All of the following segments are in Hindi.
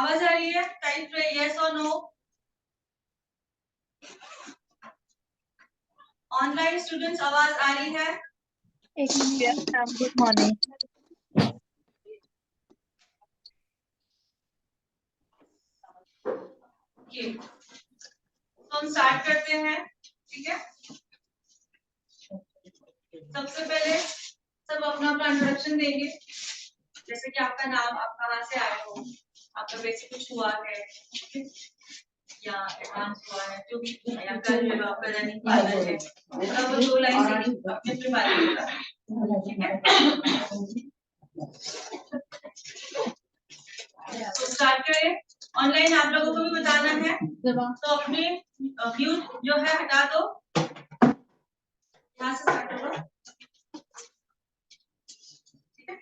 आवाज आ रही है? टाइप यस और नो। ऑनलाइन स्टूडेंट्स आवाज आ रही है? एक मिनट। Good morning. तो हम स्टार्ट करते हैं, ठीक है। सबसे पहले सब अपना अपना इंट्रोडक्शन देंगे, जैसे कि आपका नाम, आप कहाँ से आए हो, आपका बेसिक कुछ हुआ है या एडवांस हुआ है, जो भी या कर रहे हो, आपका रनिंग पार्लर है, मतलब वो 2 लाइन से अपने अपने बारे में बताओ, ठीक है। तो स्टार्ट करें। ऑनलाइन आप लोगों को भी बताना है, तो अपने व्यू जो है हटा दो। यहाँ से स्टार्ट होगा, ठीक है।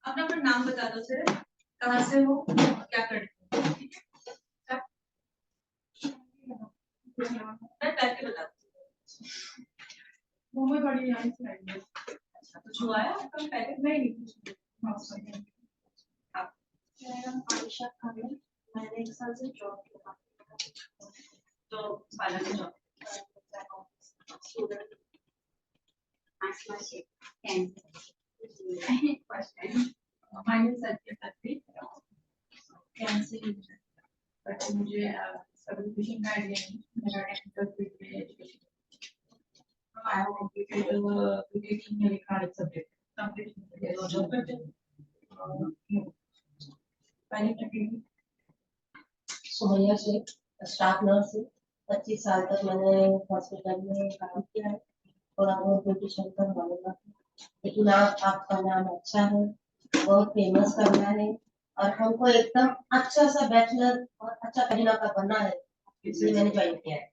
अपना अपना नाम बता दो, सिर्फ कहाँ से हो, क्या करते हो, ठीक है। मैं करके बता दूँ। बड़ी लाइन से आएंगे। अच्छा, कुछ हुआ है आपका पहले? नहीं कुछ। मेरा नाम आयशा खान, मैंने 1 साल से जॉब किया, तो पार्लर में job student Asma Shaikh 10 first time minus certificate cancel, but मुझे सर्टिफिकेशन का आइडिया नहीं, मेरा टेक्निकल फील्ड में education I have completed B Tech in electronic subject complete job करते हैं। पहले training Sumaiya Shaikh, staff nurse है। 25 साल तक मैंने हॉस्पिटल में काम किया है, थोड़ा बहुत ब्यूटिशियन का मालूम है, लेकिन आपका नाम अच्छा है, बहुत फेमस करना है और हमको एकदम अच्छा सा बैचलर और अच्छा पहला का बनना है, इसलिए मैंने ज्वाइन किया है।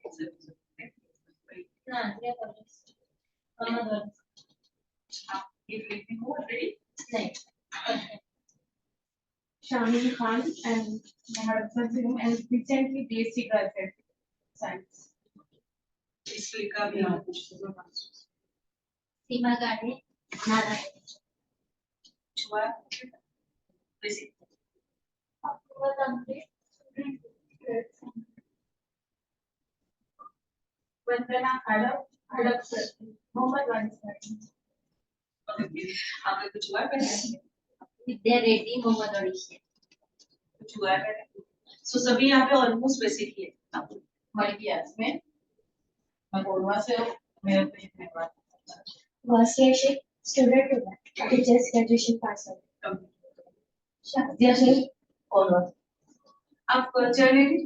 Shamini Khan and Maharashtra Film and recently BSc graduate science. इसलिए का भी नाम सीमा गाने नाना छुआ बेसिक आपको बताऊंगी वंदना हड़प सर मोहम्मद वानी सर। आपने कुछ हुआ पहले? विद्या रेड्डी मोहम्मद अलीशे कुछ हुआ पहले? सो सभी यहाँ पे ऑलमोस्ट बेसिक ही है। मल्टी में मैं बोलवा से मेरे पे धन्यवाद। वासिया शेख स्टूडेंट हूँ मैं, अभी just graduation pass out. Shadiya Sheikh कौन हो आप जर्नली?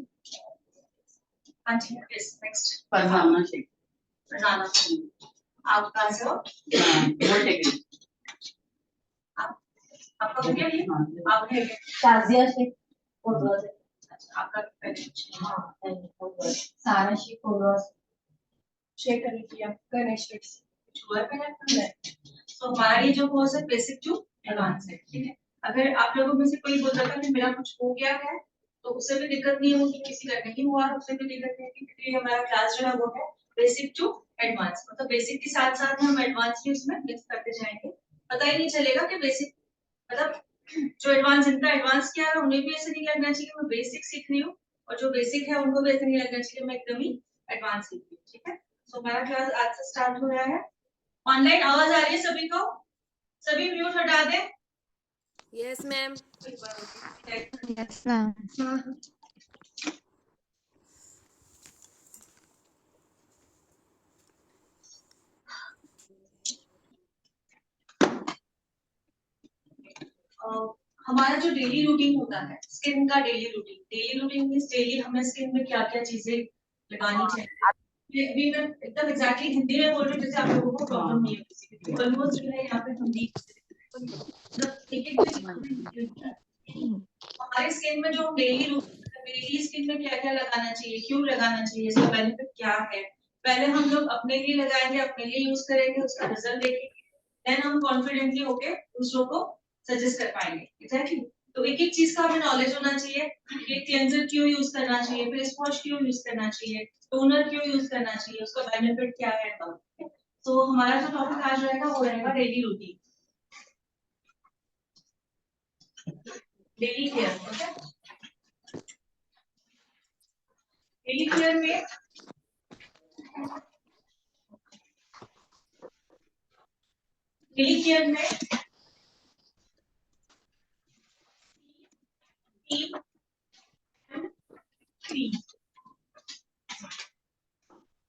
हाँ जी, यस नेक्स्ट। फरजाना शेख। फरजाना शेख, आप कहाँ से हो? आपका हो गया ये? आपने शाजिया शेख कौन हो अच्छा, आपका पहले कुछ हाँ सारा शेख कौन हो शेख अली किया गणेश कुछ हुआ पहले? तो हमारा ये जो कोर्स है बेसिक टू एडवांस है, ठीक है। अगर आप लोगों में से कोई बोल रहा था कि मेरा कुछ हो गया है, तो उससे भी दिक्कत नहीं होगी, किसी का नहीं हुआ उससे भी दिक्कत नहीं होगी, क्योंकि हमारा क्लास जो है वो है बेसिक टू एडवांस, मतलब बेसिक के साथ साथ हम एडवांस भी उसमें मिक्स करते जाएंगे। पता ही नहीं चलेगा कि बेसिक मतलब जो एडवांस, जिनका एडवांस किया है उन्हें भी ऐसे नहीं लगना चाहिए मैं बेसिक सीख रही हूँ, और जो बेसिक है उनको भी ऐसे नहीं लगना चाहिए मैं एकदम ही एडवांस सीख रही हूँ, ठीक है। तो हमारा क्लास आज से स्टार्ट हो रहा है। ऑनलाइन आवाज आ रही है सभी को? सभी म्यूट हटा दें। Yes ma'am. Yes ma'am. हमारा जो डेली रूटीन होता है, स्किन का डेली रूटीन मींस डेली हमें स्किन में क्या क्या चीजें लगानी चाहिए। अभी मैं एकदम एग्जैक्टली हिंदी में बोल रही हूँ, जैसे आप लोगों को प्रॉब्लम नहीं है, ऑलमोस्ट जो है यहाँ पे हिंदी हमारे स्किन में जो डेली स्किन में क्या क्या लगाना चाहिए, क्यों लगाना चाहिए, इसका बेनिफिट क्या है, पहले हम लोग अपने लिए लगाएंगे, अपने लिए यूज करेंगे, उसका रिजल्ट देखेंगे, देन हम कॉन्फिडेंटली होके दूसरों को सजेस्ट कर पाएंगे। एग्जैक्टली। तो एक एक चीज का हमें नॉलेज होना चाहिए, ये क्लेंजर क्यों यूज करना चाहिए, फेस वॉश क्यों यूज करना चाहिए, टोनर क्यों यूज करना चाहिए, उसका बेनिफिट क्या है। तो हमारा जो टॉपिक आज रहेगा वो रहेगा daily routine, daily care, okay. Daily care में E and P,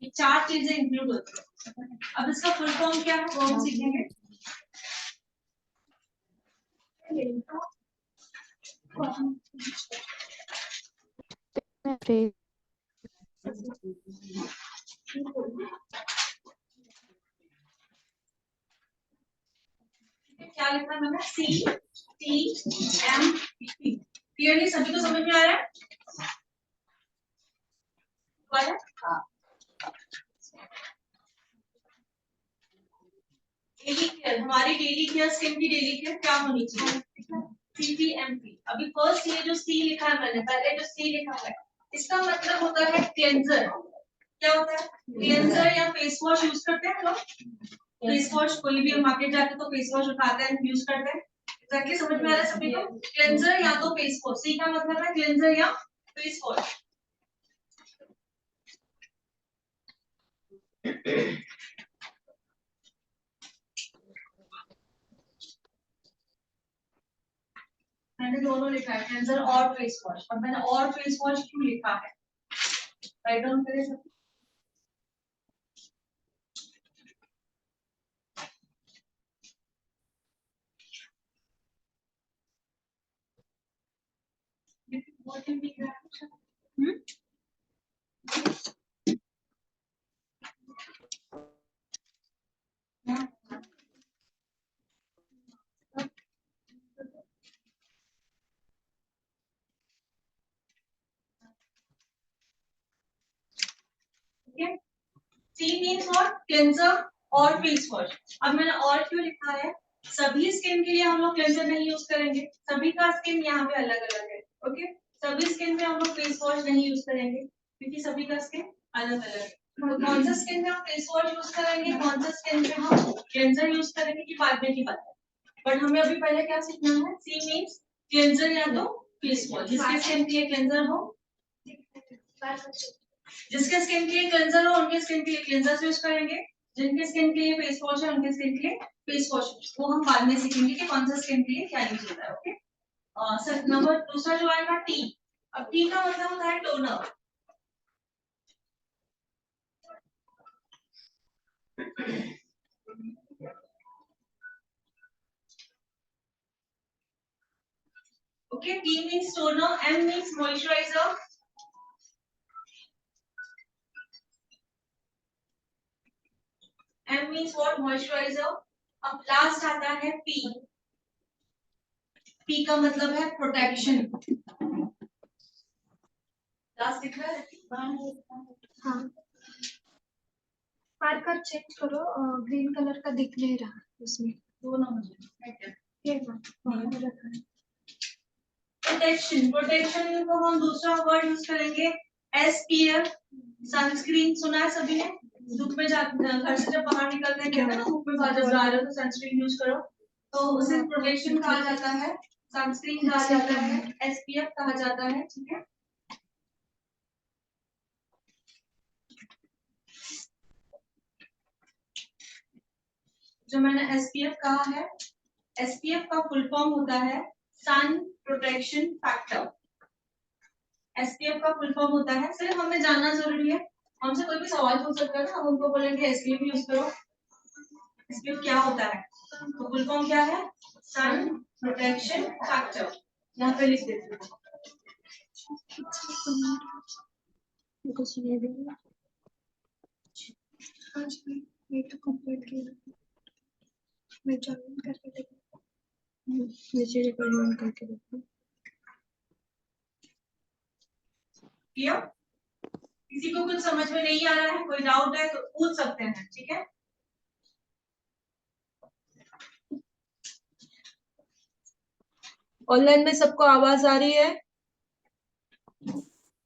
ये 4 चीजें इंक्लूड होती है। अब इसका फुल फॉर्म क्या है वो हम सीखेंगे। क्या लिखा है मैंने? CTMP। क्लियरली सभी को समझ में आ रहा है? डेली केयर, हमारी डेली केयर, स्किन की डेली केयर क्या होनी चाहिए? CTMP। अभी फर्स्ट ये जो C लिखा है मैंने, पहले जो C लिखा है इसका मतलब होता है क्लेंजर। क्या होता है? क्लेंजर या फेस वॉश यूज करते हैं लोग। फेस वॉश, कोई भी मार्केट जाते तो फेस वॉश उठाते हैं, यूज करते हैं। एग्जैक्टली समझ में आ रहा है सभी को? क्लेंजर या तो फेस वॉश, सी का मतलब है क्लेंजर या फेस वॉश। मैंने दोनों लिखा है, क्लेंजर और फेस वॉश। और मैंने और फेस वॉश क्यों लिखा है? राइट डाउन करें सब। C means what? क्लेंजर और फेस वॉश। अब मैंने और क्यों लिखा है? सभी स्किन के लिए हम लोग क्लेंजर नहीं यूज करेंगे, सभी का स्किन यहाँ पे अलग अलग है। ओके, सभी स्किन में हम लोग फेस वॉश नहीं यूज करेंगे क्योंकि सभी का स्किन अलग अलग है। तो कौन सा स्किन में हम फेस वॉश यूज करेंगे, कौन सा स्किन में हम क्लेंजर यूज करेंगे कि बाद में की बात है। बट हमें अभी पहले क्या सीखना है? सी मीन्स क्लेंजर या तो फेस वॉश। जिसके स्किन के लिए क्लेंजर हो, जिसके स्किन के लिए क्लेंजर हो उनके स्किन के लिए क्लेंजर यूज करेंगे, जिनके स्किन के लिए फेस वॉश है उनके स्किन के लिए फेस वॉश। वो हम बाद में सीखेंगे कि कौन सा स्किन के लिए क्या यूज होता है। ओके, सर नंबर दूसरा जो आएगा टी। अब टी का मतलब होता है toner. Okay, T means toner, M means moisturiser, M means what? Moisturiser. अब लास्ट आता है पी। पी का मतलब है प्रोटेक्शन। लास्ट दिख रहा है? हाँ, पार का चेक करो, ग्रीन कलर का दिख नहीं रहा उसमें। दो ना मुझे ये वहाँ रखा है। प्रोटेक्शन, प्रोटेक्शन को हम दूसरा वर्ड यूज करेंगे SPF। सनस्क्रीन सुना है सभी ने? धूप में घर से जब बाहर निकलते हैं कहते हैं ना धूप में बाहर जब जा रहे हो तो सनस्क्रीन यूज करो, तो उसे प्रोटेक्शन कहा जाता है, सनस्क्रीन कहा जाता है, SPF कहा जाता है। ठीक है, जो मैंने SPF कहा है, SPF का फुल फॉर्म होता है सन प्रोटेक्शन फैक्टर। SPF का फुल फॉर्म होता है, सिर्फ हमें जानना जरूरी है। हमसे कोई भी सवाल पूछ सकता है ना, हम उनको बोलेंगे SPF यूज करो। SPF क्या होता है? तो फुल फॉर्म क्या है? Sun protection factor. यहाँ पे लिख देते हैं। कुछ ये देगा। आज ये तो कंप्लीट किया, मैं जॉइन करके देखूँ, नीचे रिकॉर्ड करके देखूँ। किया? किसी को कुछ समझ में नहीं आ रहा है, कोई डाउट है तो पूछ सकते हैं। ठीक है, ऑनलाइन में सबको आवाज आ रही है?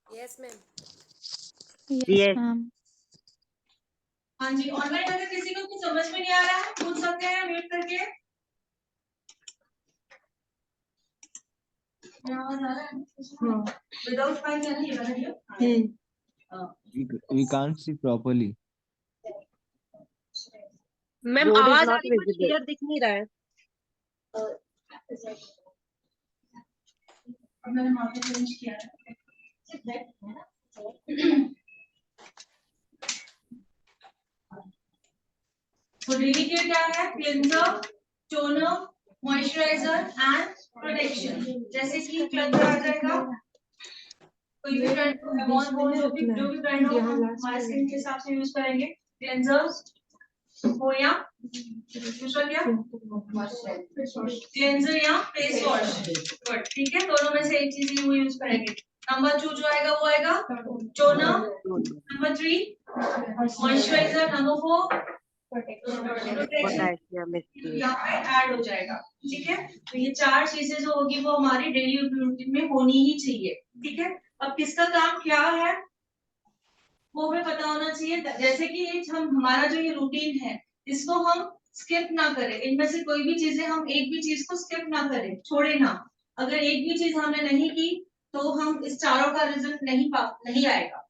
Yes, ma'am. Yes. हाँ जी, ऑनलाइन अगर किसी को कुछ समझ में नहीं आ रहा है पूछ सकते हैं म्यूट करके। आवाज आ रहा है? विदाउट माइक है ना ये वाला? We can't see properly. Ma'am Board is आवाज आ not रही है, visible. क्लियर दिख नहीं रहा है। मैंने मार्कर चेंज किया है। तो डेली केयर क्या है? Cleanser, toner, moisturiser and protection. जैसे कि क्लेंजर आ जाएगा, कोई भी ब्रांड जो भी ब्रांड हो हम हमारे स्किन के हिसाब से यूज करेंगे। क्लेंजर्स हो या दूसरा क्या क्लेंजर या फेस वॉश, गुड, ठीक है, दोनों में से एक चीज ही वो यूज करेंगे। नंबर 2 जो आएगा वो आएगा toner, number 3 moisturiser, number 4 protection Potassium is there. यहाँ पे ऐड हो जाएगा, ठीक है। तो ये 4 चीजें जो होगी वो हमारी डेली रूटीन में होनी ही चाहिए, ठीक है। अब किसका काम क्या है वो हमें पता होना चाहिए। जैसे कि ये हमारा जो ये रूटीन है इसको हम स्किप ना करें, इनमें से कोई भी चीजें हम एक भी चीज को स्किप ना करें, छोड़े ना। अगर एक भी चीज हमने नहीं की तो हम इस चारों का रिजल्ट नहीं आएगा।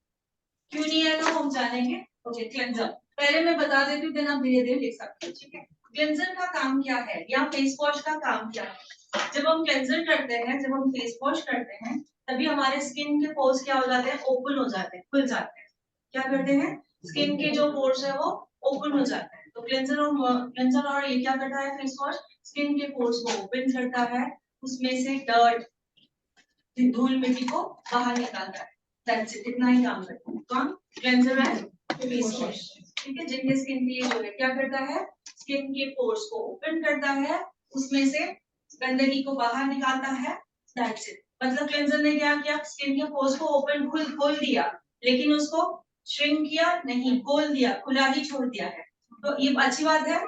क्यों नहीं आएगा वो हम जानेंगे। ओके, क्लेंजर पहले मैं बता देती हूँ, देन आप धीरे धीरे लिख सकते हो, ठीक है। क्लेंजर का काम क्या है या फेस वॉश का काम क्या है? जब हम क्लेंजर करते हैं, जब हम फेस वॉश करते हैं, तभी हमारे स्किन के पोर्स क्या हो जाते हैं? ओपन हो जाते हैं, खुल जाते हैं। क्या करते हैं? स्किन के जो पोर्स है वो ओपन हो जाते हैं। तो क्लेंजर और ये क्या करता है? फेस वॉश स्किन के पोर्स को ओपन करता है, उसमें से डर्ट, धूल मिट्टी को बाहर निकालता है। दैट्स इट, इतना ही काम करता है कौन? क्लेंजर एंड फेस वॉश, ठीक है। जिनके स्किन के लिए जो है क्या करता है? स्किन के पोर्स को ओपन करता है, उसमें से गंदगी को बाहर निकालता है। That's it. मतलब क्लेंजर ने क्या किया? स्किन के पोर्स को ओपन खोल दिया, लेकिन उसको श्रिंक किया नहीं, खोल दिया, खुला ही छोड़ दिया है। तो ये अच्छी बात है।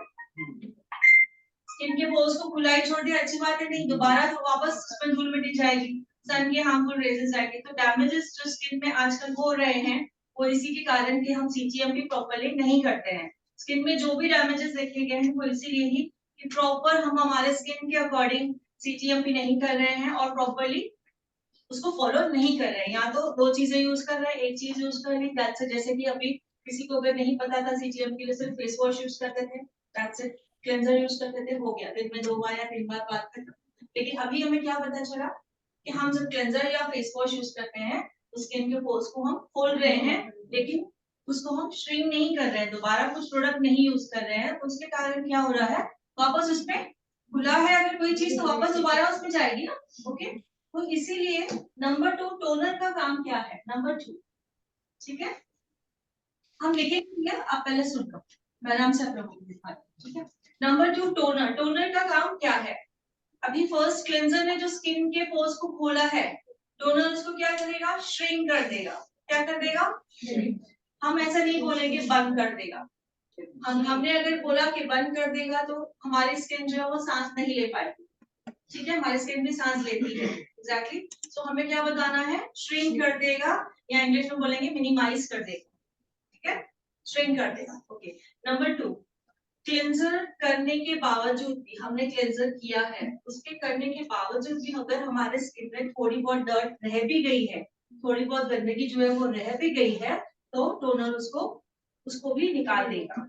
स्किन के पोर्स को खुला ही छोड़ दिया, अच्छी बात है नहीं? दोबारा तो वापस उसमें धूल मिट्टी जाएगी, सन के हार्मफुल रेजेस जाएंगे। तो डैमेजेस जो स्किन में आजकल हो रहे हैं वो इसी के कारण कि हम सीजीएमपी प्रॉपर्ली नहीं करते हैं। स्किन में जो भी डैमेजेस देखे गए हैं वो इसीलिए ही कि प्रॉपर हम हमारे स्किन के अकॉर्डिंग सीजीएमपी नहीं कर रहे हैं और प्रॉपर्ली उसको फॉलो नहीं कर रहे हैं। या तो 2 चीजें यूज कर रहे हैं, एक चीज यूज कर रहे हैं। जैसे कि अभी किसी को अगर नहीं पता था सीजीएमपी के लिए सिर्फ फेस वॉश यूज करते थे, दैट्स इट, क्लेंजर यूज करते थे, हो गया, दिन में 2 बार या 3 बार बात करते। लेकिन अभी हमें क्या पता चला कि हम जब क्लेंजर या फेस वॉश यूज करते हैं तो स्किन के पोर्स को हम खोल रहे हैं, लेकिन उसको हम श्रिंक नहीं कर रहे हैं, दोबारा कुछ प्रोडक्ट नहीं यूज कर रहे हैं। तो उसके कारण क्या हो रहा है? वापस उसमें खुला है अगर कोई चीज तो वापस दोबारा उसमें जाएगी ना। ओके, तो इसीलिए नंबर 2 टोनर का काम क्या है? नंबर 2, ठीक है, हम लिखेंगे, आप पहले सुन लो, मैं आराम से आप लोगों को दिखा रही हूं, ठीक है। Number 2 toner. टोनर का काम क्या है? अभी फर्स्ट क्लेंजर ने जो स्किन के पोर्स को खोला है, टोनर उसको क्या करेगा? श्रिंक कर देगा। क्या कर देगा? हम ऐसा नहीं बोलेंगे बंद कर देगा। हमने अगर बोला कि बंद कर देगा तो हमारी स्किन जो है वो सांस नहीं ले पाएगी, ठीक है। हमारी स्किन भी सांस लेती है, एग्जैक्टली। सो हमें क्या बताना है? श्रिंक कर देगा, या इंग्लिश में बोलेंगे मिनिमाइज कर देगा, ठीक है, श्रिंक कर देगा। ओके, नंबर 2, क्लेंजर करने के बावजूद भी, हमने क्लेंजर किया है, उसके करने के बावजूद भी अगर हमारे स्किन में थोड़ी बहुत डर्ट रह भी गई है, थोड़ी बहुत गंदगी जो है वो रह भी गई है, तो टोनर उसको भी निकाल देगा।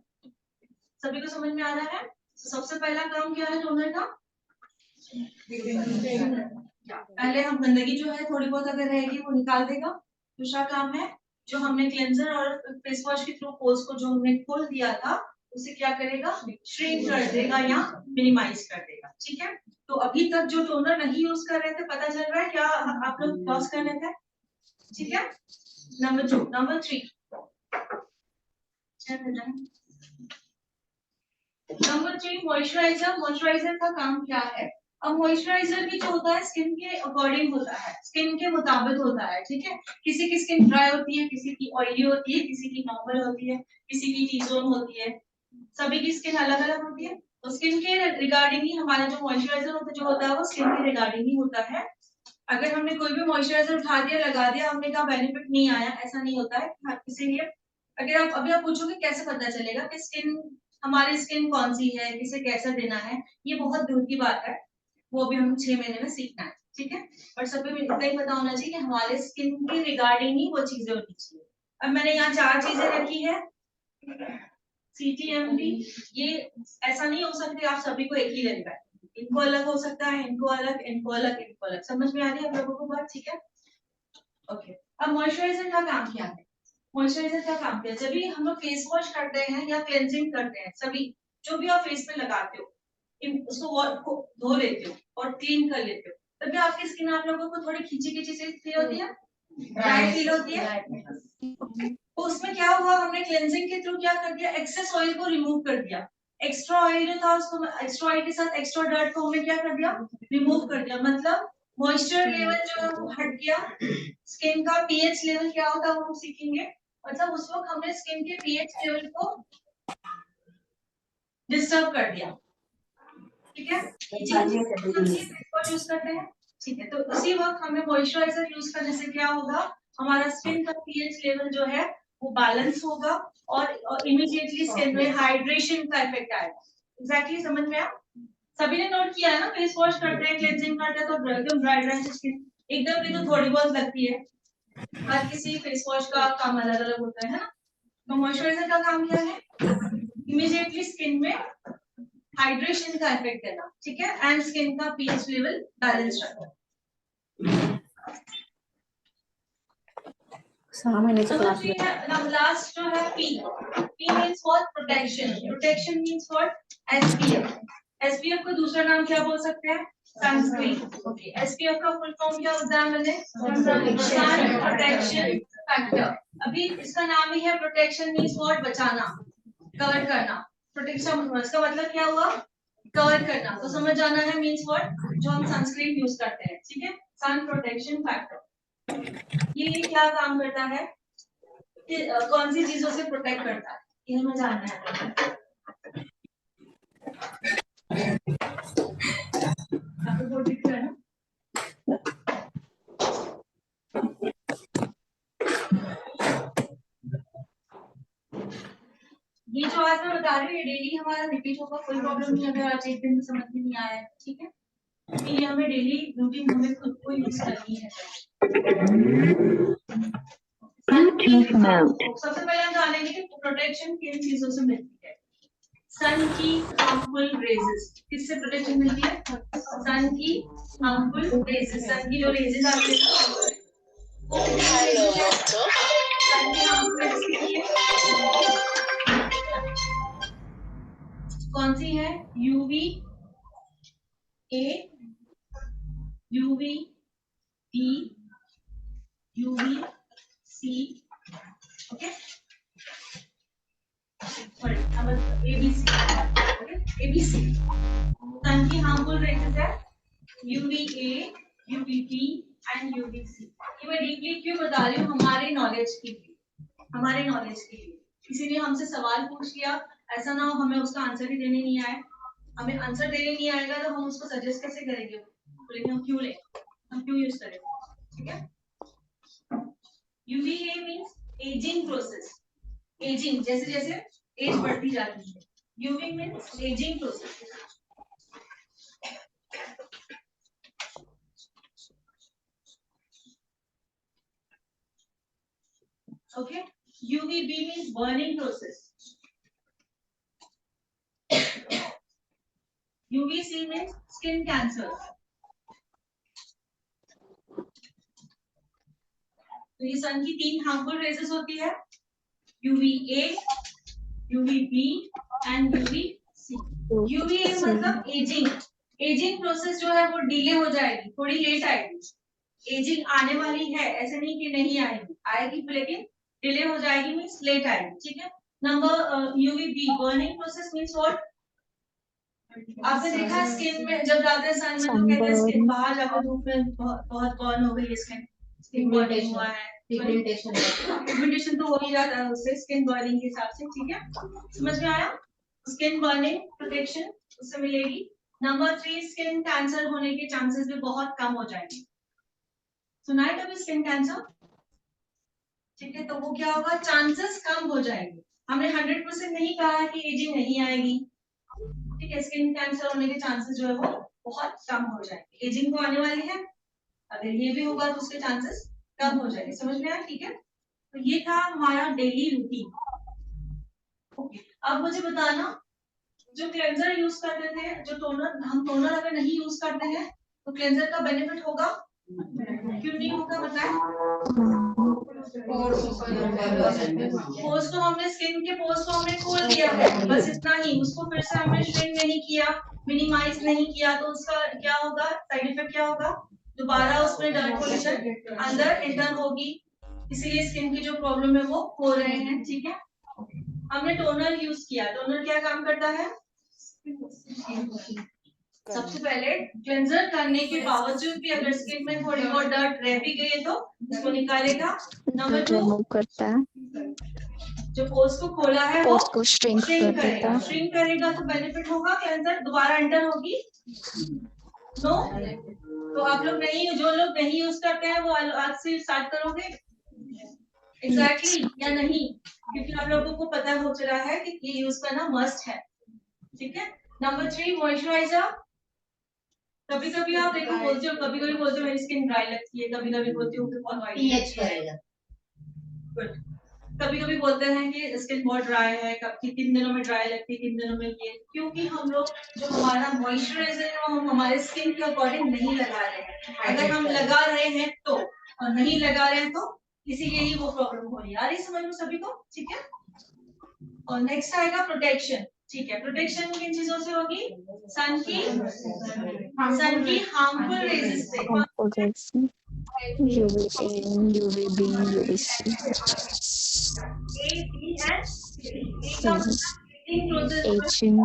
सभी को समझ में आ रहा है? सबसे पहला काम क्या है टोनर का? पहले हम गंदगी जो है थोड़ी बहुत अगर रहेगी वो निकाल देगा। दूसरा काम है जो हमने क्लेंजर और फेस वॉश के थ्रू पोर्स को जो हमने खोल दिया था उसे क्या करेगा? श्रिंक कर देगा या मिनिमाइज कर देगा, ठीक है। तो अभी तक जो टोनर नहीं यूज कर रहे थे, पता चल रहा है क्या आप लोग लॉस कर लेते हैं, ठीक है। Number 2, number 3, number 3 moisturiser. Moisturiser का काम क्या है? अब मॉइस्चराइजर भी जो होता है स्किन के अकॉर्डिंग होता है, स्किन के मुताबिक होता है, ठीक है। किसी की स्किन ड्राई होती है, किसी की ऑयली होती है, किसी की नॉर्मल होती है, किसी की टी जोन होती है, सभी की स्किन अलग अलग होती है। तो स्किन के रिगार्डिंग ही हमारा जो मॉइस्चराइजर जो होता है वो स्किन के रिगार्डिंग ही होता है। अगर हमने कोई भी मॉइस्चराइजर उठा दिया, लगा दिया, हमने कहा बेनिफिट नहीं आया, ऐसा नहीं होता है। इसीलिए अगर आप अभी आप पूछोगे कैसे पता चलेगा कि स्किन हमारी स्किन कौन सी है, किसे कैसा देना है, ये बहुत दूर की बात है, वो भी हम 6 महीने में सीखना है, ठीक है। और सभी को इतना ही पता होना चाहिए कि हमारे स्किन के रिगार्डिंग ही वो चीजें होनी चाहिए, अब मैंने यहाँ 4 चीजें रखी है, CTMD। ये ऐसा नहीं हो सकता आप सभी को एक ही लगेगा, इनको अलग हो सकता है, इनको अलग, इनको अलग, इनको अलग। समझ में आ रही है आप लोगों को बात? ठीक है, ओके। अब मॉइस्चराइजर का काम क्या है? मॉइस्चराइजर का काम क्या है? जब भी हम लोग फेस वॉश करते हैं या क्लेंजिंग करते हैं, सभी जो भी आप फेस पे लगाते हो, उसको धो लेते हो और क्लीन कर लेते हो, तभी आपकी स्किन आप लोगों को थोड़ी खींची खींची से फील होती है, ड्राई फील होती है। तो उसमें क्या हुआ, हमने क्लेंजिंग के थ्रू क्या कर दिया, एक्सेस ऑयल को रिमूव कर दिया। एक्स्ट्रा ऑयल जो था उसको, एक्स्ट्रा ऑयल के साथ एक्स्ट्रा डर्ट को हमने क्या कर दिया, रिमूव कर दिया। मतलब मॉइस्चर लेवल जो है वो हट गया। स्किन का पीएच लेवल क्या होता है वो हम सीखेंगे। मतलब उस वक्त हमने स्किन के पीएच लेवल को डिस्टर्ब कर दिया, ठीक है। यूज करते हैं, ठीक है। तो उसी वक्त हमें मॉइस्चराइजर यूज करने से क्या होगा, हमारा स्किन का पीएच लेवल जो है वो बैलेंस होगा और इमीडिएटली स्किन में हाइड्रेशन का इफेक्ट आएगा। एग्जैक्टली समझ में आया? सभी ने नोट किया है ना, फेस वॉश करते हैं, क्लेंजिंग करते हैं तो एकदम ड्राई ड्राई स्किन एकदम भी तो थोड़ी बहुत लगती है। हर किसी फेस वॉश का काम अलग अलग होता है ना। तो मॉइस्चराइजर का काम क्या है, इमीडिएटली स्किन में हाइड्रेशन का इफेक्ट देना, ठीक है, एंड स्किन का पीएच लेवल बैलेंस रखना। लास्ट जो है P means what, protection. Protection means what, SPF। SPF को दूसरा नाम क्या बोल सकते हैं, सनस्क्रीन। ओके, SPF का फुल फॉर्म क्या होता है, मैंने सन प्रोटेक्शन फैक्टर। अभी इसका नाम ही है प्रोटेक्शन मींस व्हाट, बचाना, कवर करना। प्रोटेक्शन इसका मतलब क्या हुआ, कवर करना। तो समझ जाना है मींस व्हाट, जो हम सनस्क्रीन यूज करते हैं, ठीक है, सन प्रोटेक्शन फैक्टर। ये क्या काम करता है, कि कौन सी चीजों से प्रोटेक्ट करता है, ये हमें जानना है। आपको बोर्ड दिख रहा है ना? ये जो आज मैं बता रही हूँ ये डेली हमारा रिपीट होगा, कोई प्रॉब्लम नहीं अगर आज एक दिन में समझ में नहीं आया है, ठीक है। ये हमें डेली रूटीन हमें खुद को यूज करनी है। सबसे पहले हम जानेंगे कि प्रोटेक्शन किन चीजों से मिलती है। सन की हार्मफुल रेजेस, किससे प्रोटेक्शन मिलती है, सन की हार्मफुल रेजेस। सन की जो रेजेस आती है वो कौन सी है, UV A, UV B, UV C, okay, sorry ABC, okay, ABC। Sun की हार्मफुल रेजेस है UVA, UVB एंड UVC। ये मैं डीपली क्यों बता रही हूँ, हमारे नॉलेज के लिए, हमारे नॉलेज के लिए। किसी ने हमसे सवाल पूछ लिया, ऐसा ना हो हमें उसका आंसर ही देने नहीं आए, हमें आंसर देने नहीं आएगा तो हम उसको सजेस्ट कैसे करेंगे, बोलेंगे हम क्यों लें, हम क्यों यूज करें, ठीक है। UVA means ageing process, ageing जैसे जैसे एज बढ़ती जाती है, UV means ageing process. Okay, UVB means burning process. UVC means skin cancer. तो ये सन की 3 हार्मफुल रेजेस होती है, UVA, UVB and UVC। UVA मतलब एजिंग, एजिंग प्रोसेस जो है वो डिले हो जाएगी, थोड़ी लेट आएगी। एजिंग आने वाली है, ऐसे नहीं कि नहीं आएगी, आएगी लेकिन डिले हो जाएगी, मीन्स लेट आएगी, ठीक है। Number UVB burning process means what, आपने देखा स्किन में जब जाते हैं सन में तो कहते हैं स्किन बाहर जाकर धूप में बहुत बर्न हो गई है, स्किन बर्निंग हुआ है, पिगमेंटेशन तो हो ही जाता है उससे, स्किन बर्निंग के हिसाब से, ठीक है। समझ में आया, स्किन बर्निंग प्रोटेक्शन उससे मिलेगी। नंबर 3 स्किन कैंसर होने के चांसेस भी बहुत कम हो जाएंगे। सुना है कभी स्किन कैंसर, ठीक है, तो वो क्या होगा, चांसेस कम हो जाएंगे। हमने 100% नहीं कहा कि एजिंग नहीं आएगी, ठीक है, स्किन कैंसर होने के चांसेस जो है वो बहुत कम हो जाएंगे। एजिंग तो आने वाली है, अगर ये भी होगा तो उसके चांसेस कम हो जाएंगे। समझ में आया, ठीक है। तो ये था हमारा डेली रूटीन। ओके, अब मुझे बताना, जो क्लेंजर यूज करते थे, जो टोनर, हम टोनर अगर नहीं यूज करते हैं तो क्लेंजर का बेनिफिट होगा? क्यों नहीं होगा बताएं? पोर्स तो हमने स्किन के पोर्स को हमने खोल दिया है, बस इतना ही। उसको फिर से हमने श्रिंक नहीं किया, मिनिमाइज नहीं किया, तो उसका क्या होगा, साइड इफेक्ट क्या होगा? दोबारा उसमें डर्ट पोल्यूशन अंदर एंटर होगी, इसीलिए स्किन की जो प्रॉब्लम है वो हो रहे हैं। ठीक है, हमने टोनर यूज किया। टोनर क्या काम करता है? सबसे पहले क्लेंजर करने के बावजूद भी अगर स्किन में थोड़ी बहुत डर्ट रह भी गई है तो उसको निकालेगा। नंबर 2, रिमूव करता है, जो पोर्स को खोला है वो पोर्स को श्रिंक कर देता करेगा। है। श्रिंक करेगा तो बेनिफिट होगा, क्लेंजर दोबारा एंटर होगी? नो। तो आप लोग नहीं, जो लोग नहीं यूज करते हैं वो आज से स्टार्ट करोगे? एग्जैक्टली या नहीं? क्योंकि आप लोगों को पता हो चला है कि ये यूज करना मस्ट है। ठीक है। Number 3, moisturiser. कभी कभी आप देखो बोलते हो, कभी कभी बोलते हो मेरी स्किन ड्राई लगती है, कभी कभी बोलती हूँ बहुत ऑयली पीएच करेगा। कभी कभी बोलते हैं कि स्किन बहुत ड्राई है, कभी 3 दिनों में ड्राई लगती है, 3 दिनों में ये, क्योंकि हम लोग जो हमारा मॉइस्चराइजर है वो हम हमारे स्किन के अकॉर्डिंग नहीं लगा रहे हैं। अगर हम लगा रहे हैं तो, और नहीं लगा रहे हैं तो, इसीलिए ही वो प्रॉब्लम हो रही है। आ रही समझ में सभी को? ठीक है। और नेक्स्ट आएगा प्रोटेक्शन। ठीक है, प्रोटेक्शन किन चीजों से होगी? सन की हार्मफुल रेजेस से। harmful rays, UVA, UVB, UVC, A, B and C का मतलब प्रोसेस aging,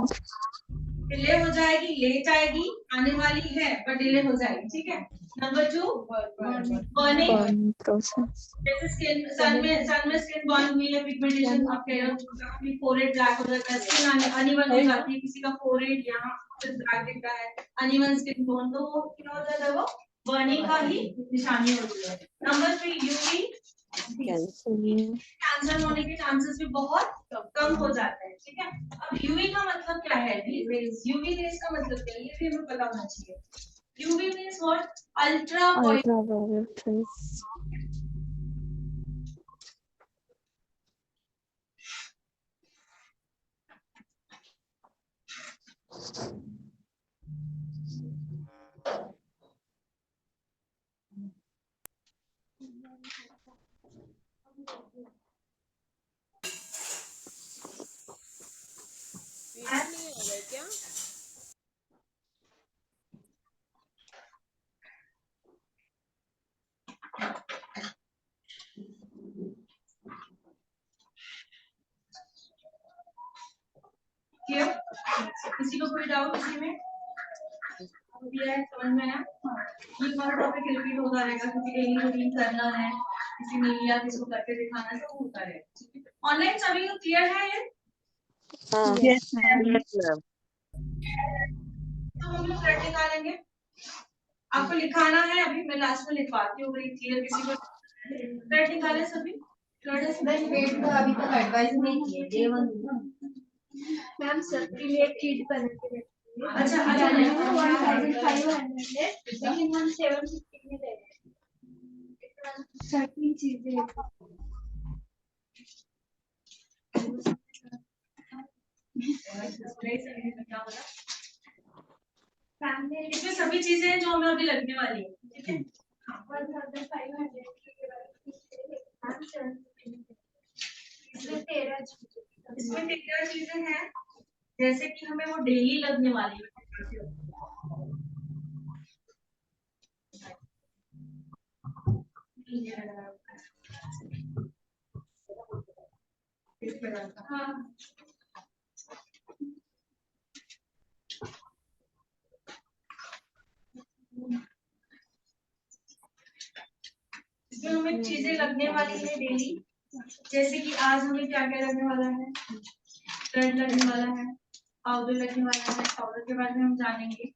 डिले हो जाएगी, लेट आएगी, आने वाली है पर डिले हो जाएगी। ठीक है। Number 2, burning. burning process, जैसे स्किन सन में स्किन बर्न हुई है, पिगमेंटेशन आप कह रहे हो, फोरहेड ब्लैक हो जाता है, स्किन अनइवन हो जाती है, किसी का फोरहेड यहाँ ब्लैक दिखता है, अनइवन स्किन टोन, तो वो क्या हो जाता है? वो बर्निंग का ही निशानी होती है। Number 3, UV. कैंसर होने के चांसेस भी बहुत कम हो जाते हैं। ठीक है। अब यूवी का मतलब क्या है? यूवी रेज का मतलब क्या है, ये भी हमें पता होना चाहिए। UV means what? Ultraviolet. ultraviolet rays, नहीं आ रहा है क्या? क्लियर? किसी को कोई डाउट इसी में? क्लियर? समझ में आया? ये हमारा टॉपिक रिपीट होता रहेगा क्योंकि डेली रूटीन करना है, किसी ने लिया किसी को करके दिखाना है, तो होता रहेगा। ऑनलाइन सभी को क्लियर है ये? yes ma'am, तो हम लोग कर निकालेंगे। आपको लिखाना है, अभी मैं लास्ट में लिखवाती हूँ। क्लियर किसी को? कर निकाले सभी? वेट तो अभी तक एडवाइस नहीं किए, डे 1 मैम सबके लिए ट्रीट करके अच्छा अच्छा नहीं। 1500 है, लेकिन हम 750 में दे रहे हैं। सर्टिन चीजें इसमें सभी चीजें हैं जो हमें अभी लगने वाली है। ठीक है। 1500 इसमें 13 चीजें हैं, जैसे कि हमें वो डेली लगने वाली है। हाँ, इसमें हमें चीजें लगने वाली है डेली, जैसे कि आज हमें क्या क्या लगने वाला है? ब्लड लगने वाला है, पाउडर लगने वाला है। पाउडर के बारे में हम जानेंगे।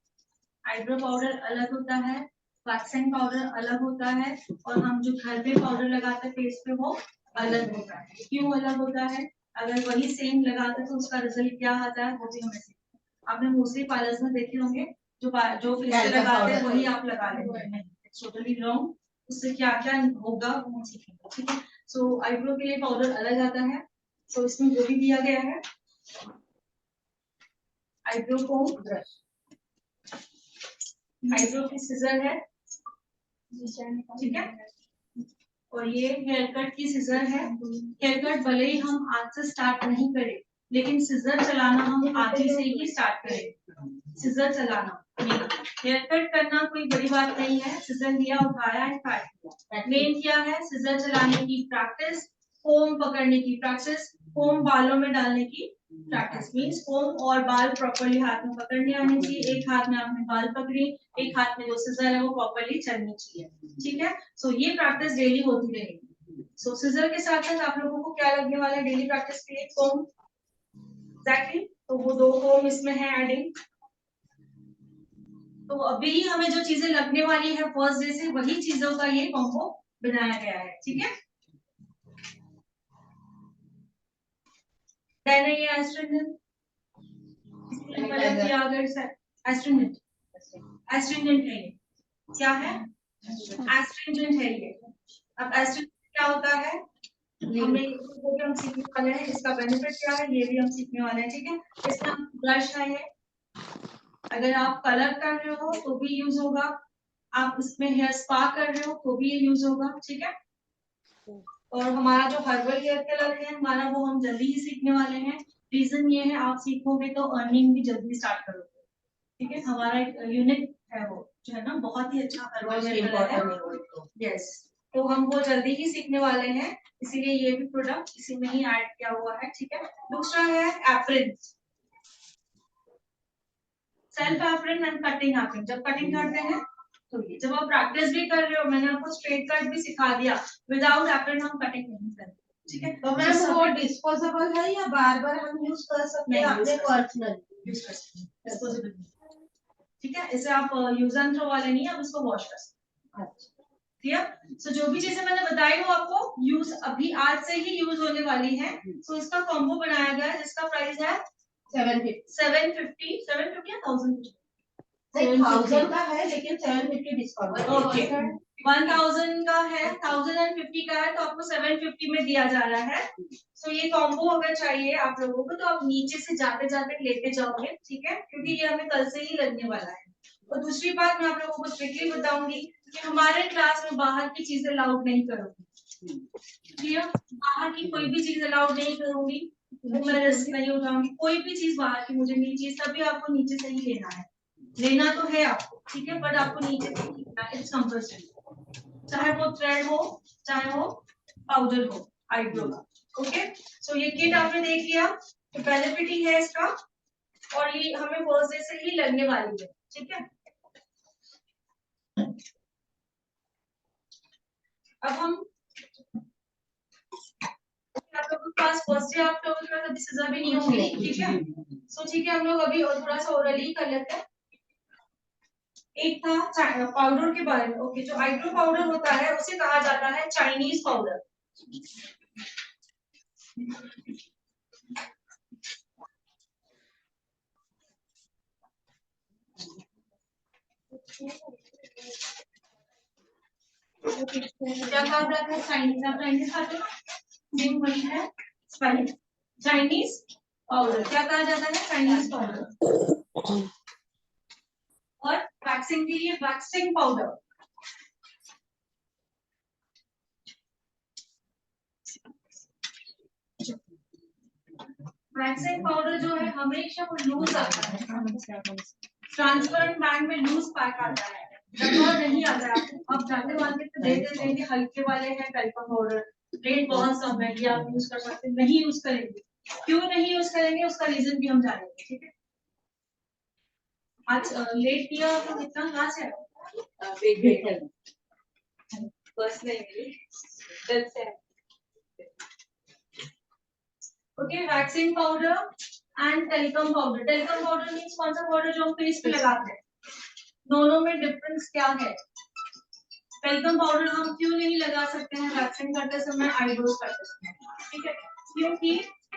आईब्रो पाउडर अलग होता है, वैक्सिंग पाउडर अलग होता है, और हम जो घर पे पाउडर लगाते हैं फेस पे वो अलग होता है। क्यों अलग होता है? अगर वही सेम लगाते तो उसका रिजल्ट क्या आता है वो भी हमें सीखना। आपने मोस्टली पार्लर्स में देखे होंगे जो फेस पे लगाते हैं वही आप लगा लेते हैं। Totally wrong. उससे क्या क्या होगा वो सीखेंगे। ठीक है। सो आईब्रो के लिए पाउडर अलग आता है। सो इसमें जो भी दिया गया है, आईब्रो कोम, ब्रश, आईब्रो की सिजर है, ठीक है, और ये हेयर कट की सिजर है। हेयर कट भले ही हम आज से स्टार्ट नहीं करें, लेकिन सिजर चलाना हम आज ही से ही स्टार्ट करें। सिजर चलाना, हेयर कट करना कोई बड़ी बात नहीं है। सिजर लिया, उठाया है, काट दिया। मेन क्या है, सिजर चलाने की प्रैक्टिस, कोम पकड़ने की प्रैक्टिस, कोम बालों में डालने की प्रैक्टिस। मीन्स कोम और बाल प्रॉपर्ली हाथ में पकड़ने आने चाहिए। एक हाथ में आपने बाल पकड़ी, एक हाथ में जो सिजर है वो प्रॉपर्ली चलनी चाहिए, ठीक है। सो ये प्रैक्टिस डेली होती रहेगी। सो सिजर के साथ साथ आप लोगों को क्या लगने वाला है डेली प्रैक्टिस के लिए, कोम। एग्जैक्टली, तो वो 2 कोम इसमें है एडिंग। तो अभी हमें जो चीजें लगने वाली है फर्स्ट डे से, वही चीजों का ये कॉम्बो बनाया गया है, ठीक है। देन ये एस्ट्रिंजेंट, एस्ट्रिंजेंट, एस्ट्रिंजेंट है ये, क्या है, एस्ट्रिंजेंट है ये। अब एस्ट्रिंजेंट क्या होता है, हमें वो भी हम सीखने वाले हैं। इसका बेनिफिट क्या है ये भी हम सीखने वाले हैं, ठीक है। इसका ब्रश है ये, अगर आप कलर कर रहे हो तो भी यूज होगा, आप इसमें हेयर स्पा कर रहे हो तो भी ये यूज होगा, ठीक है। और हमारा जो हर्बल हेयर कलर है हमारा, वो हम जल्दी ही सीखने वाले हैं। रीजन ये है, आप सीखोगे तो अर्निंग भी जल्दी स्टार्ट करोगे, ठीक है। हमारा एक यूनिक है वो, जो है ना, बहुत ही अच्छा हर्बल हेयर कलर है। यस, तो हम वो जल्दी ही सीखने वाले हैं, इसीलिए ये भी प्रोडक्ट इसी में ही ऐड किया हुआ है, ठीक है। दूसरा है apron, self apron and cutting apron. जब कटिंग करते हैं तो ये, जब आप प्रैक्टिस भी कर रहे हो, मैंने आपको स्ट्रेट कट भी सिखा दिया, विदाउट एप्रिन हम कटिंग नहीं करते, ठीक है। तो मैम वो डिस्पोजेबल है या बार बार हम यूज कर सकते हैं अपने पर्सनल यूज कर सकते हैं, डिस्पोजेबल, ठीक है। इसे आप यूज एंड थ्रो वाले नहीं, आप इसको वॉश कर सकते हैं। अच्छा, ठीक। सो जो भी चीजें मैंने बताई वो आपको यूज अभी आज से ही यूज होने वाली है। सो इसका कॉम्बो बनाया गया है जिसका प्राइस है 750 या 1000 1000 का है, लेकिन 750 डिस्काउंट। ओके, 1000 का है, 1050 का है, तो आपको 750 में दिया जा रहा है। सो ये कॉम्बो अगर चाहिए आप लोगों को, तो आप नीचे से जाते जाते लेते जाओगे, ठीक है, क्योंकि ये हमें कल से ही लगने वाला है। और दूसरी बात मैं आप लोगों को स्ट्रिक्टली बताऊंगी कि हमारे क्लास में बाहर की चीजें अलाउड नहीं करूंगी, ठीक है। बाहर की कोई भी चीज अलाउड नहीं करूंगी, तो मैं रिस्क नहीं उठाऊंगी। कोई भी चीज बाहर की मुझे नहीं चाहिए, तभी आपको नीचे से ही लेना है। लेना तो है आपको, ठीक है, बट आपको नीचे से ही लेना है, इट्स कंपल्सरी। चाहे वो थ्रेड हो, चाहे वो पाउडर हो आईब्रो का, ओके। सो ये किट आपने देख लिया, तो बेनिफिट ही है इसका, और ये हमें फर्स्ट डे से ही लगने वाली है, ठीक है। अब हम आप लोगों के पास फर्स्ट डे आप लोगों के पास अभी सिजर भी नहीं होंगी, ठीक है। सो ठीक है, हम लोग अभी और थोड़ा सा ओरली कर लेते हैं। एक था पाउडर के बारे में, ओके। जो आईब्रो पाउडर होता है उसे कहा जाता है चाइनीज पाउडर। क्या कहा जाता है चाइनीज? आप चाइनीज खाते हो ना, सेम वही है स्पेलिंग, चाइनीज पाउडर। क्या कहा जाता है? Chinese powder. और वैक्सिंग के लिए वैक्सिंग पाउडर। वैक्सिंग पाउडर जो है हमेशा वो लूज आता है, ट्रांसपेरेंट बैग में लूज पैक आता है, डब्बा नहीं आता है। अब जाते मार्केट में देंगे हल्के वाले हैं टेलीकॉम पाउडर, रेट बहुत कम है, ये आप यूज कर सकते हैं। नहीं यूज करेंगे, क्यों नहीं यूज करेंगे उसका रीजन भी हम जानेंगे, ठीक है। आज लेट किया तो कितना कहाँ से okay. Waxing powder and telecom powder. Telecom powder means कौन सा पाउडर जो हम फेस पे लगाते हैं? दोनों में डिफरेंस क्या है? टेलीकॉम पाउडर हम क्यों नहीं लगा सकते हैं वैक्सिंग करते समय, आईब्रोज करते समय, ठीक है। क्योंकि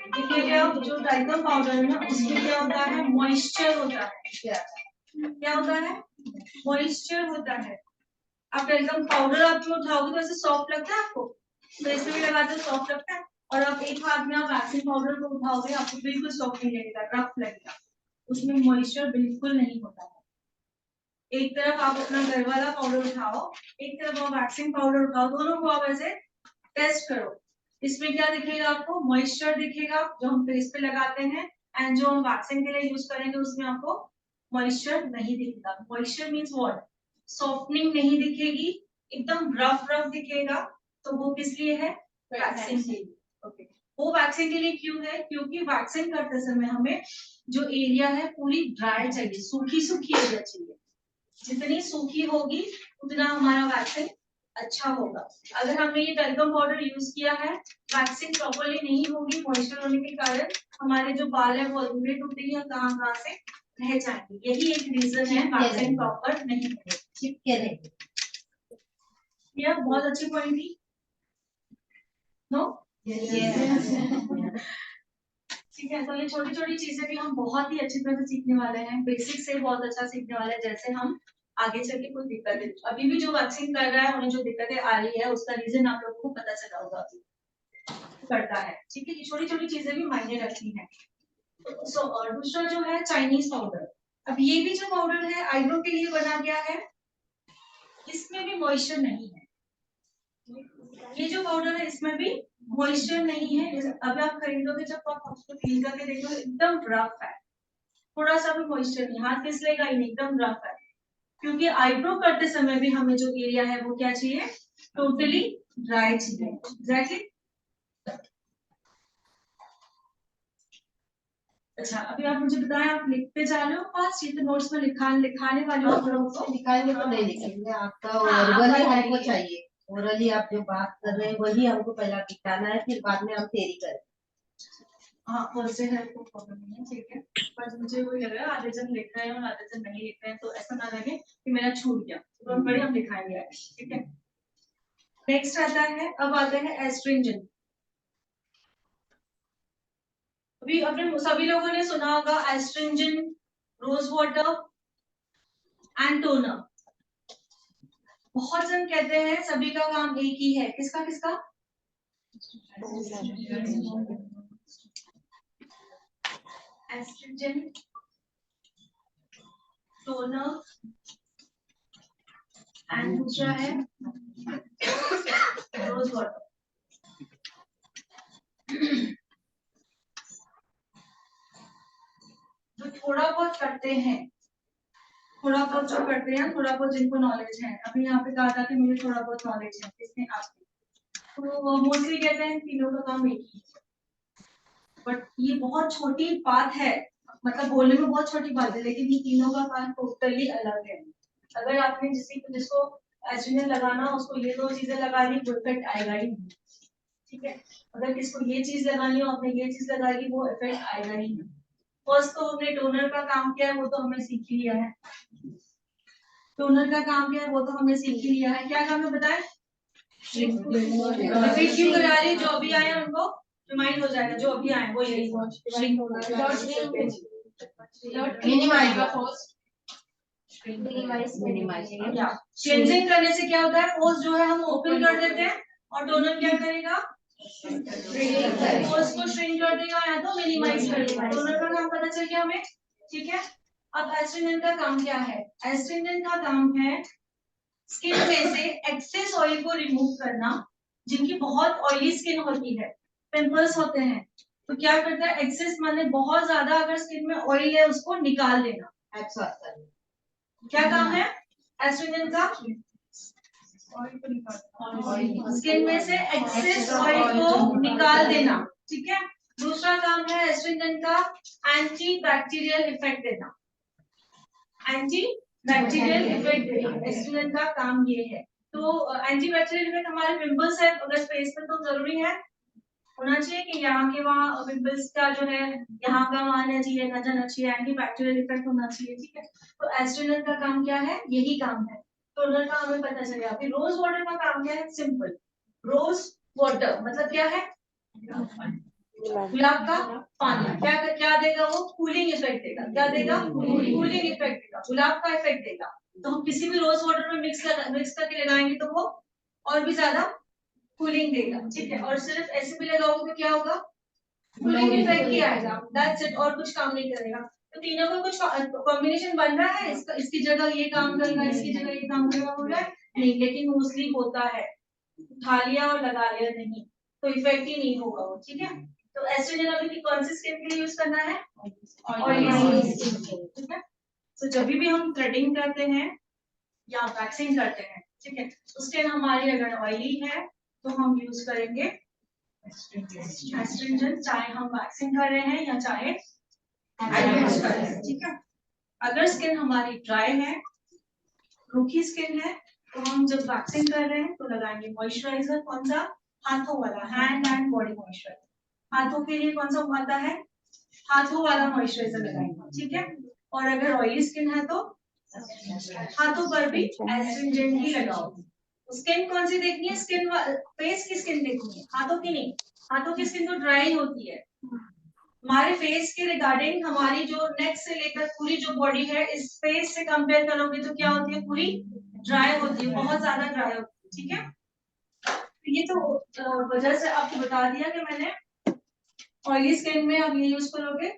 देखिए क्या, जो टेलीकॉम पाउडर है ना उसमें क्या होता है, मॉइस्चर होता है। क्या होता है? मॉइस्चर होता है। आप टेलीकॉम पाउडर आप जो उठाओगे तो ऐसे सॉफ्ट लगता है आपको? फेस पे भी लगाते हो सॉफ्ट लगता है, और अब एक हाथ में आप वैक्सीन पाउडर को उठाओगे आपको बिल्कुल सॉफ्ट नहीं लगेगा, रफ लगेगा, उसमें मॉइस्चर बिल्कुल नहीं होता है। एक तरफ आप अपना घर वाला पाउडर उठाओ, एक तरफ आप वैक्सीन पाउडर उठाओ, दोनों को आप ऐसे टेस्ट करो। इसमें क्या दिखेगा आपको? मॉइस्चर दिखेगा जो हम फेस पे लगाते हैं, एंड जो हम वैक्सीन के लिए यूज करेंगे उसमें आपको मॉइस्चर नहीं दिखेगा। Moisture means what? सॉफ्टनिंग नहीं दिखेगी, एकदम रफ रफ दिखेगा, तो वो किस लिए है? वैक्सीन के लिए। ओके, वो वैक्सीन के लिए क्यों है? क्योंकि वैक्सीन करते समय हमें जो एरिया है पूरी ड्राई चाहिए, सूखी सूखी एरिया चाहिए। जितनी सूखी होगी उतना हमारा वैक्सीन अच्छा होगा। अगर हमने ये टैल्कम पाउडर यूज किया है, वैक्सीन प्रॉपर्ली नहीं होगी, मॉइस्चर होने के कारण हमारे जो बाल है वो अधूरे टूटेंगे या कहाँ से रह जाएंगे। यही एक रीजन है वैक्सीन प्रॉपर नहीं है, चिपके रहेंगे। ये बहुत अच्छी पॉइंट थी। नो ठीक है, तो ये छोटी छोटी चीजें भी हम बहुत ही अच्छी तरह से सीखने वाले हैं, बेसिक से बहुत अच्छा सीखने वाले हैं, जैसे हम आगे चल के कोई दिक्कत है। अभी भी जो वैक्सीन कर रहा है उन्हें जो दिक्कतें आ रही है उसका रीजन आप लोगों को पता चला होगा अभी करता है। ठीक है, ये छोटी छोटी चीजें भी मायने रखती हैं। सो और दूसरा जो है चाइनीज पाउडर। अब ये भी जो पाउडर है आईब्रो के लिए बना गया है, इसमें भी मॉइस्चर नहीं है। ये जो पाउडर है इसमें भी मॉइस्चर नहीं है। अभी आप खरीदोगे जब आप उसको फील करके देखोगे एकदम रफ है, थोड़ा सा भी मॉइस्चर नहीं, हाथ फिसलेगा ही नहीं, एकदम रफ है। क्योंकि आईब्रो करते समय भी हमें जो एरिया है वो क्या चाहिए? टोटली ड्राई चाहिए। एग्जैक्टली। अच्छा, अभी आप मुझे बताएं, आप लिखते जा रहे हो फास्ट? ये तो नोट्स में लिखाने वाली हूँ आप लोगों को। लिखाएंगे तो नहीं लिखेंगे, आपका हाँ, ओरली आप हमको बताइए। चाहिए। ओरली आप जो बात कर रहे हैं वही हमको पहला लिखाना है, फिर बाद में हम थ्योरी करें। हाँ, वैसे है कोई प्रॉब्लम नहीं है, ठीक है। बस मुझे वही लग रहा है आधे जन लिख रहे हैं और आधे जन नहीं लिख रहे हैं, तो ऐसा ना लगे कि मेरा छूट गया। तो बड़ी हम लिखाएंगे आज, ठीक है। नेक्स्ट आता है, अब आते हैं एस्ट्रिंजेंट। अभी अपने सभी लोगों ने सुना होगा astringent, rose water and toner. बहुत जन कहते हैं सभी का काम एक ही है, किसका किसका? एस्ट्रिंजेंट, टोनर एंड दूसरा है रोज वाटर। जो थोड़ा बहुत करते हैं, थोड़ा बहुत जो करते हैं, थोड़ा बहुत जिनको नॉलेज है, अभी यहाँ पे कहा था कि मुझे थोड़ा बहुत नॉलेज है, किसने? आपको। तो मोस्टली कहते हैं तीनों का काम एक ही, बट ये बहुत छोटी बात है, मतलब बोलने में बहुत छोटी बात है, लेकिन ये तीनों का काम टोटली अलग है। अगर आपने जिसको एस्ट्रिंजेंट लगाना, उसको ये दो चीजें लगा ली, वो इफेक्ट आएगा ही नहीं, ठीक है। अगर किसको ये चीज लगानी हो, आपने ये चीज लगा ली, वो इफेक्ट आएगा ही नहीं। फर्स्ट तो हमने टोनर का काम किया है, वो तो हमने सीख लिया है। टोनर का काम किया है वो तो हमने सीख ही लिया है। क्या काम है बताएं? रिपीट क्यों करा रही? जो अभी आए हैं उनको रिमाइंड हो जाएगा, जो अभी आए वो यही क्लेंजिंग करने से क्या होता है? पोर्स जो है हम ओपन कर देते हैं, और टोनर क्या करेगा? पोर्स को श्रिंक कर देगा या तो मिनिमाइज कर देगा। टोनर का काम पता चल गया हमें, ठीक है। अब एस्ट्रिंजेंट का काम क्या है? एस्ट्रिंजेंट का काम है स्किन में से एक्सेस ऑयल को रिमूव करना। जिनकी बहुत ऑयली स्किन होती है, पिंपल्स होते हैं, तो क्या करता है? एक्सेस माने बहुत ज्यादा अगर स्किन में ऑयल है उसको निकाल देना। क्या काम है एस्ट्रिंजेंट का? स्किन में से एक्सेस ऑयल को निकाल देना, ठीक है। दूसरा काम है एस्ट्रिंजेंट का एंटी बैक्टीरियल इफेक्ट देना। एंटी बैक्टीरियल इफेक्ट देना एस्ट्रिंजेंट का काम ये है। तो एंटी बैक्टीरियल इफेक्ट हमारे पिंपल्स है अगर फेस पे, तो जरूरी है होना चाहिए कि यहाँ के वहाँ पिंपल्स का जो है यहाँ का वहाँ आना चाहिए, ना जाना चाहिए, एंटी बैक्टीरियल इफेक्ट होना चाहिए, ठीक है। तो एस्ट्रिंजेंट का काम क्या है? यही काम है। टोनर का हमें पता चल गया। फिर रोज वाटर का काम क्या है? सिंपल, रोज वाटर मतलब क्या है? गुलाब का पानी। क्या देगा वो? कूलिंग इफेक्ट देगा। क्या देगा? कूलिंग इफेक्ट देगा, गुलाब का इफेक्ट देगा। तो हम किसी भी रोज वाटर में मिक्स करके लगाएंगे तो वो और भी ज्यादा कूलिंग देगा, ठीक है। और सिर्फ ऐसे भी लगाओगे तो क्या होगा, कूलिंग इफेक्ट ही आएगा, दैट्स इट, और कुछ काम नहीं करेगा। तो तीनों का कुछ कॉम्बिनेशन बन रहा है, इसकी जगह ये काम कर रहा है, इसकी जगह ये काम कर रहा है नहीं, लेकिन मोस्टली होता है, उठा लिया और लगा लिया नहीं, तो इफेक्ट ही नहीं होगा वो, ठीक है। तो एस्ट्रोजन अभी की कौन सी स्किन के लिए यूज करना है, ऑयली स्किन के लिए, ठीक है। तो जब भी हम थ्रेडिंग करते हैं या वैक्सिंग करते हैं, ठीक है, तो स्किन हमारी अगर ऑयली है तो हम यूज करेंगे एस्ट्रिंजेंट, चाहे हम वैक्सिंग कर रहे हैं या चाहे यूज कर रहे हैं, ठीक है। अगर स्किन हमारी ड्राई है, रूखी स्किन है, तो हम जब वैक्सिंग कर रहे हैं तो लगाएंगे मॉइस्चराइजर, कौन सा, हाथों वाला, हैंड एंड बॉडी मॉइस्चराइजर। हाथों के लिए कौन सा आता है, हाथों वाला मॉइस्चराइजर लगाएंगे, ठीक है। और अगर ऑयली स्किन है तो हाथों पर भी एस्ट्रिंजेंट ही लगाओ। स्किन कौन सी देखनी है, स्किन फेस की स्किन देखनी है, हाथों की नहीं। हाथों की स्किन तो ड्राई होती है। हमारे फेस के रिगार्डिंग हमारी जो नेक से लेकर पूरी जो बॉडी है, इस फेस से कंपेयर करोगे तो क्या होती है, पूरी ड्राई होती है, बहुत ज्यादा ड्राई होती है, ठीक है। ये तो वजह से आपको बता दिया कि मैंने ऑयली स्किन में अब ये यूज करोगे।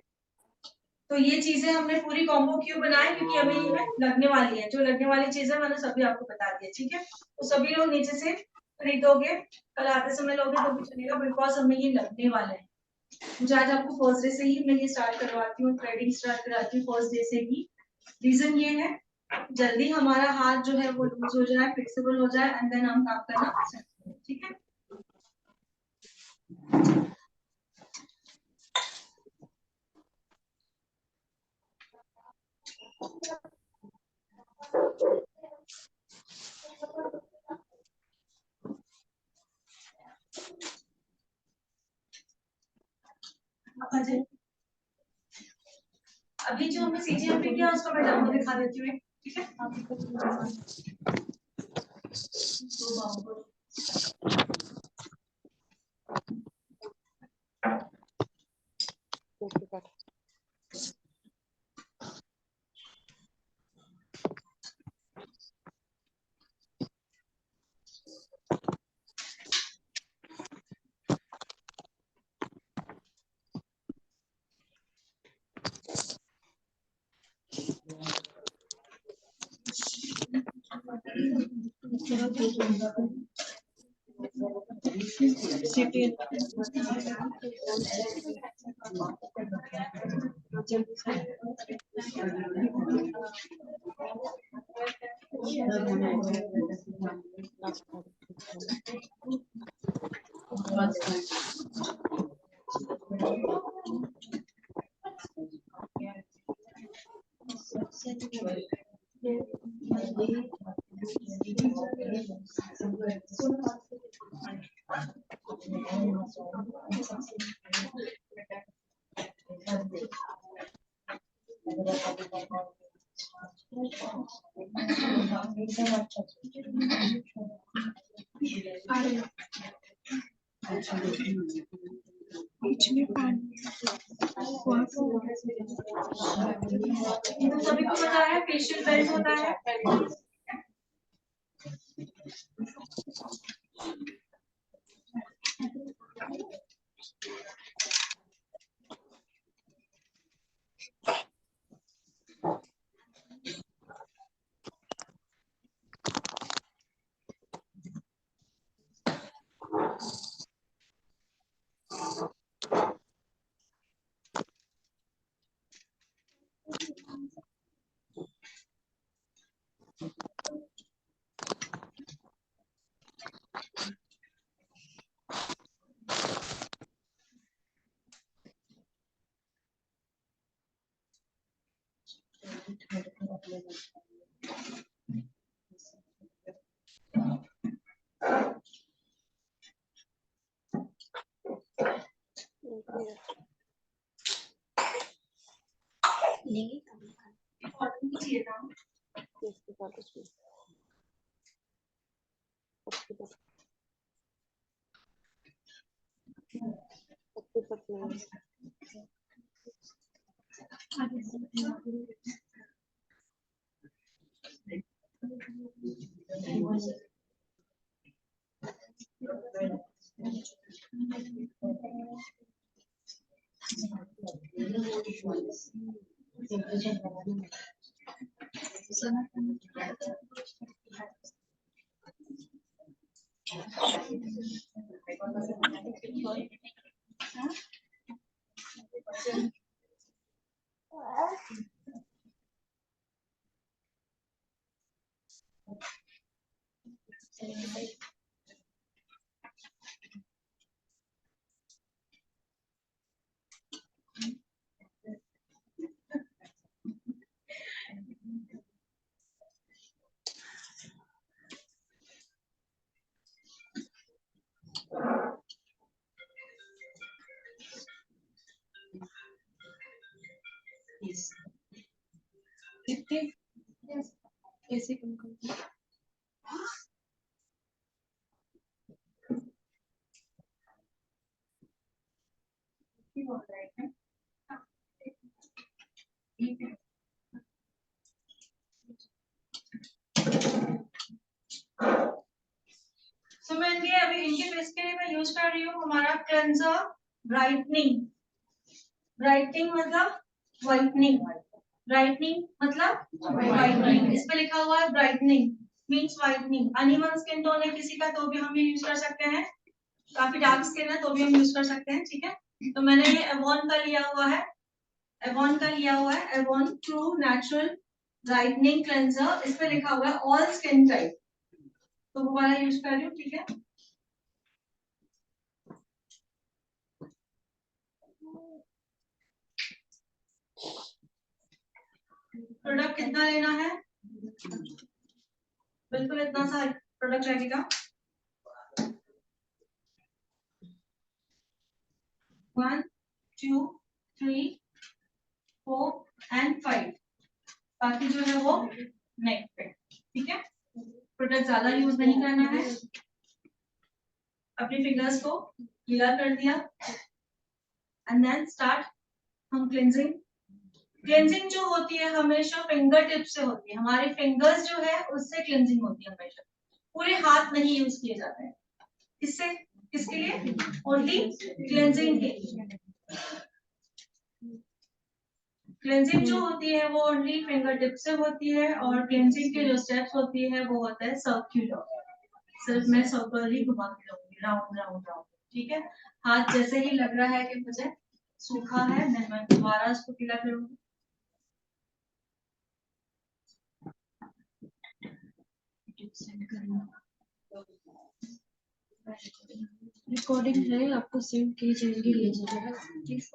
तो ये चीजें हमने पूरी कॉम्बो क्यों बनाए, क्योंकि अभी ये लगने वाली है, जो लगने वाली चीजें मैंने सभी आपको बता दिया, ठीक है। तो सभी लोग नीचे से खरीदोगे, कल आते समय लोगे तो भी चलेगा, बिकॉज हमें ये लगने वाले हैं। मुझे आज आपको फर्स्ट डे से ही मैं ये स्टार्ट करवाती हूँ, थ्रेडिंग स्टार्ट कराती हूँ फर्स्ट डे से ही। रीजन ये है, जल्दी हमारा हाथ जो है वो लूज हो जाए, फ्लेक्सिबल हो जाए, एंड देन हम काम करना, ठीक है। अभी जो हमने सीजीएमपी किया उसका मैं डेमो दिखा देती हूँ, ठीक है। बीच में पानी तो सभी को पता है फेशियल बेल्ट होता है, चाहिए था। इतने कैसे कम कर सो मैं इनके अभी इनके फेस के लिए मैं यूज कर रही हूँ हमारा क्लेंजर ब्राइटनिंग। ब्राइटनिंग मतलब व्हाइटनिंग, ब्राइटनिंग मतलब व्हाइटनिंग। इस पे लिखा हुआ है brightening means whitening. Uneven skin tone है किसी का तो भी हम ये यूज कर सकते हैं, काफी डार्क स्किन है तो भी हम यूज कर सकते हैं, ठीक है। तो मैंने ये एवॉन का लिया हुआ है, एवॉन का लिया हुआ है, Avon true natural brightening cleanser. इस पे लिखा हुआ है ऑल स्किन टाइप, तो वो वाला यूज कर रही हूँ, ठीक है। प्रोडक्ट कितना लेना है, बिल्कुल इतना सा प्रोडक्ट लगेगा। 1 2 3 4 एंड 5, बाकी जो है वो नेक पे, ठीक है। प्रोडक्ट ज्यादा यूज नहीं करना है। अपने फिंगर्स को गीला कर दिया एंड देन स्टार्ट हम क्लेंजिंग। क्लेंजिंग जो होती है हमेशा फिंगर टिप से होती है, हमारे फिंगर्स जो है उससे क्लेंजिंग होती है हमेशा, पूरे हाथ नहीं यूज किए जाते हैं। किससे, किसके लिए, ओनली क्लेंजिंग के लिए। क्लेंजिंग जो होती है वो ओनली फिंगर टिप से होती है और क्लेंजिंग के जो स्टेप्स होती है वो होता है सर्कुलर, सिर्फ मैं सर्कल ही घुमा के रहूंगी, राउंड राउंड राउंड, ठीक है। हाथ जैसे ही लग रहा है कि मुझे सूखा है मैं दोबारा इसको गीला करूंगी। रिकॉर्डिंग है आपको सेव की जाएगी, लीजिएगा प्लीज।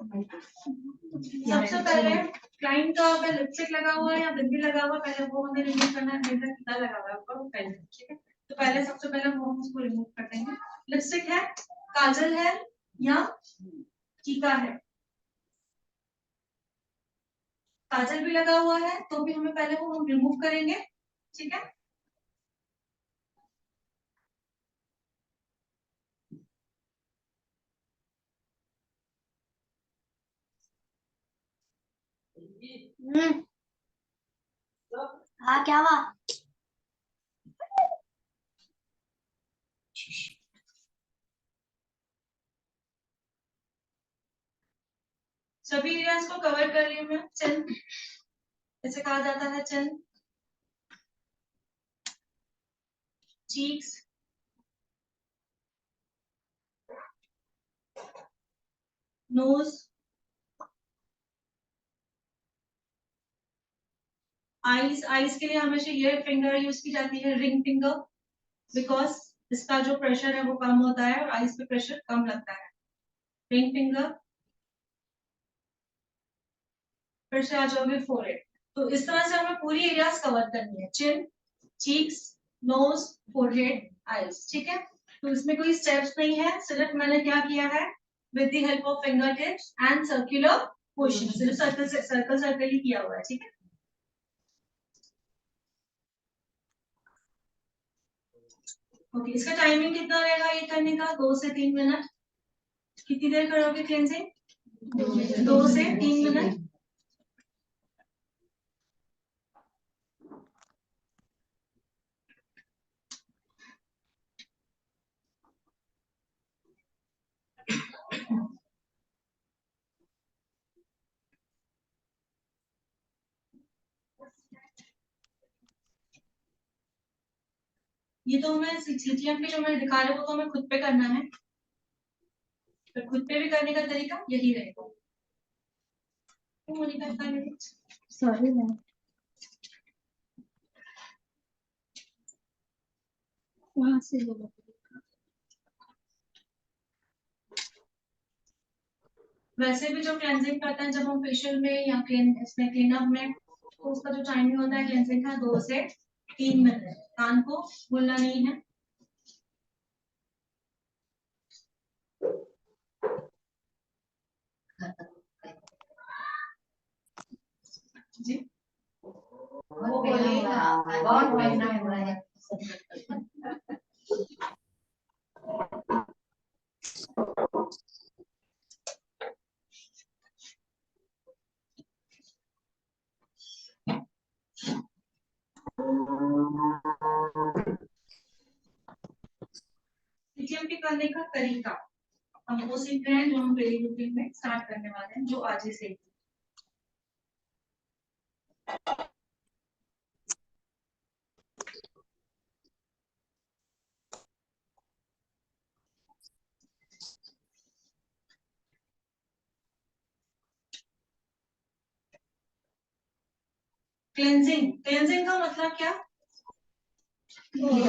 सबसे पहले क्लाइंट का अगर लिपस्टिक लगा हुआ है या बिंदी लगा हुआ है पहले वो हमें रिमूव करना है, मेरा कितना लगा हुआ है ऊपर वो पहले, ठीक है। तो पहले सबसे पहले वो हम उसको रिमूव कर देंगे। लिपस्टिक है, काजल है या टीका है, काजल भी लगा हुआ है तो भी हमें पहले वो हम रिमूव करेंगे, ठीक है। हाँ क्या हुआ? सभी एरियाज को कवर कर रही हूँ मैं। चिन, इसे कहा जाता है चिन, चीक्स, नोज, आईज। आईज के लिए हमेशा ये फिंगर यूज की जाती है, रिंग फिंगर, बिकॉज इसका जो प्रेशर है वो कम होता है और आईज पे प्रेशर कम लगता है। रिंग फिंगर, फिर से आ जाओगे फोरहेड। तो इस तरह से हमें पूरी एरियाज कवर करनी है, चिन, चीक्स, नोज, फोरहेड, आईज, ठीक है। तो इसमें कोई स्टेप्स नहीं है, सिर्फ मैंने क्या किया है with the help of finger tips and circular motion, सिर्फ सर्कल सर्कल सर्कल ही किया हुआ है, ठीक है। ओके, इसका टाइमिंग कितना रहेगा ये करने का, 2 से 3 मिनट। कितनी देर करोगे क्लेंजिंग, 2 से 3 मिनट। ये तो हमें सीटीएम पे जो मैंने दिखा रहा है वो तो हमें खुद पे करना है, तो खुद पे भी करने का तरीका यही रहेगा। तो मोनिका सॉरी मैम, वहां से ले लो। वैसे भी जो क्लेंजिंग करते हैं जब हम फेशियल में या इसमें क्लीनअप में, तो उसका जो टाइमिंग होता है क्लेंजिंग का 2 से 3 मिनट। कान को भूलना नहीं है। जी वो बोलेगा बहुत महीना हो रहा है। सीटीएम करने का तरीका हम वो सीख रहे हैं जो हम डेली रूटीन में स्टार्ट करने वाले हैं, जो आज ही से। क्लेंजिंग, क्लेंजिंग का मतलब क्या? नहीं,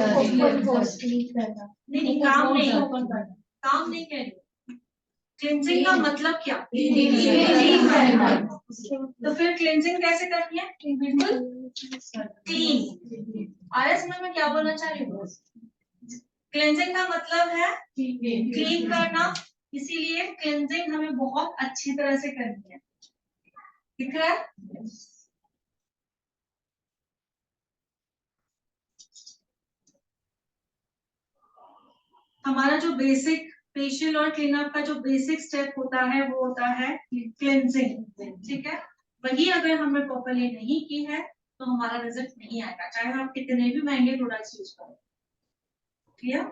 काम नहीं, काम नहीं कह रही। क्लेंजिंग का मतलब क्या? तो फिर क्लेंजिंग कैसे करनी है? बिल्कुल क्लीन। आया समझ में क्या बोलना चाह रही हूँ? क्लेंजिंग का मतलब है क्लीन करना, इसीलिए क्लेंजिंग हमें बहुत अच्छी तरह से करनी है। दिख रहा है? हमारा जो बेसिक फेशियल और क्लीनअप का जो बेसिक स्टेप होता है वो होता है क्लेंजिंग, ठीक है? वही अगर हमने प्रॉपर्ली नहीं की है तो हमारा रिजल्ट नहीं आएगा, चाहे आप कितने भी महंगे प्रोडक्ट्स यूज करो। क्लियर?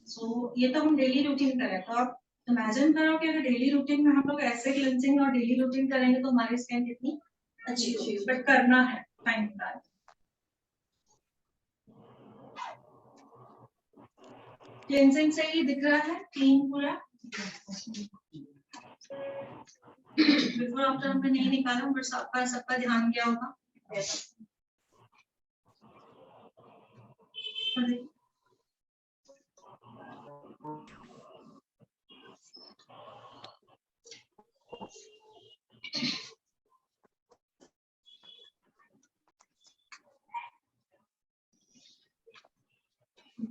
सो ये तो हम डेली रूटीन करें, तो आप इमेजिन करो कि अगर डेली रूटीन में हम लोग ऐसे क्लेंजिंग और डेली रूटीन करेंगे तो हमारी स्किन कितनी अच्छी होगी। बट करना है टाइम निकाल। क्लेंजिंग से ही दिख रहा है क्लीन पूरा। बिफोर आफ्टर हमने नहीं निकाला, बट सबका ध्यान गया होगा।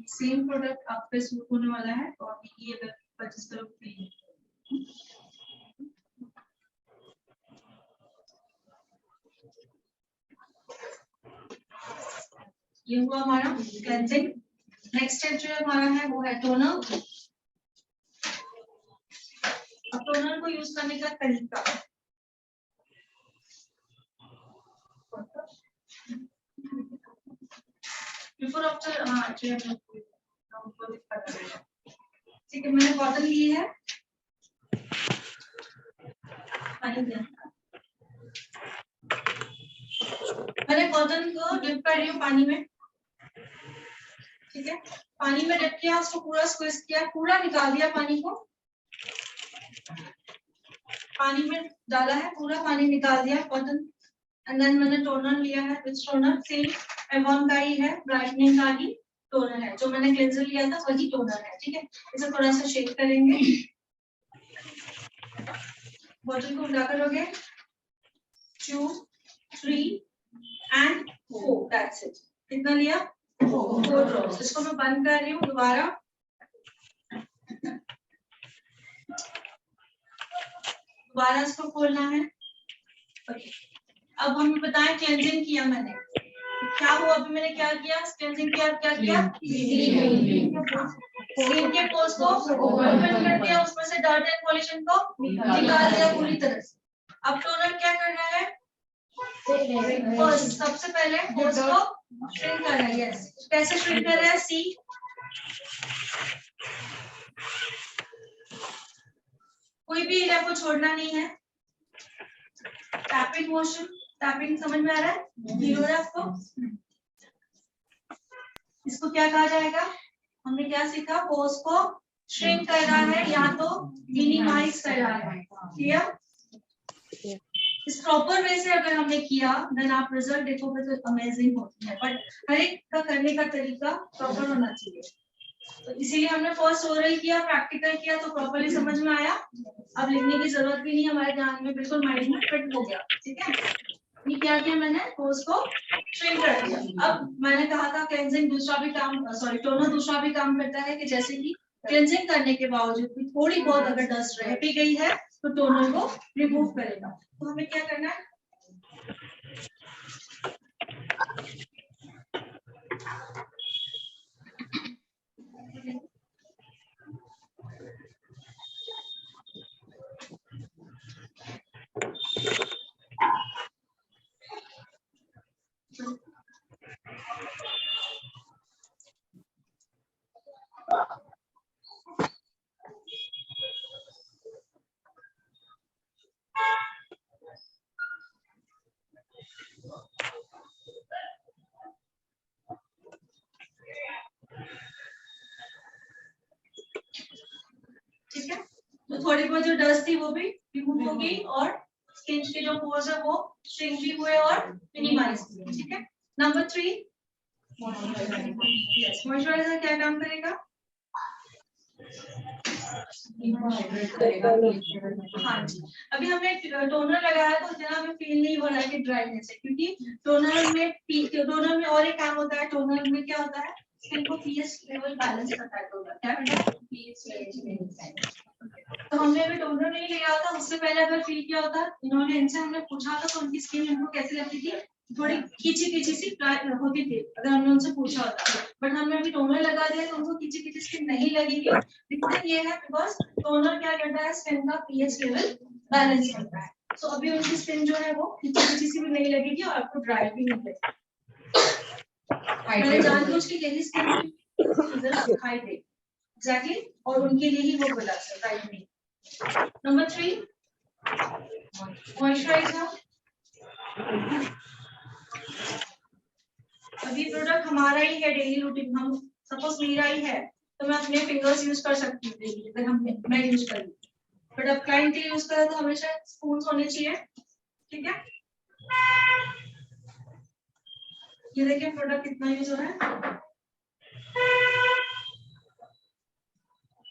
सेम प्रोडक्ट आप पे सूट होने वाला है, तो आप ये अगर परचेस करोगे। ये हुआ हमारा क्लेंजिंग। नेक्स्ट स्टेप जो हमारा है वो है टोनर। अब टोनर को यूज करने का तरीका, बिफोर आफ्टर, हाँ ठीक है, मैंने बॉटल ली है, मैंने बॉटल को डिप कर रही हूँ पानी में, ठीक है? पानी में डिप किया, उसको पूरा स्क्वीज किया, पूरा निकाल दिया पानी को, पानी में डाला है, पूरा पानी निकाल दिया बॉटल। एंड देन मैंने टोनर लिया है, विच टोनर? सेम एवॉन का ही है, ब्राइटनिंग का ही टोनर है, जो मैंने क्लेंजर लिया था वही टोनर है, ठीक है? इसे थोड़ा सा शेक करेंगे, बॉटल को उल्टा करोगे, 2, 3 एंड 4, दैट्स इट। कितना लिया? 4 ड्रॉप्स। इसको मैं बंद कर रही हूँ दोबारा, दोबारा इसको खोलना है। ओके, अब हमें बताएं क्लेंजिंग किया मैंने, क्या हुआ? अभी मैंने क्या किया? क्लेंजिंग किया, क्या किया? स्किन के पोर्स को ओपन कर दिया, उसमें से डर्ट एंड पॉल्यूशन को निकाल दिया पूरी तरह से। अब टोनर क्या कर रहा है? सबसे पहले पोर्स को श्रिंक कर रहा है। यस, कैसे श्रिंक कर रहा है? सी, कोई भी एरिया को छोड़ना नहीं है, टैपिंग मोशन, टैपिंग समझ में आ रहा है? क्लियर हो रहा है आपको? इसको क्या कहा जाएगा? हमने क्या सीखा? पोज को श्रिंक करना है या तो मिनिमाइज करना है। क्लियर? इस प्रॉपर वे से अगर हमने किया देन आप रिजल्ट देखोगे तो अमेजिंग होती है, बट हर एक का करने का तरीका प्रॉपर होना चाहिए। तो इसीलिए हमने फर्स्ट ओरल किया, प्रैक्टिकल किया तो प्रॉपर्ली समझ में आया। अब लिखने की जरूरत भी नहीं, हमारे ध्यान में बिल्कुल माइंड में फिट हो गया। ठीक है, ये क्या किया मैंने? पोज को श्रिंक कर दिया। अब मैंने कहा था क्लेंजिंग दूसरा भी काम, टोनर दूसरा भी काम करता है कि जैसे कि क्लेंजिंग करने के बावजूद भी थोड़ी बहुत अगर डस्ट रह भी गई है तो टोनर को रिमूव करेगा। तो हमें क्या करना है? ठीक है, तो थोड़ी बहुत जो डस्ट थी वो भी रिमूव होगी और स्किन के जो पोर्स है वो श्रिंक भी हुए और मिनिमाइज हुए। ठीक है, नंबर 3 मॉइस्चराइजर क्या काम करेगा? हाँ जी, अभी हमने टोनर लगाया तो इतना हमें फील नहीं हो रहा है कि ड्राइनेस है, क्योंकि टोनर में और एक काम होता है। टोनर में क्या होता है? स्किन को पीएच लेवल बैलेंस करता है। टोनर क्या करता है? PH level. तो हमने अभी टोनर नहीं लगाया था, उससे पहले अगर फील किया होता, इन्होंने इनसे हमने पूछा था तो उनकी स्किन इनको कैसी लगती थी? थोड़ी खींची खींची सी होती थी अगर हमने उनसे पूछा होता। बट हमने अभी टोनर लगा दिया तो उनको खींची खींची स्किन नहीं लगेगी। रीजन ये है बिकॉज टोनर क्या करता है? स्किन का पीएच लेवल बैलेंस करता है। सो अभी उनकी स्किन जो है वो खींची खींची सी भी नहीं लगेगी और आपको ड्राई भी नहीं लगेगी। मैंने जानबूझ के यही स्किन दिखाई दे एग्जैक्टली, और उनके लिए ही वो प्रोडक्ट है, राइट नहीं। Number 3 moisturiser. अभी प्रोडक्ट हमारा ही है डेली रूटीन, हम सपोज मेरा ही है तो मैं अपने फिंगर्स यूज कर सकती हूँ डेली, अगर मैं यूज करूँ। बट अब क्लाइंट के यूज करें तो हमेशा स्पून होने चाहिए। ठीक है, ये देखिए प्रोडक्ट कितना यूज हो रहा है।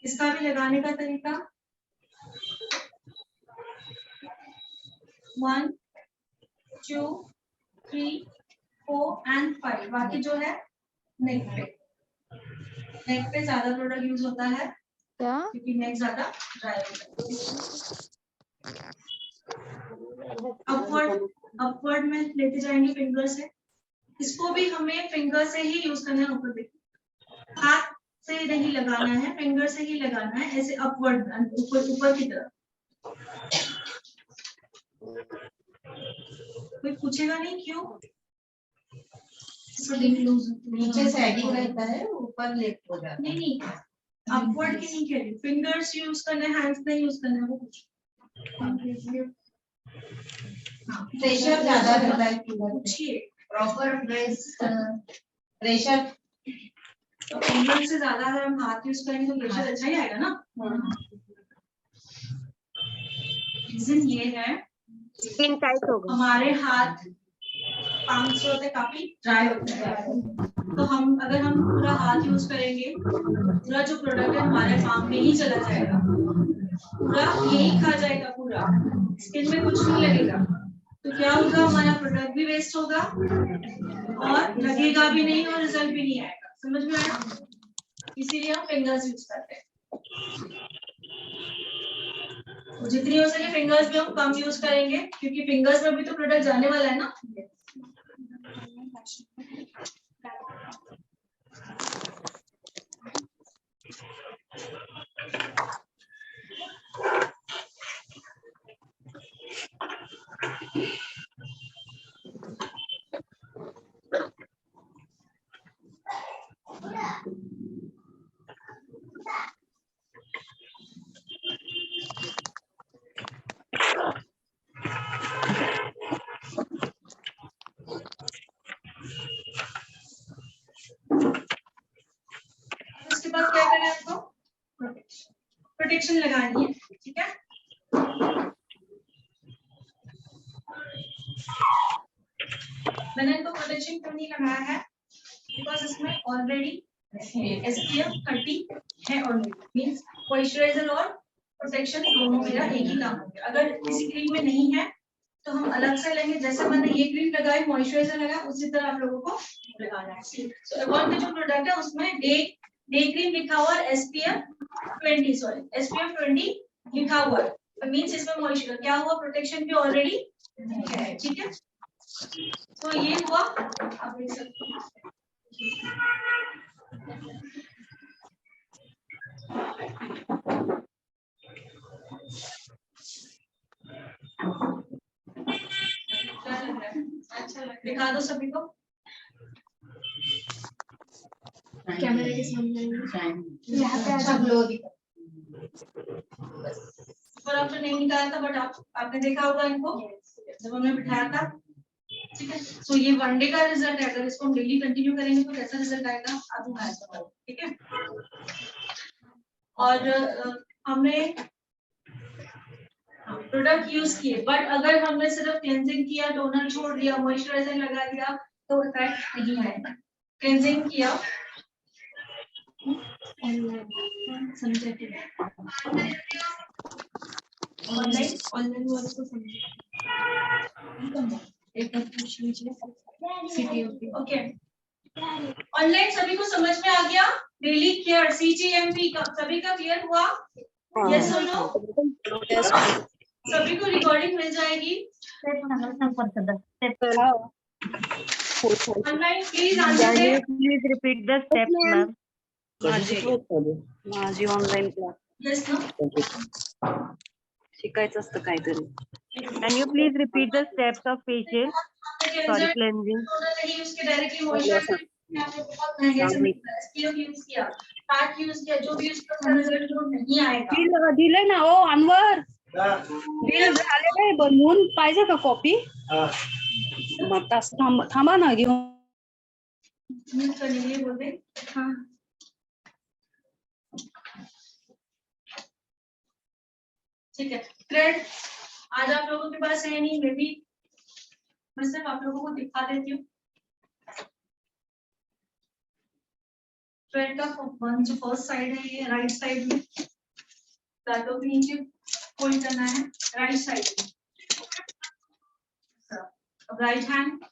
इसका भी लगाने का तरीका 1 2 3 4 एंड 5। बाकी जो है नेक पे ज्यादा प्रोडक्ट यूज होता है क्या? क्योंकि नेक ज्यादा ड्राई होता है। अपवर्ड में लेते जाएंगे फिंगर से। इसको भी हमें फिंगर से ही यूज करना है। ऊपर देखिए, हाथ से नहीं लगाना है, फिंगर से ही लगाना है, ऐसे अपवर्ड, ऊपर की तरफ। कोई पूछेगा नहीं क्यों? नीचे सैगिंग रहता है, ऊपर लेट हो जाता है। नहीं, अपवर्ड की नहीं कह रही, फिंगर्स यूज करना है, हैंड्स नहीं यूज करना है, वो कुछ प्रेशर ज्यादा रहता है फिंगर पे। पूछिए। प्रॉपर प्रेशर तो फिंगर से ज्यादा अगर हम हाथ यूज करेंगे तो प्रेशर अच्छा ही आएगा ना। रीजन ये है स्किन टाइट होगा। हमारे हाथ पाम्स होते हैं, काफी ड्राई होते हैं। तो अगर हम पूरा हाथ यूज करेंगे, पूरा जो प्रोडक्ट है हमारे पाम में ही चला जाएगा, पूरा यही खा जाएगा, पूरा स्किन में कुछ नहीं लगेगा। तो क्या होगा? हमारा प्रोडक्ट भी वेस्ट होगा और लगेगा भी नहीं और रिजल्ट भी नहीं आएगा। समझ में आया? इसीलिए हम फिंगर्स यूज करते हैं। जितनी हो सके फिंगर्स में हम कम यूज करेंगे, क्योंकि फिंगर्स में भी तो प्रोडक्ट जाने वाला है ना। उसके बाद क्या करना है आपको, प्रोटेक्शन लगानी है, ठीक है। मैंने इनको प्रोटेक्शन क्यों नहीं लगाया है, बिकॉज इसमें ऑलरेडी SPF 30 है ऑलरेडी, मींस मॉइस्चराइजर और प्रोटेक्शन दोनों मेरा एक ही काम हो गया। अगर किसी क्रीम में नहीं है तो हम अलग से लेंगे, जैसे मैंने ये क्रीम लगाई, मॉइस्चराइजर लगाया, उसी तरह आप लोगों को लगाना है। सो एवॉन का जो प्रोडक्ट है उसमें डे क्रीम लिखा हुआ है, SPF 20 लिखा हुआ है, तो मींस इसमें मॉइस्चर क्या हुआ, प्रोटेक्शन भी ऑलरेडी है, ठीक है। तो ये हुआ, आप देख सकते हैं। क्या लग रहा है, अच्छा लग रहा है, दिखा दो सभी को कैमरे के सामने यहाँ पे अच्छा ग्लो दिखा। और आपने नहीं निकाला था, बट आपने देखा होगा इनको जब हमने बिठाया था, ठीक है। सो ये 1 डे का रिजल्ट है, अगर इसको हम डेली कंटिन्यू करेंगे तो कैसा रिजल्ट आएगा आप दिखा सकते हो, ठीक है। और हमने प्रोडक्ट यूज किए, बट अगर हमने सिर्फ क्लेंजिंग किया, टोनर छोड़ दिया, मॉइस्चराइजर लगा दिया तो इफेक्ट नहीं आएगा। क्लेंजिंग किया, समझे ऑनलाइन वर्क को समझे एक बार पूछ लीजिए CTMP। ओके। ऑनलाइन सभी को समझ में आ गया, डेली केयर CGMP का सभी का क्लियर हुआ, यस और नो? सभी को रिकॉर्डिंग मिल जाएगी online, please answer Please repeat the steps, ma'am. माझी ऑनलाईन क्लास यस नो। शिकायचं असतं काहीतरी. Can you please repeat the steps of facial? Sorry, cleansing. नहीं उसके डायरेक्टली मॉइस्चराइजर आपने बहुत महंगे से SPF यूज किया, पैक यूज किया, जो भी यूज किया रिजल्ट नहीं आएगा। दिले ना ओ अनवर, बिल झालेलं आहे बनवून, पाहिजे का कॉपी? मग तास थांबा ना घेऊन. यूज करने के लिए बोल रहे, हाँ ठीक है। थ्रेड आज आप लोगों के पास है नहीं, मैं सिर्फ आप लोगों को दिखा देती हूँ। थ्रेड का जो फर्स्ट साइड है ये राइट साइड में, दांतों के नीचे फोल्ड करना है राइट साइड में। अब right hand,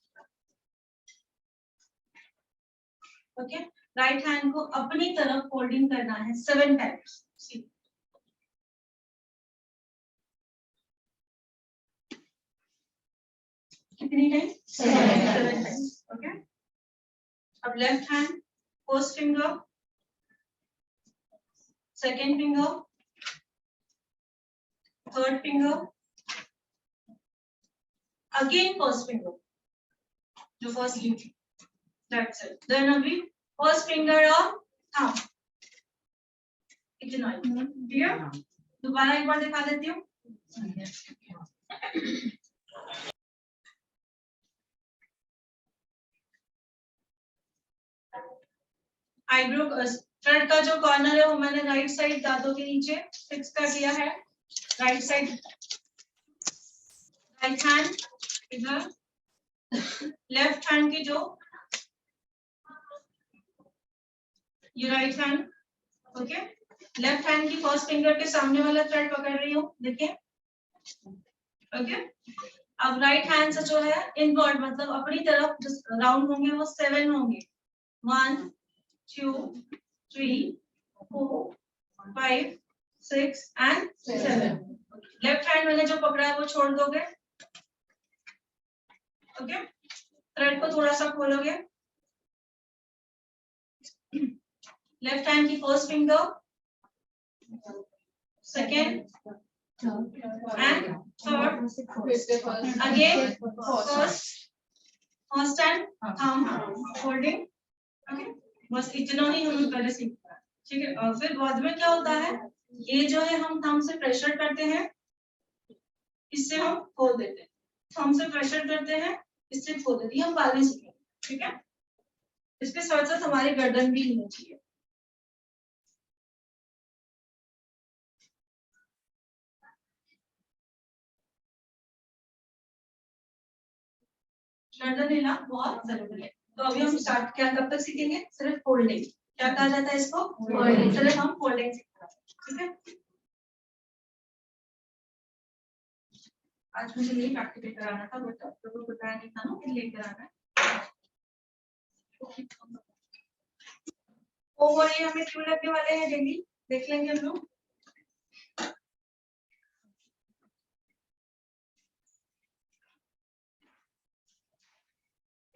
okay, right hand को अपनी तरफ फोल्डिंग करना है 7 टाइम्स। कितनी टाइम? 7 times, okay. अब left hand, first finger, second finger, third finger, again first finger, जो फर्स्ट ली थी, दैट्स इट। देन अभी फर्स्ट फिंगर और थंब, इतना क्लियर। दोबारा एक बार दिखा देती हूँ। आईब्रो थ्रेड का जो कॉर्नर है वो मैंने राइट साइड दांतों के नीचे फिक्स कर दिया है, राइट साइड, राइट हैंड इधर, लेफ्ट हैंड की जो ये right hand, okay, left hand की फर्स्ट फिंगर के सामने वाला थ्रेड पकड़ रही हूँ, देखिए, ओके। अब राइट हैंड से जो है इनवर्ड, मतलब अपनी तरफ जो राउंड होंगे वो 7 होंगे, 1 2 3 4 5 6 and 7। लेफ्ट हैंड मैंने जो पकड़ा है वो छोड़ दोगे, ओके। थ्रेड को थोड़ा सा खोलोगे, लेफ्ट हैंड की first finger, second and third, again first and thumb holding, okay। बस इतना ही हम पहले सीखते हैं, ठीक है। और फिर बाद में क्या होता है, ये जो है हम थंब से प्रेशर करते हैं, इससे हम खोल देते हैं, थंब से प्रेशर करते हैं, इससे खोल देते हैं, हम बाद में सीखेंगे, ठीक है। इसके साथ साथ हमारी गर्दन भी हिलनी चाहिए, गर्दन हिला बहुत जरूरी है। तो अभी हम स्टार्ट क्या कब तक सीखेंगे, सिर्फ फोल्डिंग। क्या कहा जाता है इसको, फोल्डिंग। सिर्फ हम फोल्डिंग सीख रहे हैं, ठीक है। आज मुझे ये प्रैक्टिकल कराना था, बट आप लोगों को बताया नहीं था ना कि लेकर आना है। और ये हमें क्यों लगने वाले हैं डेली, देख लेंगे हम लोग।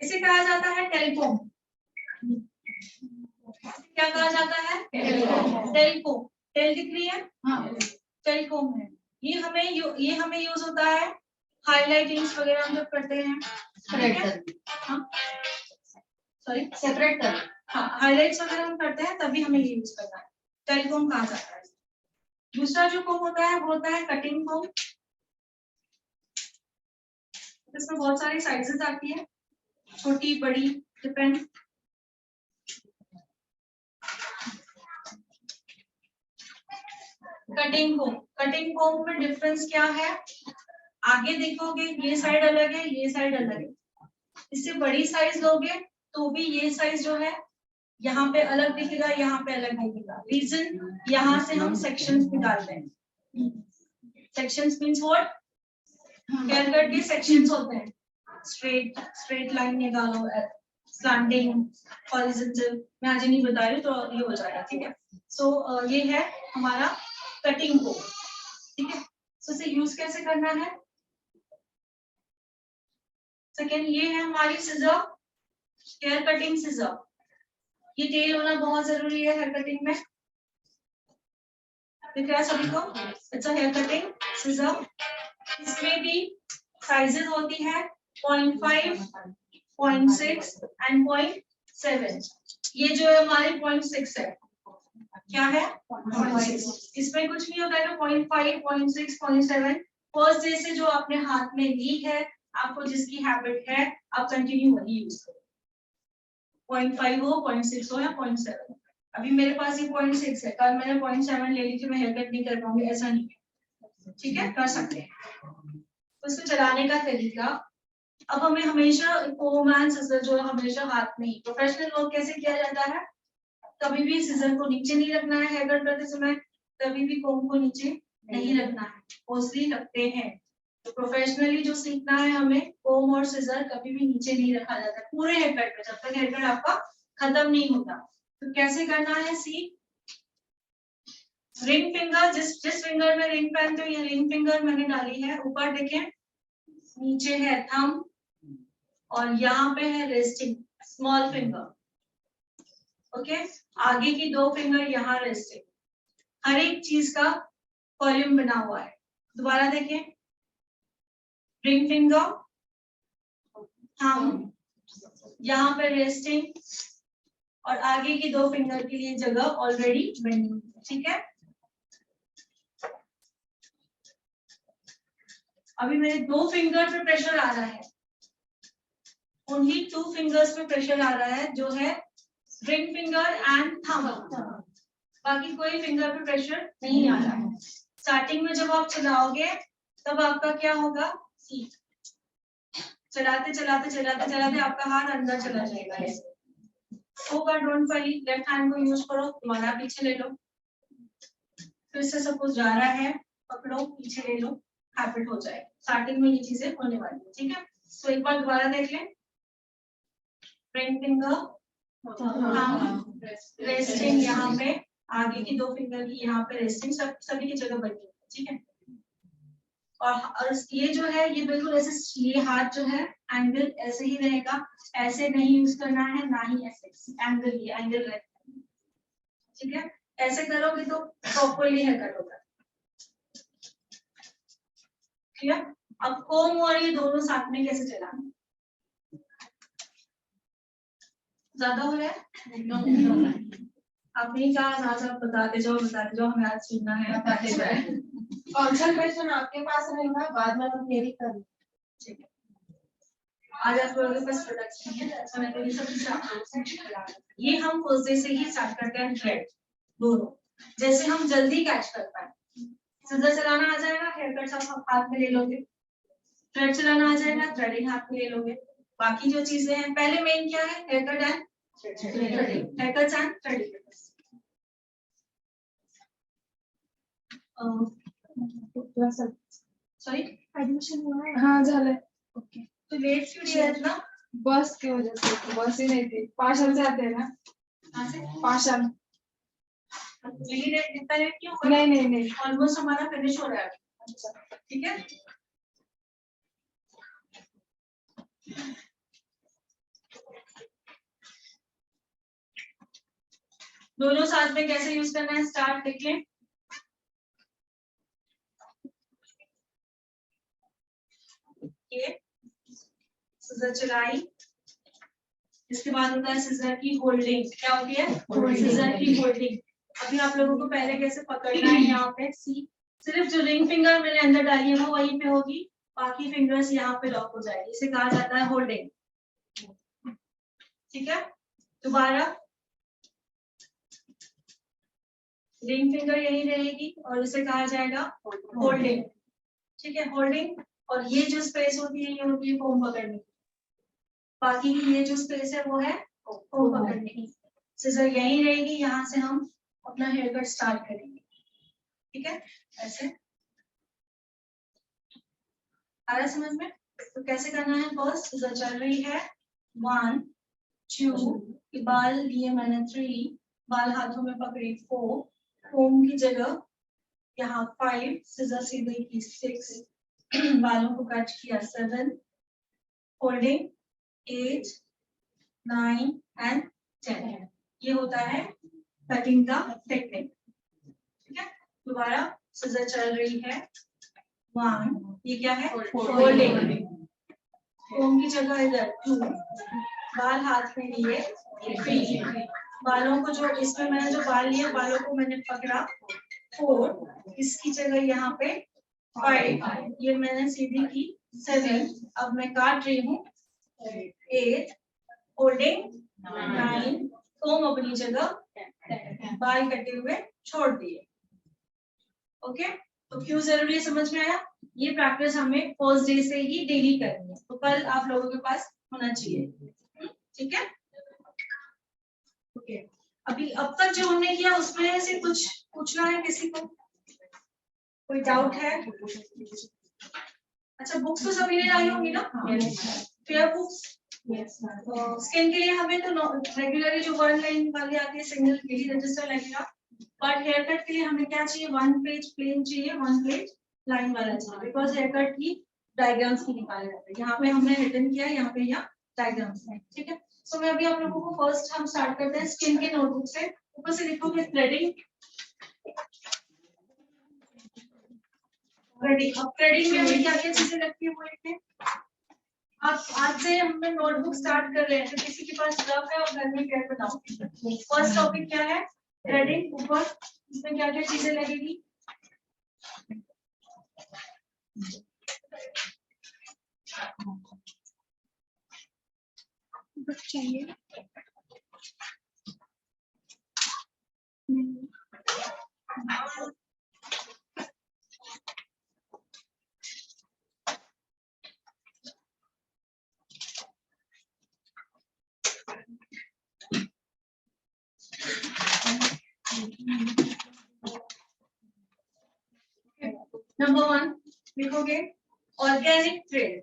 इसे कहा जाता है टेलकोम। क्या कहा जाता है, टेलकोम। टेल दिख रही है, हाँ टेलकोम है। ये हमें यूज होता है हाइलाइटिंग्स वगैरह हम जब करते हैं, सॉरी सेपरेट कर, हाँ हाइलाइट्स वगैरह हम करते हैं तभी हमें ये यूज करना है। टेलकोम कहा जाता है। दूसरा जो कोम होता है वो होता है कटिंग कोम। इसमें बहुत सारी साइजेस आती है, छोटी बड़ी डिपेंड। कटिंग कोम में डिफरेंस क्या है, आगे देखोगे ये साइड अलग है, ये साइड अलग है। इससे बड़ी साइज लोगे तो भी ये साइज जो है यहाँ पे अलग दिखेगा, यहाँ पे अलग दिखेगा। रीजन यहाँ से हम सेक्शंस निकालते हैं। Sections means what, hair cut के सेक्शंस होते हैं। स्ट्रेट लाइन निकालो, स्लैंटिंग, हॉरिजॉन्टल। मैं आज नहीं बता रही तो ये हो जाएगा, ठीक है। सो ये है हमारा कटिंग को, ठीक है। सो इसे यूज कैसे करना है। सेकेंड ये है हमारी सिजर, हेयर कटिंग सिजर। ये टेल होना बहुत जरूरी है हेयर कटिंग में, दिख रहा है सभी को। It's a hair cutting scissor. इसमें भी साइजेस होती है 0.5, 0.6 एंड 0.7। ये जो है हमारे 0.6 है, क्या है 0.6। इसमें कुछ नहीं होता है तो 0.5, 0.6, 0.7 फर्स्ट डे से जो आपने हाथ में ली है, आपको जिसकी हैबिट है आप कंटिन्यू वही यूज करो। 0.5 हो, 0.6 हो या 0.7। अभी मेरे पास ये 0.6 है, कल मैंने 0.7 ले ली थी, मैं हेयर कट नहीं कर पाऊंगी, ऐसा नहीं है, ठीक है, कर सकते हैं। तो इसको चलाने का तरीका, अब हमें हमेशा कोम एंड सिजर जो है हमेशा हाथ में ही, प्रोफेशनल वर्क कैसे किया जाता है, कभी भी सिजर को नीचे नहीं रखना है हेयर कट करते समय, कभी भी कोम को नीचे नहीं रखना है, मोस्टली रखते हैं। तो प्रोफेशनली जो सीखना है हमें, कोम और सिजर कभी भी नीचे नहीं रखा जाता पूरे हेयर कट में, जब तक हेयर कट आपका खत्म नहीं होता। तो कैसे करना है, सी रिंग फिंगर, जिस फिंगर में रिंग पहनते हो, ये रिंग फिंगर मैंने डाली है। ऊपर देखें, नीचे है थंब और यहाँ पे है रेस्टिंग स्मॉल फिंगर, ओके। आगे की दो फिंगर यहाँ रेस्टिंग। हर एक चीज का वॉल्यूम बना हुआ है। दोबारा देखें, रिंग फिंगर, थंब, यहाँ पे रेस्टिंग और आगे की दो फिंगर के लिए जगह ऑलरेडी बनी हुई है, ठीक है। अभी मेरे दो फिंगर पे प्रेशर आ रहा है, ओनली 2 फिंगर्स पे प्रेशर आ रहा है, जो है रिंग फिंगर एंड थंब। बाकी कोई फिंगर पे प्रेशर नहीं आ रहा है। स्टार्टिंग में जब आप चलाओगे तब आपका क्या होगा, चलाते चलाते चलाते चलाते आपका हाथ अंदर चला जाएगा। होगा, डोंट वरी, लेफ्ट हैंड को यूज करो, तुम्हारा पीछे ले लो, फिर से सपोज जा रहा है, पकड़ो, पीछे ले लो, हैबिट हो जाए। स्टार्टिंग में ये चीजें होने वाली है, ठीक है। तो एक बार दोबारा देख लें, रिंग फिंगर, थंब, रेस्टिंग यहाँ पे, आगे की दो फिंगर की यहाँ पे रेस्टिंग, सभी की जगह बनी है, ठीक है। और ये जो है ये बिल्कुल ऐसे, ये हाथ जो है एंगल ऐसे ही रहेगा, ऐसे नहीं यूज करना है, ना ही ऐसे, एंगल ये एंगल रहेगा, ठीक है। ऐसे करोगे तो प्रॉपरली हेयर कट होगा, ठीक है। अब कोम और ये दोनों साथ में कैसे चलाना, ज्यादा हो रहा है, आपने कहा आज आप बताते जाओ हमें आज सुनना है, बताते जाए। कंसंट्रेशन आपके पास रहेगा, बाद में हम मेरी कर, ठीक है। आज आप लोगों के पास प्रोडक्शन है, अच्छा मैं तो ये सब चीजें ये हम फर्स्ट डे से ही स्टार्ट करते हैं। थ्रेड दोनों, जैसे हम जल्दी कैच कर पाए। सिजर चलाना आ जाएगा, हेयर कट आप हाथ में ले लोगे, थ्रेड चलाना आ जाएगा, थ्रेडिंग हाथ में ले लोगे। बाकी जो चीजें हैं, पहले मेन क्या है, hair cut and hair cuts and threading. Sorry, admission हुआ है? हाँ झालंय। ओके। तो लेट क्यों दिया है इतना? बस की वजह से, बस ही नहीं थी। पाषाण से आते हैं ना, कहाँ से? पाषाण। लेट, इतना लेट क्यों? नहीं ऑलमोस्ट हमारा फिनिश हो रहा है। अच्छा ठीक है। दोनों साथ में कैसे यूज करना है, स्टार्ट देख लें। ये सिजर चलाई, इसके बाद होता है सिजर की होल्डिंग। क्या होती है? सिजर की होल्डिंग। अभी आप लोगों को पहले कैसे पकड़ना है, यहाँ पे सी, सिर्फ जो रिंग फिंगर मैंने अंदर डाली है वो वहीं पे होगी, बाकी फिंगर्स यहाँ पे लॉक हो जाएगी, इसे कहा जाता है होल्डिंग। ठीक है, दोबारा रिंग फिंगर यही रहेगी और इसे कहा जाएगा होल्डिंग। ठीक है, होल्डिंग। और ये जो स्पेस होती है ये होती है कोम पकड़ने की, बाकी की ये जो स्पेस है वो है कोम पकड़ने की। सिजर यही रहेगी, यहाँ से हम अपना हेयर कट स्टार्ट करेंगे। ठीक है, ऐसे आ रहा है समझ में? तो कैसे करना है, फर्स्ट सिजर चल रही है, 1 2, बाल लिए मैंने 3, बाल हाथों में पकड़ी 4, कोम की जगह यहाँ 5, सिजर सी गई की 6, बालों को कट किया 7, होल्डिंग 8 9 एंड 10। ये होता है कटिंग का टेक्निक। ठीक है, दोबारा सिजर चल रही है, 1, ये क्या है, होल्डिंग, कोम की जगह इधर 2, बाल हाथ में लिए 3, बालों को जो इसमें मैंने जो बाल लिए बालों को मैंने पकड़ा 4, इसकी जगह यहाँ पे 5, ये मैंने सीधी की 7, अब मैं काट रही हूँ 8, होल्डिंग 9, कोम अपनी जगह, बाल कटे हुए छोड़ दिए। ओके, तो क्यों जरूरी है समझ में आया? ये प्रैक्टिस हमें फर्स्ट डे से ही डेली करनी है, तो कल आप लोगों के पास होना चाहिए। ठीक है, ओके। अभी अब तक जो हमने किया उसमें से कुछ पूछना है किसी को, कोई डाउट है? अच्छा, बुक्स तो सभी ने लाई होंगी ना? Fair books. स्किन के लिए हमें तो रेगुलरली जो 1 लाइन वाली आती है सिंगल डेली रजिस्टर लगेगा, बट हेयर कट के लिए हमें क्या चाहिए, 1 पेज प्लेन चाहिए, 1 पेज लाइन वाला चाहिए, बिकॉज हेयर कट की डायग्राम्स की निकाले जाते हैं। यहाँ पे हमने रिटन किया, यहाँ पे यहाँ डायग्राम्स है। ठीक है, सो मैं अभी आप लोगों को फर्स्ट हम स्टार्ट करते हैं स्किन के नोटबुक से। ऊपर से लिखोगे थ्रेडिंग। अब थ्रेडिंग में हमें क्या क्या चीजें लगती है वो लिखते हैं। अब आज से हम नोटबुक स्टार्ट कर रहे हैं, तो किसी के पास रफ है और घर में क्या बनाओ। फर्स्ट टॉपिक क्या है, थ्रेडिंग। ऊपर इसमें क्या क्या चीजें लगेगी, चाहिए। नंबर 1 लिखोगे ऑर्गेनिक थ्रेड।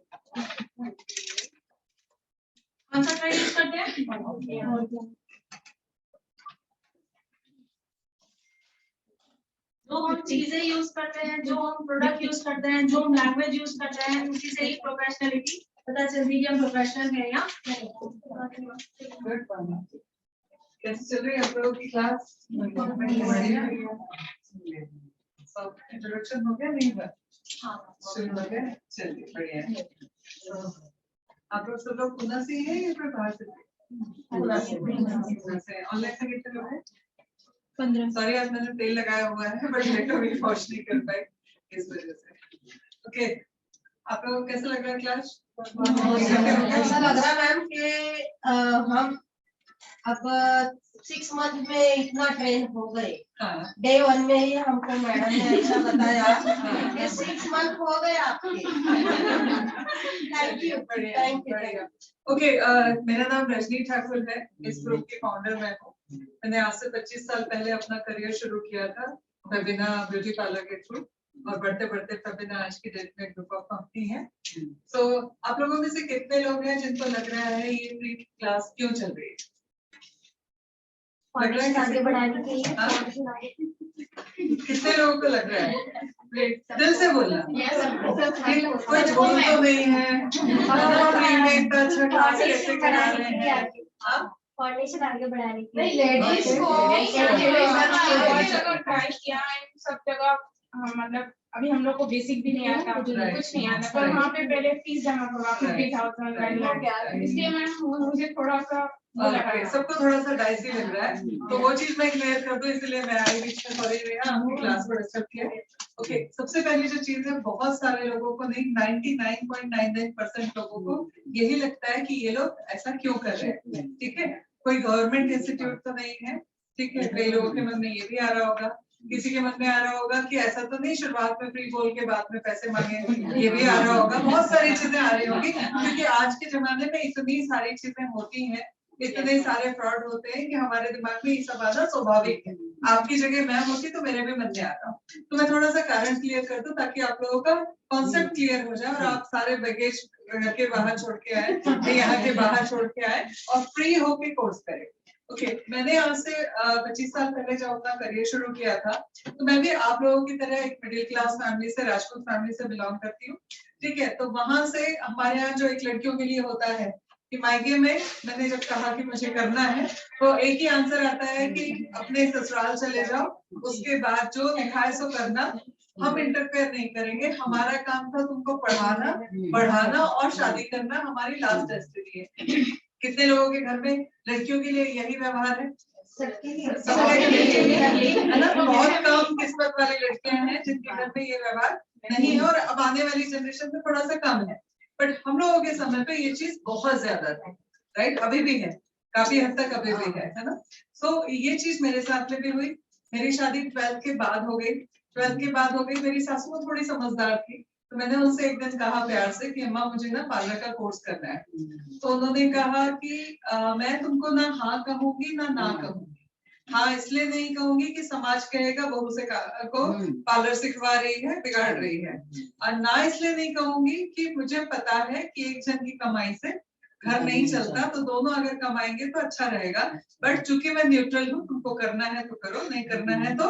कौन सा थ्रेड यूज करते हैं? जो हम चीजें यूज करते हैं, जो हम प्रोडक्ट यूज करते हैं, जो हम लैंग्वेज यूज करते हैं, उसी से ही प्रोफेशनलिटी पता चलती है कि हम प्रोफेशनल है या नहीं। कैसे चल रही है आप लोगों की क्लास? सब इंट्रोडक्शन हो गया नहीं हुआ? शुरू हो गया, चलिए बढ़िया है। आप लोग सब लोग पुणे से हैं या फिर बाहर से? ऑनलाइन से कितने लोग हैं? 15। सॉरी आज मैंने तेल लगाया हुआ है बट मैं कभी वॉश नहीं कर पाई इस वजह से। ओके, आप लोगों को कैसा लग रहा है क्लास? ऐसा लग रहा है मैम कि हम अब 6 मंथ में इतना ट्रेन हो गए, हाँ डे 1 में ही हमको मैडम ने ऐसा बताया कि 6 मंथ हो गए आपके। Thank you, thank you. बढ़िया। ओके, मेरा नाम रजनी ठाकुर है, इस ग्रुप की फाउंडर मैं हूँ। मैंने आज से 25 साल पहले अपना करियर शुरू किया था फबीना ब्यूटी पार्लर के थ्रू, और बढ़ते बढ़ते फबीना आज की डेट में ग्रुप ऑफ कंपनी है। सो आप लोगों में से कितने लोग हैं जिनको लग रहा है ये फ्री क्लास क्यों चल रही है? लग रहा है आगे बढ़ाने के लिए हाँ? कितने लोगों को लग रहा है? दिल से बोलना, कोई झूठ तो नहीं है। फ्री में इतना अच्छा क्लास कैसे करा रहे हैं? हाँ? फाउंडेशन आगे बढ़ाने के नहीं, लिए लेडीज को ट्राई किया है सब जगह। मतलब अभी हम लोग को बेसिक भी नहीं आता, कुछ नहीं आता, पर वहाँ पे पहले फीस जमा करवा 50,000, इसलिए मैम मुझे थोड़ा सा सबको थोड़ा सा डाइसी लग रहा है, तो वो चीज मैं क्लियर कर दूं, इसलिए मैं आई बीच में सॉरी रेहा, आपकी क्लास को डिस्टर्ब किया। ओके, सबसे पहली जो चीज है, बहुत सारे लोगों को नहीं, 99.99% लोगों को यही लगता है कि ये लोग ऐसा क्यों कर रहे हैं। ठीक है, कोई गवर्नमेंट इंस्टीट्यूट तो नहीं है। ठीक है, कई लोगों के मन में ये भी आ रहा होगा, किसी के मन में आ रहा होगा कि ऐसा तो नहीं शुरुआत में फ्री बोल के बाद में पैसे मांगे, ये भी आ रहा होगा। बहुत सारी चीजें आ रही होंगी, क्योंकि आज के जमाने में इतनी सारी चीजें होती हैं, इतने सारे फ्रॉड होते हैं कि हमारे दिमाग में ये सब आना स्वाभाविक है। आपकी जगह मैं होती तो मेरे भी मन में आता। तो मैं थोड़ा सा कारण क्लियर कर दूं ताकि आप लोगों का कॉन्सेप्ट क्लियर हो जाए और आप सारे बैगेज घर के बाहर छोड़ के आए, यहाँ के बाहर छोड़ के आए और फ्री होके कोर्स करें। ओके, मैंने आज से 25 साल पहले जब अपना करियर शुरू किया था, तो मैं भी आप लोगों की तरह एक मिडिल क्लास फैमिली से, राजपूत फैमिली से बिलोंग करती हूँ। ठीक है, तो वहां से हमारे यहाँ जो एक लड़कियों के लिए होता है कि मायके में मैंने जब कहा कि मुझे करना है, तो एक ही आंसर आता है कि अपने ससुराल चले जाओ, उसके बाद जो लिखा है सो करना, हम इंटरफेयर नहीं करेंगे। हमारा काम था तुमको पढ़ाना, बढ़ाना और शादी करना हमारी लास्ट डेस्टिनी है। कितने लोगों के घर में लड़कियों के लिए यही व्यवहार है? सबके लिए है ना। बहुत कम किस्मत वाली लड़कियां हैं जिनके घर में ये व्यवहार नहीं है, और अब आने वाली जनरेशन में थोड़ा सा कम है, बट हम लोगों के समय पे ये चीज बहुत ज्यादा थी। राइट, अभी भी है, काफी हद तक अभी भी है ना। सो ये चीज मेरे साथ में भी हुई। मेरी शादी 12th के बाद हो गई। 12th के बाद हो गई, मेरी सासू वो थोड़ी समझदार थी, तो मैंने उनसे एक दिन कहा प्यार से कि अम्मा मुझे ना पार्लर का कोर्स करना है। तो उन्होंने कहा कि मैं तुमको ना हाँ कहूंगी ना कहूंगी। हाँ इसलिए नहीं कहूंगी कि समाज कहेगा बहू से को पार्लर सिखवा रही है, बिगाड़ रही है, और ना इसलिए नहीं कहूंगी कि मुझे पता है कि एक जन की कमाई से घर नहीं चलता, तो दोनों अगर कमाएंगे तो अच्छा रहेगा। बट चूंकि मैं न्यूट्रल हूँ, तुमको करना है तो करो, नहीं करना है तो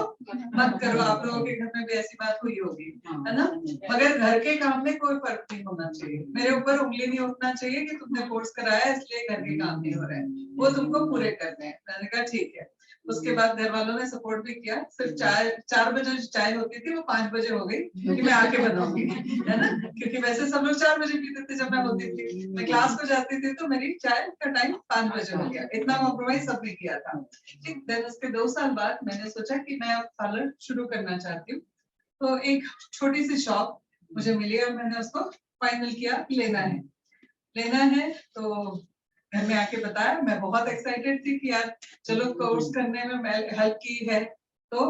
मत करो। आप लोगों के घर में भी ऐसी बात हुई होगी, है ना। मगर घर के काम में कोई फर्क नहीं होना चाहिए, मेरे ऊपर उंगली नहीं उठना चाहिए कि तुमने कोर्स कराया इसलिए घर के काम नहीं हो रहे हैं, वो तुमको पूरे करने हैं। मैंने कहा ठीक है। उसके बाद घर वालों ने सपोर्ट भी किया। सिर्फ 4 बजे चाय होती थी वो 5 बजे हो गई, क्योंकि मैं आके बनाऊंगी, है ना। क्योंकि वैसे सब लोग 4 बजे पीते थे जब मैं होती थी, मैं क्लास को जाती थी, तो मेरी चाय का टाइम 5 बजे हो गया। इतना कॉम्प्रोमाइज सबने किया था। ठीक, देन उसके 2 साल बाद मैंने सोचा कि मैं अब पार्लर शुरू करना चाहती हूँ। तो एक छोटी सी शॉप मुझे मिली और मैंने उसको फाइनल किया, लेना है। तो घर में आके बताया, मैं बहुत एक्साइटेड थी कि यार चलो कोर्स करने में मैं हेल्प की है तो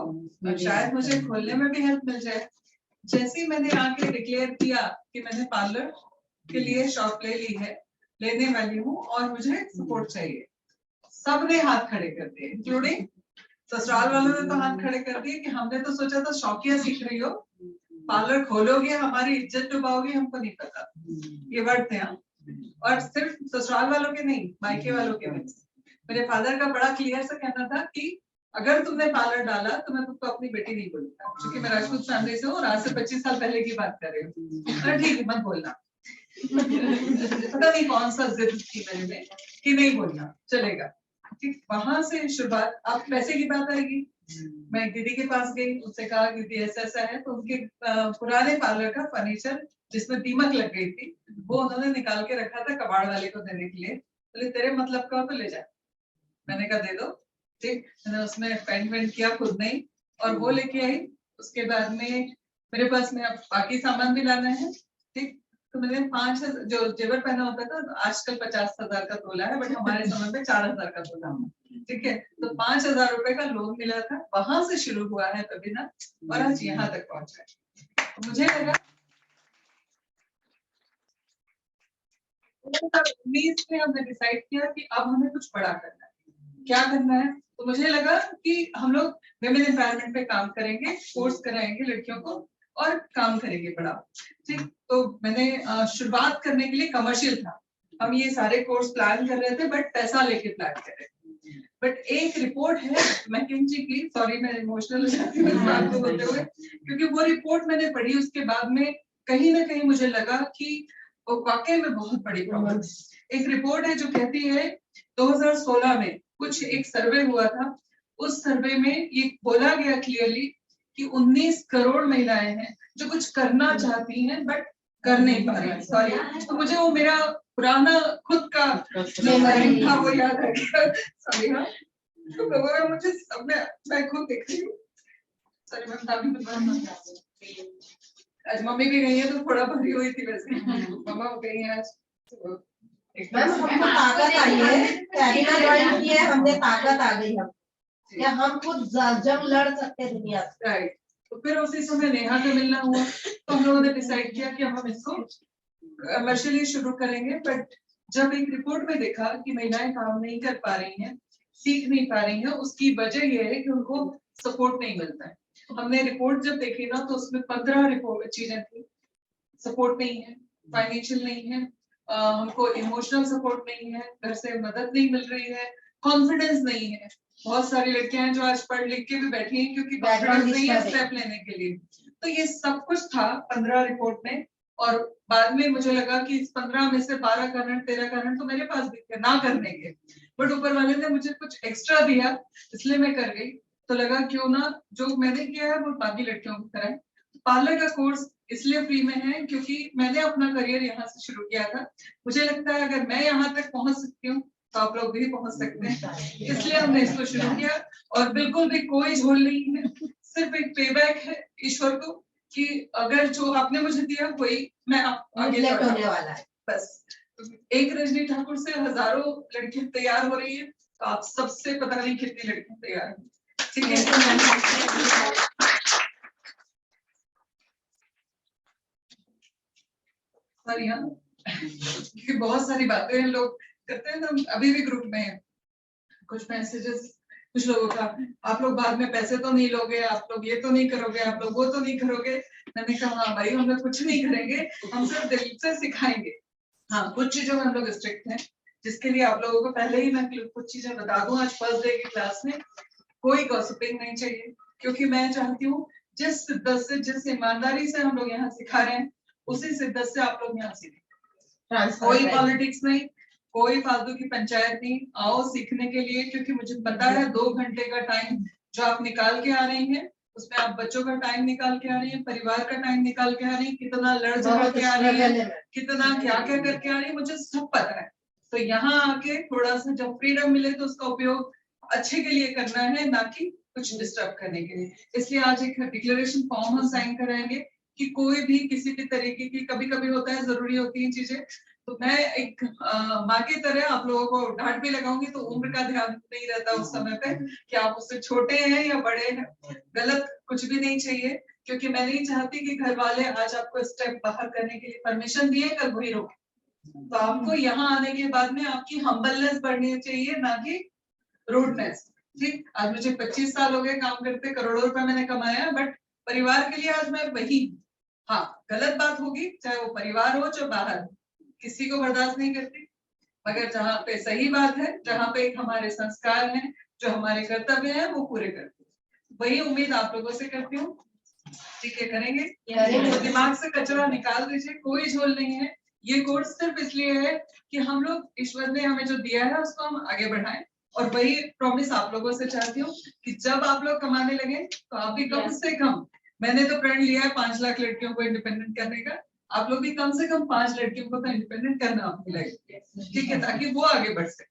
शायद मुझे खोलने में भी हेल्प मिल जाए। जैसे ही मैंने आके डिक्लेयर किया कि मैंने पार्लर के लिए शॉप ले ली है, लेने वाली हूँ और मुझे सपोर्ट चाहिए, सबने हाथ खड़े कर दिए, इंक्लूडिंग ससुराल वालों ने तो हाथ खड़े कर दिए कि हमने तो सोचा था शौकिया सीख रही हो, पार्लर खोलोगे, हमारी इज्जत डुबाओगे, हमको नहीं पता। ये वर्ड थे। और सिर्फ ससुराल वालों के नहीं, मायके वालों के भी। मेरे फादर का बड़ा क्लियर सा कहना था कि अगर तुमने पार्लर डाला तो मैं तुमको अपनी बेटी नहीं बोलूंगा, क्योंकि मैं राजपूत फैमिली से हूँ और आज से 25 साल पहले की बात कर रही हूँ। अरे ठीक है, मत बोलना। पता नहीं कौन सा जिद थी मेरे में कि नहीं बोलना, चलेगा। ठीक, वहां से शुरुआत। अब पैसे की बात आएगी। मैं दीदी के पास गई, उससे कहा दीदी ऐसा ऐसा है, तो उनके पुराने पार्लर का फर्नीचर जिसमें दीमक लग गई थी, वो उन्होंने निकाल के रखा था कबाड़ वाले को देने के लिए। बोले तेरे मतलब का हो तो ले जा। मैंने कहा दे दो। ठीक, मैंने उसमें पेंट वेंट किया खुद नहीं और वो लेके आई। उसके बाद में मेरे पास में अब बाकी सामान भी लाना है। ठीक, तो मैंने 5,000 जो जेवर पहना होता था आजकल 50,000 का तोला है, बट हमारे समय पे 4,000 का तोला है, ठीक है। तो 5,000 रुपए का लोन मिला था, वहां से शुरू हुआ है तभी ना, और आज यहाँ तक पहुंचा है। तो मुझे लगा 2019 में हमने डिसाइड किया कि अब हमें कुछ बड़ा करना है। क्या करना है? तो मुझे लगा कि हम लोग विमेन एम्पावरमेंट पे काम करेंगे, कोर्स कराएंगे लड़कियों को और काम करेंगे बड़ा, ठीक। तो मैंने शुरुआत करने के लिए कमर्शियल था, हम ये सारे कोर्स प्लान कर रहे थे बट पैसा लेके प्लान कर रहे थे। बट एक रिपोर्ट है मैकेंजी की, सॉरी मैं इमोशनल हो जाती हूँ इस बात को बोलते हुए, क्योंकि वो रिपोर्ट मैंने पढ़ी, उसके बाद में कहीं ना कहीं मुझे लगा कि वो वाकई में बहुत बड़ी प्रॉब्लम है। एक रिपोर्ट है जो कहती है 2016 में कुछ एक सर्वे हुआ था, उस सर्वे में ये बोला गया क्लियरली कि 19 करोड़ महिलाएं हैं जो कुछ करना चाहती हैं बट कर नहीं पा रही। सॉरी, तो मुझे वो मेरा पुराना खुद का जो टाइम था वो याद आ गया। सॉरी हाँ, तो लोगों मुझे सब मैं खुद देख रही हूँ। सॉरी मैम, काफी बदनाम। आज मम्मी भी गई है तो थोड़ा भरी हुई थी वैसे, मम्मा गई है आज। मैम हमको ताकत आई है, कैरियर ज्वाइन किया है हमने, ताकत आ गई हम, या हम खुद जंग लड़ सकते हैं दुनिया से। राइट। तो फिर उसी समय नेहा का मिलना हुआ, तो हम लोगों ने डिसाइड किया कि हम इसको कमर्शियली शुरू करेंगे। बट जब एक रिपोर्ट में देखा कि महिलाएं काम नहीं कर पा रही हैं, सीख नहीं पा रही हैं, उसकी वजह यह है कि उनको सपोर्ट नहीं मिलता है। हमने रिपोर्ट जब देखी ना तो उसमें 15 रिपोर्ट चीजें थी। सपोर्ट नहीं है, फाइनेंशियल नहीं है, हमको इमोशनल सपोर्ट नहीं है, घर से मदद नहीं मिल रही है, कॉन्फिडेंस नहीं है। बहुत सारी लड़कियां हैं जो आज पढ़ लिख के भी बैठी हैं क्योंकि कॉन्फिडेंस नहीं है स्टेप लेने के लिए। तो ये सब कुछ था 15 रिपोर्ट में, और बाद में मुझे लगा कि इस 15 में से 12 कारण 13 कारण तो मेरे पास भी थे ना करने के, बट ऊपर वाले ने मुझे कुछ एक्स्ट्रा दिया इसलिए मैं कर गई। तो लगा क्यों ना जो मैंने किया है वो बाकी लड़कियों की तरह। पार्लर का कोर्स इसलिए फ्री में है क्योंकि मैंने अपना करियर यहाँ से शुरू किया था। मुझे लगता है अगर मैं यहाँ तक पहुंच सकती हूँ तो आप लोग भी पहुंच सकते हैं, इसलिए हमने इसको शुरू किया। और बिल्कुल भी कोई झोल नहीं है, सिर्फ एक पेबैक है ईश्वर को कि अगर जो आपने मुझे दिया वही मैं आगे होने वाला है। बस एक रजनी ठाकुर से हजारों लड़कियां तैयार हो रही है, तो आप सबसे पता नहीं कितनी लड़कियां तैयार हैं, ठीक है। सॉरी हाँ, क्योंकि बहुत सारी बातें लोग करते हैं ना, अभी भी ग्रुप में कुछ मैसेजेस कुछ लोगों का, आप लोग बाद में पैसे तो नहीं लोगे, आप लोग ये तो नहीं करोगे, आप लोग वो तो नहीं करोगे। मैंने कहा हाँ भाई, हम लोग कुछ नहीं करेंगे, हम सिर्फ दिल से सिखाएंगे। हाँ, कुछ चीजों में हम लोग स्ट्रिक्ट हैं, जिसके लिए आप लोगों को पहले ही मैं कुछ चीजें बता दूं। आज फर्स्ट डे की क्लास में कोई गॉसिपिंग नहीं चाहिए, क्योंकि मैं चाहती हूँ जिस शिद्दत से, जिस ईमानदारी से हम लोग यहाँ सिखा रहे हैं, उसी शिद्दत से आप लोग यहाँ सीखें। कोई पॉलिटिक्स नहीं, कोई फालतू की पंचायत नहीं, आओ सीखने के लिए। क्योंकि मुझे पता है 2 घंटे का टाइम जो आप निकाल के आ रही हैं, उसमें आप बच्चों का टाइम निकाल के आ रही है, परिवार का टाइम निकाल के आ रही है, कितना लड़ झगड़ के आ रही है, कितना क्या क्या करके आ रही है, मुझे सब पता है। तो यहाँ आके थोड़ा सा जब फ्रीडम मिले तो उसका उपयोग अच्छे के लिए करना है, ना कि कुछ डिस्टर्ब करने के लिए। इसलिए आज एक डिक्लेरेशन फॉर्म हम साइन कराएंगे कि कोई भी किसी भी तरीके की, कभी कभी होता है जरूरी होती है चीजें, तो मैं एक माँ की तरह आप लोगों को डांट भी लगाऊंगी, तो उम्र का ध्यान नहीं रहता उस समय पे कि आप उससे छोटे हैं या बड़े हैं। गलत कुछ भी नहीं चाहिए, क्योंकि मैं नहीं चाहती कि घर वाले आज आपको स्टेप बाहर करने के लिए परमिशन दिए, कल वही रोके। तो आपको यहाँ आने के बाद में आपकी हम्बलनेस बढ़नी चाहिए, ना कि रूडनेस। ठीक, आज मुझे 25 साल हो गए काम करते, करोड़ों रुपए मैंने कमाया, बट परिवार के लिए आज मैं वही। हाँ, गलत बात होगी, चाहे वो परिवार हो चाहे बाहर, किसी को बर्दाश्त नहीं करती, मगर जहाँ पे सही बात है, जहाँ पे एक हमारे संस्कार हैं, जो हमारे कर्तव्य हैं, वो पूरे करते हैं। वही उम्मीद आप लोगों से करती हूँ। ठीक है, करेंगे? तो दिमाग से कचरा निकाल दीजिए, कोई झोल नहीं है। ये कोर्स सिर्फ इसलिए है कि हम लोग, ईश्वर ने हमें जो दिया है उसको हम आगे बढ़ाएं। और वही प्रॉमिस आप लोगों से चाहती हूँ कि जब आप लोग कमाने लगे तो आप भी कम से कम, मैंने तो प्रण लिया है 5 लाख लड़कियों को इंडिपेंडेंट करने का, आप लोग भी कम से कम 5 लड़कियों को तो इंडिपेंडेंट करना आपको लगे, ठीक है, ताकि वो आगे बढ़ सके।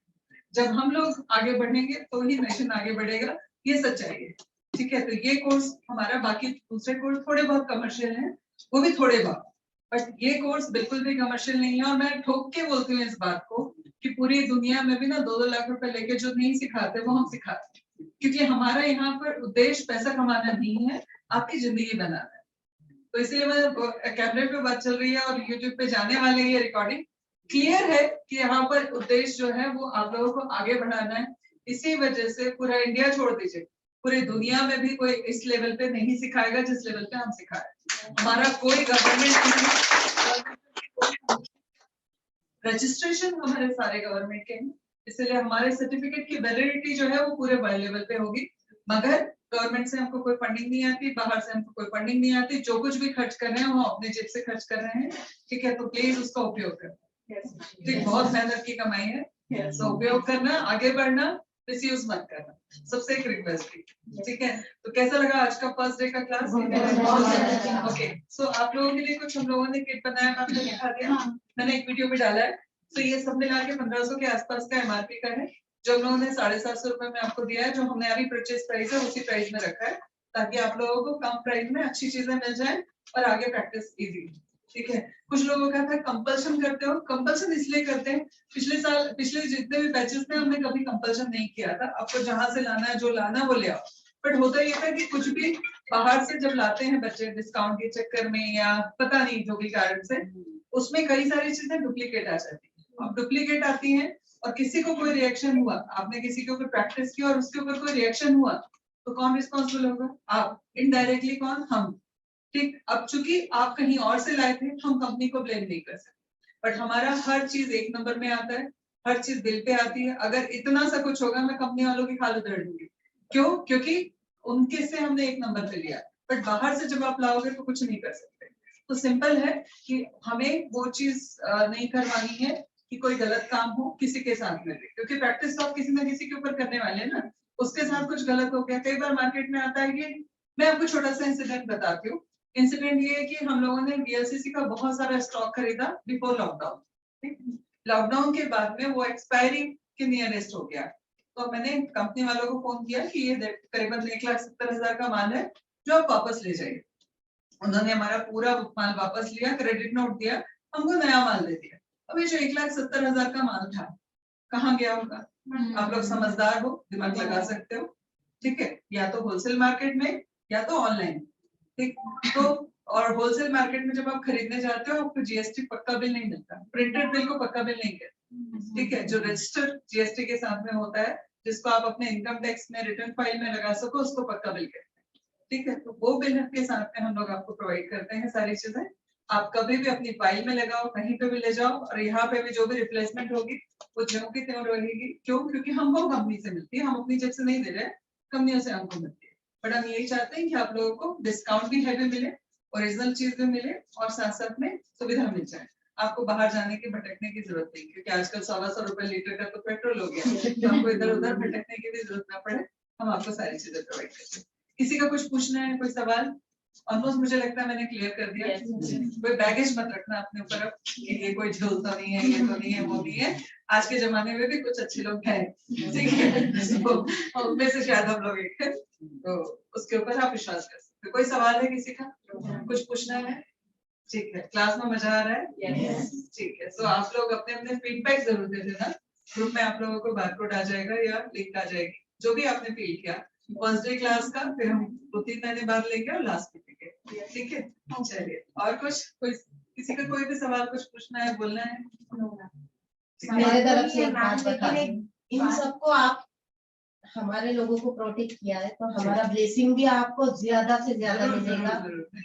जब हम लोग आगे बढ़ेंगे तो ही नेशन आगे बढ़ेगा, ये सच्चाई है। ठीक है, तो ये कोर्स हमारा, बाकी दूसरे कोर्स थोड़े बहुत कमर्शियल हैं, वो भी थोड़े बहुत, बट ये कोर्स बिल्कुल भी कमर्शियल नहीं है, और मैं ठोक के बोलती हूँ इस बात को कि पूरी दुनिया में भी ना 2-2 लाख रुपए लेके जो नहीं सिखाते वो हम सिखाते हैं, क्योंकि हमारा यहाँ पर उद्देश्य पैसा कमाना नहीं है, आपकी जिंदगी बनाना है। तो इसलिए मैं कैमरे पे बात चल रही है और यूट्यूब पे जाने वाली है रिकॉर्डिंग, क्लियर है कि यहाँ पर उद्देश्य जो है वो आप लोगों को आगे बढ़ाना है। इसी वजह से पूरा इंडिया छोड़ दीजिए, पूरी दुनिया में भी कोई इस लेवल पे नहीं सिखाएगा जिस लेवल पे हम सिखाए। हमारा कोई गवर्नमेंट रजिस्ट्रेशन हमारे सारे गवर्नमेंट के हैं, इसलिए हमारे सर्टिफिकेट की वैलिडिटी जो है वो पूरे वर्ल्ड लेवल पे होगी। मगर गवर्नमेंट से हमको कोई फंडिंग नहीं आती, बाहर से हमको कोई फंडिंग नहीं आती, जो कुछ भी खर्च कर रहे हैं वो अपने जेब से खर्च कर रहे हैं, ठीक है। तो प्लीज उसका उपयोग करना, ठीक, बहुत मेहनत की कमाई है, तो उपयोग करना, आगे बढ़ना, मिसयूज मत करना, सबसे एक रिक्वेस्ट थी, ठीक है। तो कैसा लगा आज का फर्स्ट डे का क्लास? ओके, सो आप लोगों के लिए कुछ हम लोगों ने किट बनाया, मैं आपको दिखा दिया, मैंने एक वीडियो में डाला है। तो ये सब मिला के 1500 के आसपास का एमआरपी का है, जो हम लोगों ने 750 रुपए में आपको दिया है, जो हमने अभी परचेज प्राइस है उसी प्राइस में रखा है, ताकि आप लोगों को कम प्राइस में अच्छी चीजें मिल जाए और आगे प्रैक्टिस इजी, ठीक है। कुछ लोगों का था कंपल्शन करते हो, कंपल्शन इसलिए करते हैं, पिछले जितने भी बैचेस थे हमने कभी कंपल्शन नहीं किया था, आपको जहां से लाना है, जो लाना है वो ले आओ। बट होता ये था कि कुछ भी बाहर से जब लाते हैं बच्चे डिस्काउंट के चक्कर में या पता नहीं जो भी कारण से, उसमें कई सारी चीजें डुप्लीकेट आ जाती है। अब डुप्लीकेट आती हैं और किसी को कोई रिएक्शन हुआ, आपने किसी के ऊपर प्रैक्टिस की और उसके ऊपर कोई रिएक्शन हुआ, तो कौन रिस्पॉन्सिबल होगा? आप, इनडायरेक्टली कौन? हम, ठीक। अब चूंकि आप कहीं और से लाए थे, हम कंपनी को ब्लेम नहीं कर सकते, बट हमारा हर चीज एक नंबर में आता है, हर चीज बिल पे आती है। अगर इतना सा कुछ होगा, मैं कंपनी वालों की खाल उधेड़ दूंगी। क्यों? क्योंकि उनके से हमने एक नंबर पे लिया, बट बाहर से जब आप लाओगे तो कुछ नहीं कर सकते। तो सिंपल है कि हमें वो चीज नहीं करवानी है कि कोई गलत काम हो किसी के साथ में भी, क्योंकि प्रैक्टिस तो आप किसी ना किसी के ऊपर करने वाले हैं ना, उसके साथ कुछ गलत हो गया। कई बार मार्केट में आता है कि, मैं आपको छोटा सा इंसिडेंट बताती हूँ। इंसिडेंट ये है कि हम लोगों ने वीएलसीसी का बहुत सारा स्टॉक खरीदा बिफोर लॉकडाउन, लॉकडाउन के बाद में वो एक्सपायरी के नियरेस्ट हो गया। तो मैंने कंपनी वालों को फोन किया कि ये करीबन 1,70,000 का माल है, जो आप वापस ले जाइए। उन्होंने हमारा पूरा माल वापस लिया, क्रेडिट नोट दिया, हमको नया माल दे दिया। अभी जो 1,70,000 का माल था, कहाँ गया होगा? आप लोग समझदार हो, दिमाग लगा सकते हो, ठीक है। या तो होलसेल मार्केट में या तो ऑनलाइन, ठीक। तो और होलसेल मार्केट में जब आप खरीदने जाते हो, आपको जीएसटी पक्का बिल नहीं मिलता, प्रिंटेड बिल को पक्का बिल नहीं कहते, ठीक है। जो रजिस्टर्ड जीएसटी के साथ में होता है, जिसको आप अपने इनकम टैक्स में रिटर्न फाइल में लगा सको, उसको पक्का बिल कहते हैं, ठीक है। तो वो बिल के साथ में हम लोग आपको प्रोवाइड करते हैं सारी चीजें। आप कभी भी अपनी फाइल में लगाओ, कहीं पे भी ले जाओ, और यहाँ पे भी जो भी रिप्लेसमेंट होगी वो ज्यों की त्यों रहेगी। क्यों? क्योंकि हमको कंपनी से मिलती है, हम अपनी जेब से नहीं दे रहे, कंपनियों से हमको मिलती है। बट हम यही चाहते हैं कि आप लोगों को डिस्काउंट भी हैवी मिले, ओरिजिनल चीज भी मिले, और साथ साथ में सुविधा मिल जाए। आपको बाहर जाने की भटकने की जरूरत नहीं, क्योंकि आजकल 100 रुपए लीटर का तो पेट्रोल हो गया, तो आपको इधर उधर भटकने की भी जरूरत ना पड़े, हम आपको सारी चीजें प्रोवाइड करते हैं। किसी का कुछ पूछना है, कोई सवाल? ऑलमोस्ट मुझे लगता है मैंने क्लियर कर दिया। कोई बैगेज मत रखना अपने ऊपर, अब ये कोई झोल तो नहीं है, ये तो नहीं है, वो नहीं है। आज के जमाने में भी कुछ अच्छे लोग हैं, ठीक है, तो उनमें से शायद हम लोग एक है, तो उसके ऊपर आप विश्वास कर सकते हो। कोई सवाल है किसी का? कुछ पूछना है? ठीक है, क्लास में मजा आ रहा है? ठीक है, तो आप लोग अपने अपने फीडबैक जरूर दे देना। ग्रुप में आप लोगों को बारकोड आ जाएगा या लिंक आ जाएगी, जो भी आपने फील किया फर्स्ट डे क्लास का, फिर हम 2-3 महीने बाद लेंगे और लास्ट में लेंगे, ठीक है। चलिए, और कुछ कोई किसी का कोई भी सवाल कुछ पूछना है, बोलना है? मेरे तरफ से एक बात बता दूं, इन सबको आप हमारे लोगों को प्रोटेक्ट किया है, तो हमारा ब्लेसिंग भी आपको ज्यादा से ज्यादा मिलेगा,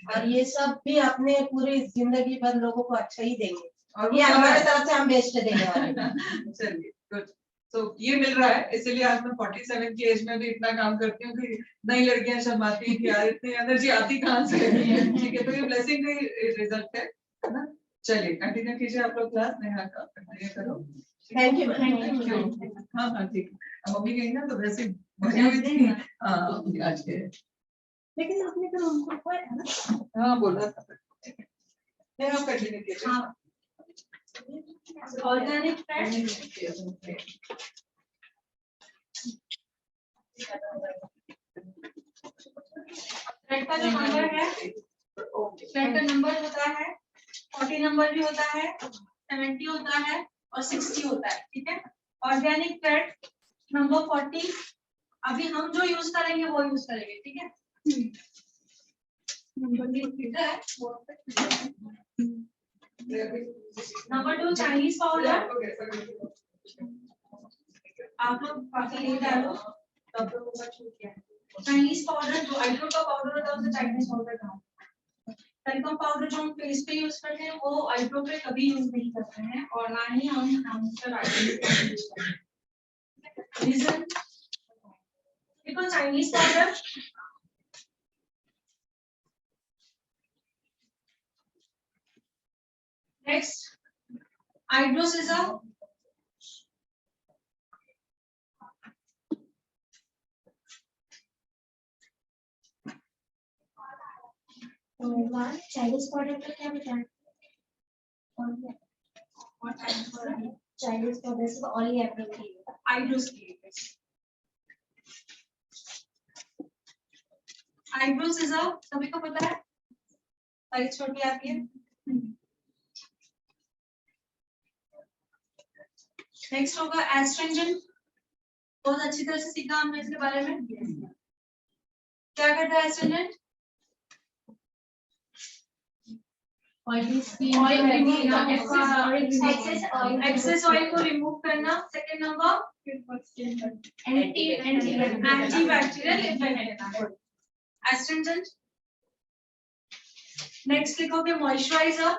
और ये सब भी अपने पूरी जिंदगी भर लोगों को अच्छा ही देंगे, और ये हमारे तरफ से हम बेस्ट देने वाले हैं। चलिए, गुड। तो ये मिल रहा है, इसीलिए आज मैं 47 की एज में भी इतना काम करती हूँ कि नई लड़कियां शर्माती हैं कि यार इतनी एनर्जी आती कहाँ से, ठीक है। तो ये ब्लेसिंग का रिजल्ट है ना। चलिए, कंटिन्यू कीजिए आप लोग क्लास, नेहा का कंटिन्यू करो। Thank you, thank you. हाँ हाँ, ठीक है। मम्मी कही ना तो वैसे बनी हुई थी, हाँ आज के, लेकिन आपने तो उनको खोया था ना। हाँ बोला था, नेहा कंटिन्यू कीजिए। ऑर्गेनिक फैट का जो नंबर है, फ्लैट का नंबर होता है 40 नंबर भी होता है, 70 होता है और 60 होता है, ठीक है। ऑर्गेनिक फैट नंबर 40 अभी हम जो यूज करेंगे वो यूज करेंगे, ठीक है। नंबर 2 चाइनीज पाउडर, आप लोग काफी लेट आए हो, डॉक्टर को छूट गया। चाइनीज पाउडर जो आईब्रो का पाउडर होता है उसे चाइनीज पाउडर कहा। टैल्कम पाउडर जो हम फेस पे यूज करते हैं वो आईब्रो पे कभी यूज नहीं करते हैं और ना ही हम हैमस्टर आईब्रो पे यूज करते हैं। Reason because Chinese powder next eyebrow scissor, Chinese powder का क्या बताएं? चाइनीज पाउडर से ऑयली eyebrows के लिए eyebrow scissor सभी को पता है, साइज छोटी आती है। नेक्स्ट होगा एस्ट्रिंजेंट, बहुत अच्छी तरह से सीखा हमने इसके बारे में। क्या करता है एस्ट्रिंजेंट? एक्सेस ऑयल को रिमूव करना। Second number antibacterial effect astringent. Next लिखोगे मॉइस्चराइजर,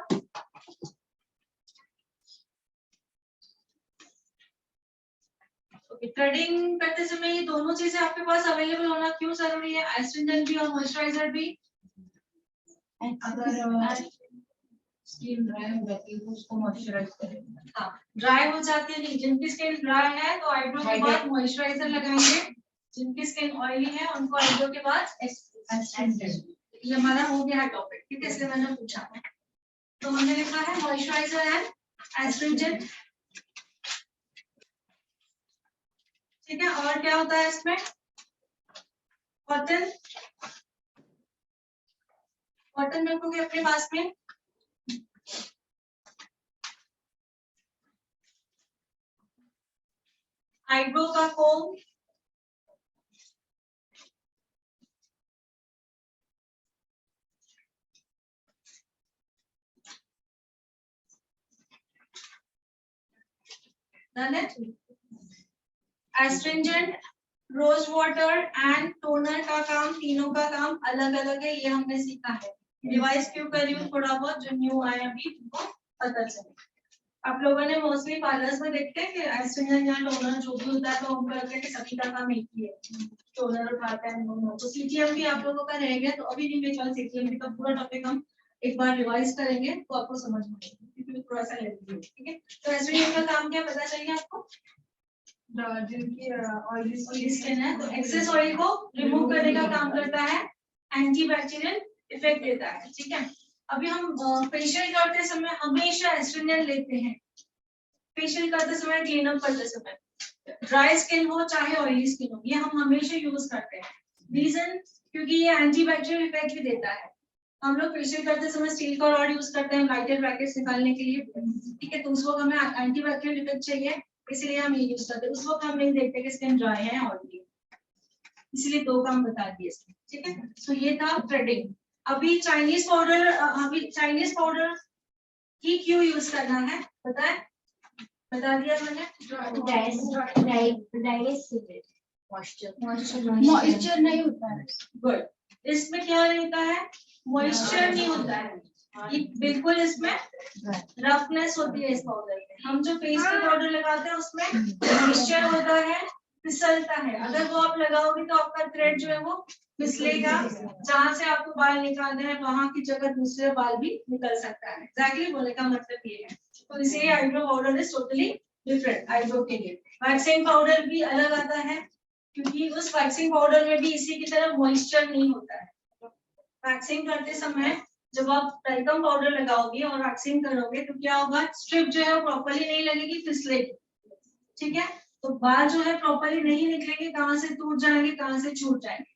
थ्रेडिंग करते समय ये दोनों चीजें आपके पास अवेलेबल होना क्यों जरूरी है? एस्ट्रिंजेंट भी और मॉइस्चराइजर भी। अगर स्किन ड्राई हो जाती है तो उसको मॉइस्चराइज करेंगे। हाँ, ड्राई हो जाती है नहीं, जिनकी स्किन ड्राई है तो आईब्रो के बाद मॉइस्चराइजर लगाएंगे, जिनकी स्किन ऑयली है उनको आईब्रो के बाद एस्ट्रिंजेंट। ये हमारा हो गया टॉपिक, ठीक है, इसलिए मैंने पूछा। तो हमने लिखा है मॉइस्चराइजर एंड एस्ट्रिंजेंट, ठीक है। और क्या होता है इसमें? कॉटन, कॉटन रखोगे अपने पास में। आईब्रो का comb, astringent, rose water and toner का काम, तीनों का काम अलग अलग है, ये हमने सीखा है। रिवाइज क्यों कर रही हूँ थोड़ा बहुत, जो न्यू आए अभी उनको पता चले। आप लोगों ने मोस्टली पार्लर्स में देखते हैं कि एस्ट्रिंजेंट या टोनर जो भी होता है तो हमको लगता है कि सभी का काम एक ही है, टोनर उठाता है दोनों। तो सीटीएम भी आप लोगों का रह गया, तो अभी नहीं बेचारा सीटीएम का पूरा टॉपिक हम एक बार रिवाइज करेंगे तो आपको समझ में आएगा, क्योंकि थोड़ा सा लेंथी है, ठीक है। तो एस्ट्रिंजेंट का काम क्या पता चलिए आपको? जिनकी ऑयली स्किन है तो एक्सेस ऑयल को रिमूव करने का काम करता है, एंटीबैक्टीरियल इफेक्ट देता है, ठीक है। अभी हम फेशियल करते समय हमेशा एस्ट्रिंजेंट लेते हैं, फेशियल करते समय, क्लीन अप करते समय, ड्राई स्किन हो चाहे ऑयली स्किन हो, ये हम हमेशा यूज करते हैं। रीजन क्योंकि ये एंटीबैक्टीरियल इफेक्ट भी देता है। हम लोग फेशियल करते समय स्टील का रॉड यूज करते हैं वाइटेड ब्रैकेट्स निकालने के लिए, ठीक है। तो उस वक्त हमें एंटीबैक्टीरियल इफेक्ट चाहिए, इसलिए हम ये यूज करते हैं। उस वक्त हम नहीं देखते कि स्किन ड्राई है या ऑयली है, इसलिए दो काम बता दिए इसमें, ठीक है। सो ये था थ्रेडिंग। अभी चाइनीज पाउडर ही क्यों यूज करना है पता है? बता दिया मैंने। मॉइस्चर नहीं होता है। गुड, इसमें क्या रहता है? मॉइस्चर नहीं होता है, ये बिल्कुल इसमें रफनेस होती है इस पाउडर में। हम जो फेस पे पाउडर लगाते हैं उसमें मॉइस्चर होता है, फिसलता है। अगर वो आप लगाओगे तो आपका थ्रेड जो है वो फिसलेगा, जहां से आपको बाल निकालना है वहां की जगह दूसरे बाल भी निकल सकता है। एग्जैक्टली बोलने का मतलब ये है। तो इसलिए eyebrow powder is totally different eyebrow के लिए। वैक्सिंग पाउडर भी अलग आता है, क्योंकि उस वैक्सिंग पाउडर में भी इसी की तरह मॉइस्चर नहीं होता है। वैक्सिंग करते समय जब आप टैल्कम पाउडर लगाओगे और वैक्सिंग करोगे तो क्या होगा? स्ट्रिप जो है प्रॉपर्ली नहीं लगेगी, फिसलेगी, ठीक है। तो बाल जो है प्रॉपर्ली नहीं निकलेंगे, कहाँ से टूट जाएंगे, कहाँ से छूट जाएंगे,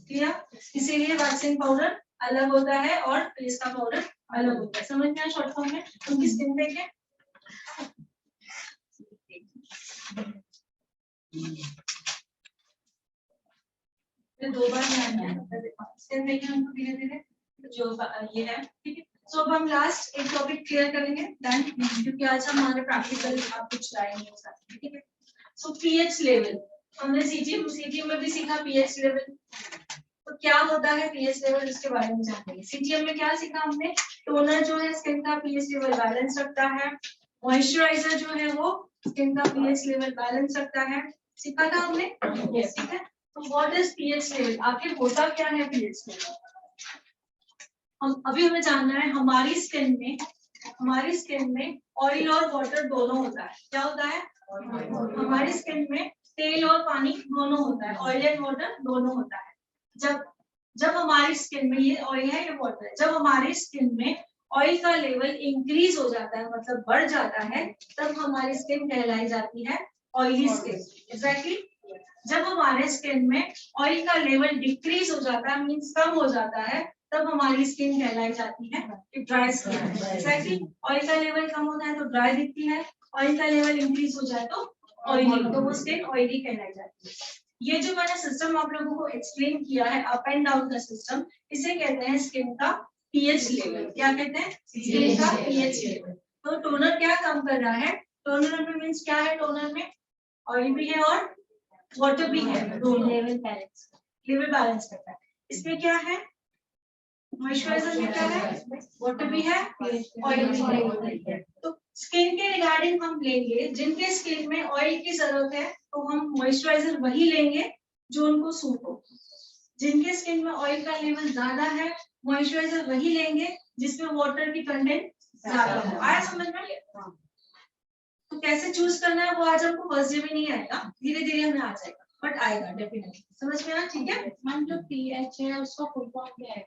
ठीक है। इसीलिए वैक्सिंग पाउडर अलग होता है और फेस का पाउडर अलग होता है। समझ में आया शॉर्ट फॉर्म में? उनकी स्किन देखें, दो बार स्किन देखें हमको धीरे धीरे जो ये है, ठीक है। सो अब हम लास्ट एक टॉपिक क्लियर करेंगे देन, क्योंकि आज हमारे प्रैक्टिकल आप कुछ लाएंगे हो सकते, ठीक है। सो पीएच लेवल हमने सीजीएम में भी सीखा पीएच लेवल। तो क्या होता है पीएच लेवल, इसके बारे में जानेंगे। सीजीएम में क्या सीखा हमने, टोनर जो है स्किन का पीएच लेवल बैलेंस रखता है, मॉइस्चराइजर जो है वो स्किन का पीएच लेवल बैलेंस रखता है, सीखा था हमने, ठीक है। तो व्हाट इज पीएच लेवल, आखिर होता क्या है पीएच लेवल। हमें जानना है हमारी स्किन में ऑयल और वाटर दोनों होता है। क्या होता है, हमारी स्किन में तेल और पानी दोनों होता है, ऑयल एंड वाटर दोनों होता है। जब हमारी स्किन में, ये ऑयल है ये वाटर है, जब हमारी स्किन में ऑयल का लेवल इंक्रीज हो जाता है, मतलब बढ़ जाता है, तब हमारी स्किन कहलाई जाती है ऑयली स्किन। एग्जैक्टली जब हमारे स्किन में ऑयल का लेवल डिक्रीज हो जाता है, मीन्स कम हो जाता है, तब हमारी स्किन कहलाई जाती है ड्राई स्किन। एग्जैक्टली ऑयल का लेवल कम होता है तो ड्राई दिखती है, ऑयल का लेवल इंक्रीज हो जाए तो ऑयली, तो वो स्किन ऑयली कहलाई जाती है। ये जो मैंने सिस्टम आप लोगों को एक्सप्लेन किया है, अप एंड डाउन का सिस्टम, इसे कहते हैं स्किन का पीएच लेवल। क्या कहते हैं, स्किन का पीएच लेवल। तो टोनर क्या काम कर रहा है, टोनर में मीन्स क्या है, टोनर में ऑयल भी है और वाटर भी है, दोनों लेवल बैलेंस करता है। इसमें क्या है, मॉइस्चराइजर में क्या है, वाटर भी है ऑयल भी है। तो स्किन के रिगार्डिंग हम लेंगे, जिनके स्किन में ऑयल की जरूरत है तो हम मॉइस्चराइजर वही लेंगे जो उनको सूट हो। जिनके स्किन में ऑयल का लेवल ज्यादा है, मॉइस्चराइजर वही लेंगे जिसमें वाटर की कंटेंट ज्यादा हो। आया समझ में? तो कैसे चूज करना है वो आज हमको फर्स्ट डे में नहीं आएगा, धीरे धीरे हमें आ जाएगा, बट आएगा डेफिनेटली। समझ में आया? ठीक है मैम, जो पीएच है उसका फुल फॉर्म क्या है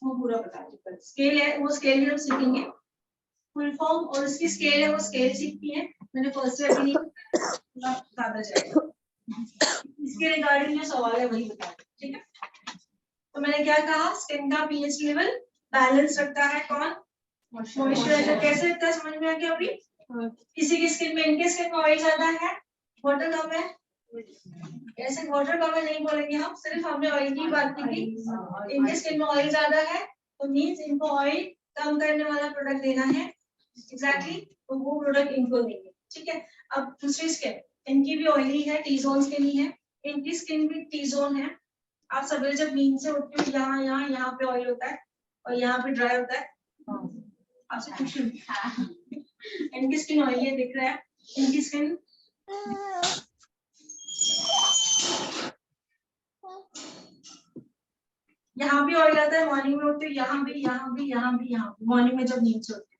वो पूरा बता दीजिए। स्केल है, वो स्केल भी हम सीखेंगे, फुल फॉर्म और उसकी स्केल है वो स्केल सीखती है। मैंने फर्स्ट डे अभी नहीं बताया जाएगा, इसके रिगार्डिंग जो सवाल है वही बता, ठीक है। तो मैंने क्या कहा, स्किन का पीएच लेवल बैलेंस रखता है कौन, मॉइस्चराइजर। कैसे रखता है समझ में आ गया अभी? किसी की स्किन में, इनके स्किन में ऑयल ज्यादा है, वाटर कम है, ऐसे वाटर कम है नहीं बोलेंगे हम, सिर्फ हमने ऑयल की बात की थी। इनके स्किन में ऑयल ज्यादा है तो मीन्स इनको ऑयल कम करने वाला प्रोडक्ट देना है। एग्जैक्टली तो वो प्रोडक्ट इनको देंगे, ठीक है। अब दूसरी स्किन, इनकी भी ऑयली है, टी जोन स्किन ही है, इनकी स्किन भी टी जोन है। आप सवेरे जब नींद से उठते हो, यहाँ पे ऑयल होता है और यहाँ पे ड्राई होता है। आपसे पूछ इनकी स्किन ऑयली है, दिख रहा है, इनकी स्किन यहाँ भी ऑयल आता है, मॉर्निंग में उठते यहाँ भी मॉर्निंग में जब नींद से उठते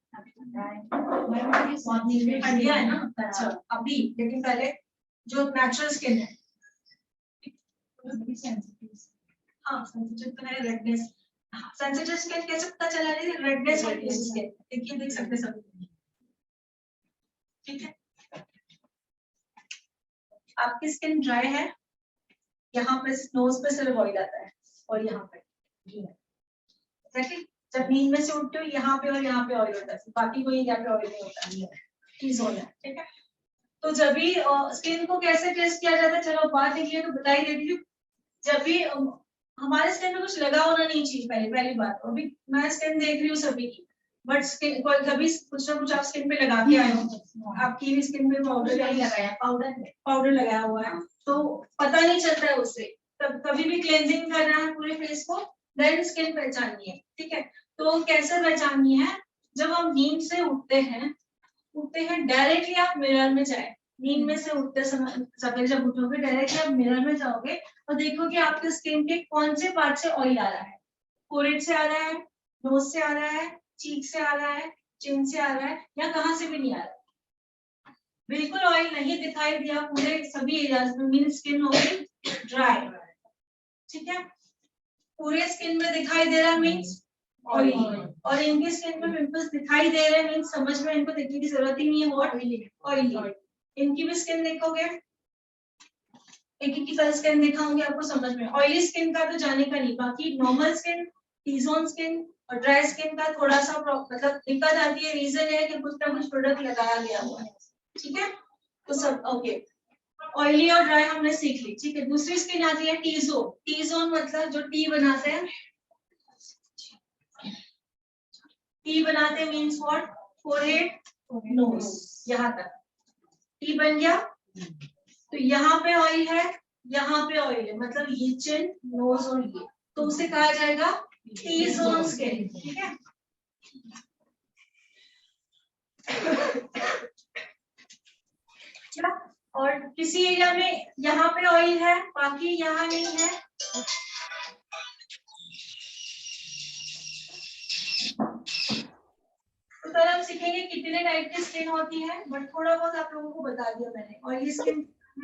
है ना। अच्छा अभी, लेकिन पहले जो नेचुरल स्किन है, हाँ सेंसिटिव तो है, रेडनेस। सेंसिटिव स्किन कैसे पता चला रही है, रेडनेस होती है स्किन, देखिए देख सकते सब, ठीक है। आपकी स्किन ड्राई है, यहाँ पे नोज पे सिर्फ ऑयल आता है और यहाँ पे जब नींद में से उठते हो यहाँ पे और यहाँ पे ऑयल होता है, बाकी कोई यहाँ पे ऑयल नहीं होता है, ठीक है। तो जब भी स्किन को कैसे टेस्ट किया जाता है, चलो बात देखिए तो बता ही देती हूँ। जब भी हमारे स्किन में कुछ लगा होना नहीं चाहिए, पहली बात। अभी मैं स्किन देख रही हूँ सभी की, बट स्किन कभी कुछ ना कुछ आप स्किन पे लगा के आए हो, आपकी भी स्किन पे पाउडर लगाया हुआ है, तो पता नहीं चलता है उससे। कभी भी क्लेंजिंग करना है पूरे फेस को, देन स्किन पहचाननी है, ठीक है। तो कैसे पहचाननी है, जब हम नींद से उठते हैं डायरेक्टली आप मिरर में जाए, नींद में से उठते समय सवेरे जब उठोगे डायरेक्टली आप मिरर में जाओगे और देखोगे आपके स्किन के कौन से पार्ट से ऑयल आ रहा है। फोरहेड से आ रहा है, नोज से आ रहा है, चीक से आ रहा है, चिन से आ रहा है, या कहाँ से भी नहीं आ रहा। बिल्कुल ऑयल नहीं दिखाई दिया पूरे सभी एरियाज में, मीन स्किन हो गई ड्राई, ठीक है। पूरे स्किन में दिखाई दे रहा मीन्स ऑयली, और इनकी स्किन में पिंपल्स दिखाई दे रहे हैं मीन्स समझ में इनको देखने की जरूरत ही नहीं है, व्हाट ऑयली। इनकी भी स्किन देखोगे, एक की कल स्किन दिखाऊंगी आपको समझ में। ऑयली स्किन का तो जाने का नहीं, बाकी normal skin T zone skin और ड्राई स्किन का थोड़ा सा मतलब दिक्कत आती है, रीजन है कि कुछ ना कुछ प्रोडक्ट लगाया गया हुआ है, ठीक है। तो सब ओके, ऑयली और ड्राई हमने सीख ली, ठीक है। दूसरी स्किन आती है टी जोन। टी जोन मतलब जो टी बनाते हैं, टी बनाते मीन्स व्हाट, फोरहेड नोज, यहाँ तक टी बन गया। तो यहाँ पे ऑयल है, यहाँ पे ऑयल है, मतलब ये चिन, नोज और ये, तो उसे कहा जाएगा टी जोन स्किन, ठीक है। क्या? और किसी एरिया में यहाँ पे ऑयल है, बाकी यहाँ नहीं है, तो कल हम सीखेंगे कितने टाइप की स्किन होती है, बट थोड़ा बहुत आप लोगों को बता दिया मैंने। ऑयली स्किन आ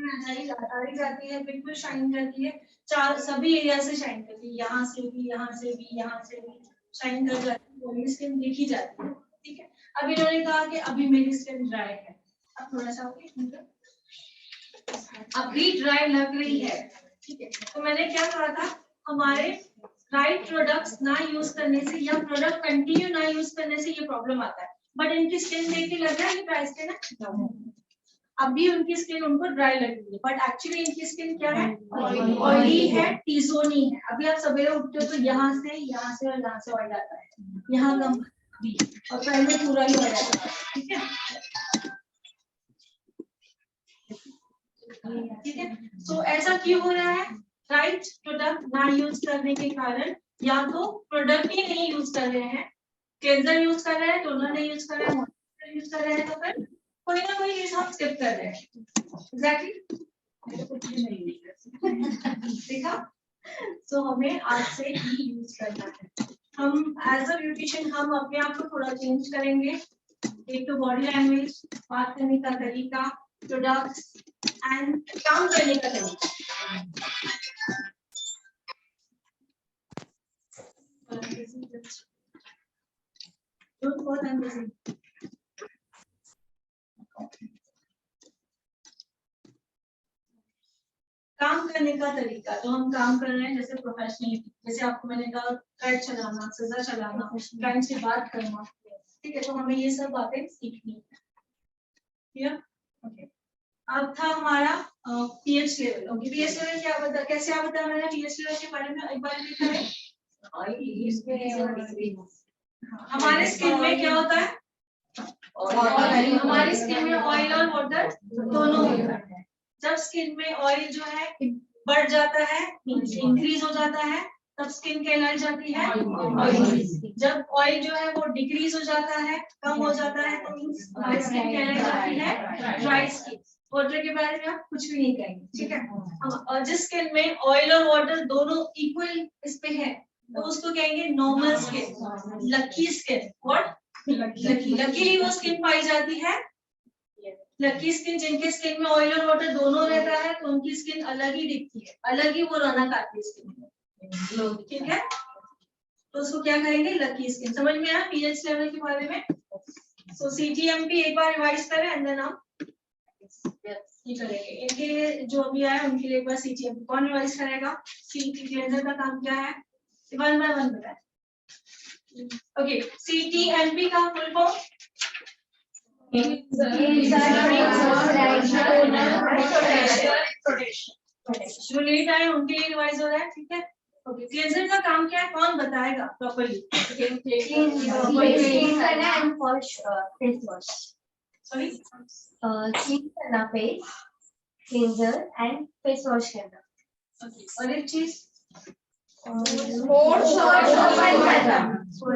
जाती है, बिल्कुल शाइन करती है, चार सभी एरिया से शाइन करती है, यहाँ से भी, यहाँ से भी, यहाँ से भी शाइन कर जाती है, ऑयली स्किन देखी जाती है, ठीक है। अब इन्होंने कहा कि अभी मेरी स्किन ड्राई है, अब थोड़ा सा अभी ड्राई लग रही है, ठीक है। तो मैंने क्या कहा था, हमारे राइट प्रोडक्ट्स ना यूज करने से या प्रोडक्ट कंटिन्यू ना यूज करने से ये प्रॉब्लम आता है। बट इनकी स्किन देख के लग रहा है कि ड्राई स्किन है, अभी उनकी स्किन उनको ड्राई लग रही है, बट एक्चुअली इनकी स्किन क्या है, ऑयली है, टी-जोनी है। अभी आप सवेरे उठते हो तो यहाँ से और यहाँ से ऑयल आता है, यहाँ कम और पहले पूरा ही ऑयल आता है, ठीक है, ठीक है। सो ऐसा क्यों हो रहा है, राइट प्रोडक्ट ना यूज करने के कारण, या तो प्रोडक्ट ही नहीं यूज कर रहे हैं, क्लेंजर यूज कर रहे हैं, टोनर नहीं यूज कर रहे हैं, मॉइस्चराइजर यूज कर रहे हैं, तो फिर कोई ना कोई चीज हम स्किप कर रहे हैं, एग्जैक्टली देखा। सो हमें आज से ही यूज करना है। हम एज अ ब्यूटिशियन हम अपने आप को थोड़ा चेंज करेंगे, एक तो बॉडी लैंग्वेज, बात करने का तरीका, प्रोडक्ट्स एंड काम करने का तरीका। काम करने का तरीका, जो हम काम कर रहे हैं जैसे प्रोफेशनली, जैसे आपको मैंने कहा थ्रेड चलाना, सीजर चलाना, क्लाइंट से बात करना, ठीक है, तो हमें ये सब बातें सीखनी है, ठीक है, ओके। अब था हमारा pH level. Okay, pH level क्या बता, कैसे आप बता मैंने पीएच लेवल के बारे में एक बार लिखा है। हमारे स्किन में क्या होता है, हमारी स्किन में ऑयल और वाटर दोनों होता है। जब स्किन में ऑयल जो है बढ़ जाता है, इंक्रीज हो जाता है, तब स्किन कहलाई जाती है ऑयली। जब ऑयल जो है वो डिक्रीज हो जाता है, कम हो जाता है, तो मींस हमारी स्किन कहलाई जाती है ड्राई स्किन। वाटर के बारे में आप कुछ भी नहीं कहेंगे, ठीक है। और जिस स्किन में ऑयल और वाटर दोनों इक्वल इस पे है, तो उसको कहेंगे normal skin, lucky skin. What, luckily वो स्किन पाई जाती है लकी स्किन, जिनके स्किन में ऑयल और वाटर दोनों रहता है, तो उनकी स्किन अलग ही दिखती है, अलग ही वो रौनक आती है स्किन, ठीक है। तो उसको क्या कहेंगे, लकी स्किन। समझ में आया पीएच लेवल के बारे में। सो सीटीएमपी एक बार रिवाइज करें एंड देन आप ये करेंगे। इनके लिए जो अभी आया उनके लिए एक बार सीटीएमपी कौन रिवाइज करेगा। सीटी क्लेंजर का काम क्या है, 1 बाय 1 बताएं। ओके, सीटीएमपी का फुल फॉर्म जो लेट आए उनके लिए रिवाइज हो रहा है, ठीक है। ओके, क्लेंजर का काम क्या है, कौन बताएगा प्रॉपर्ली। सॉरी, क्लीन करना face, cleanser and face wash करना। ओके, और एक चीज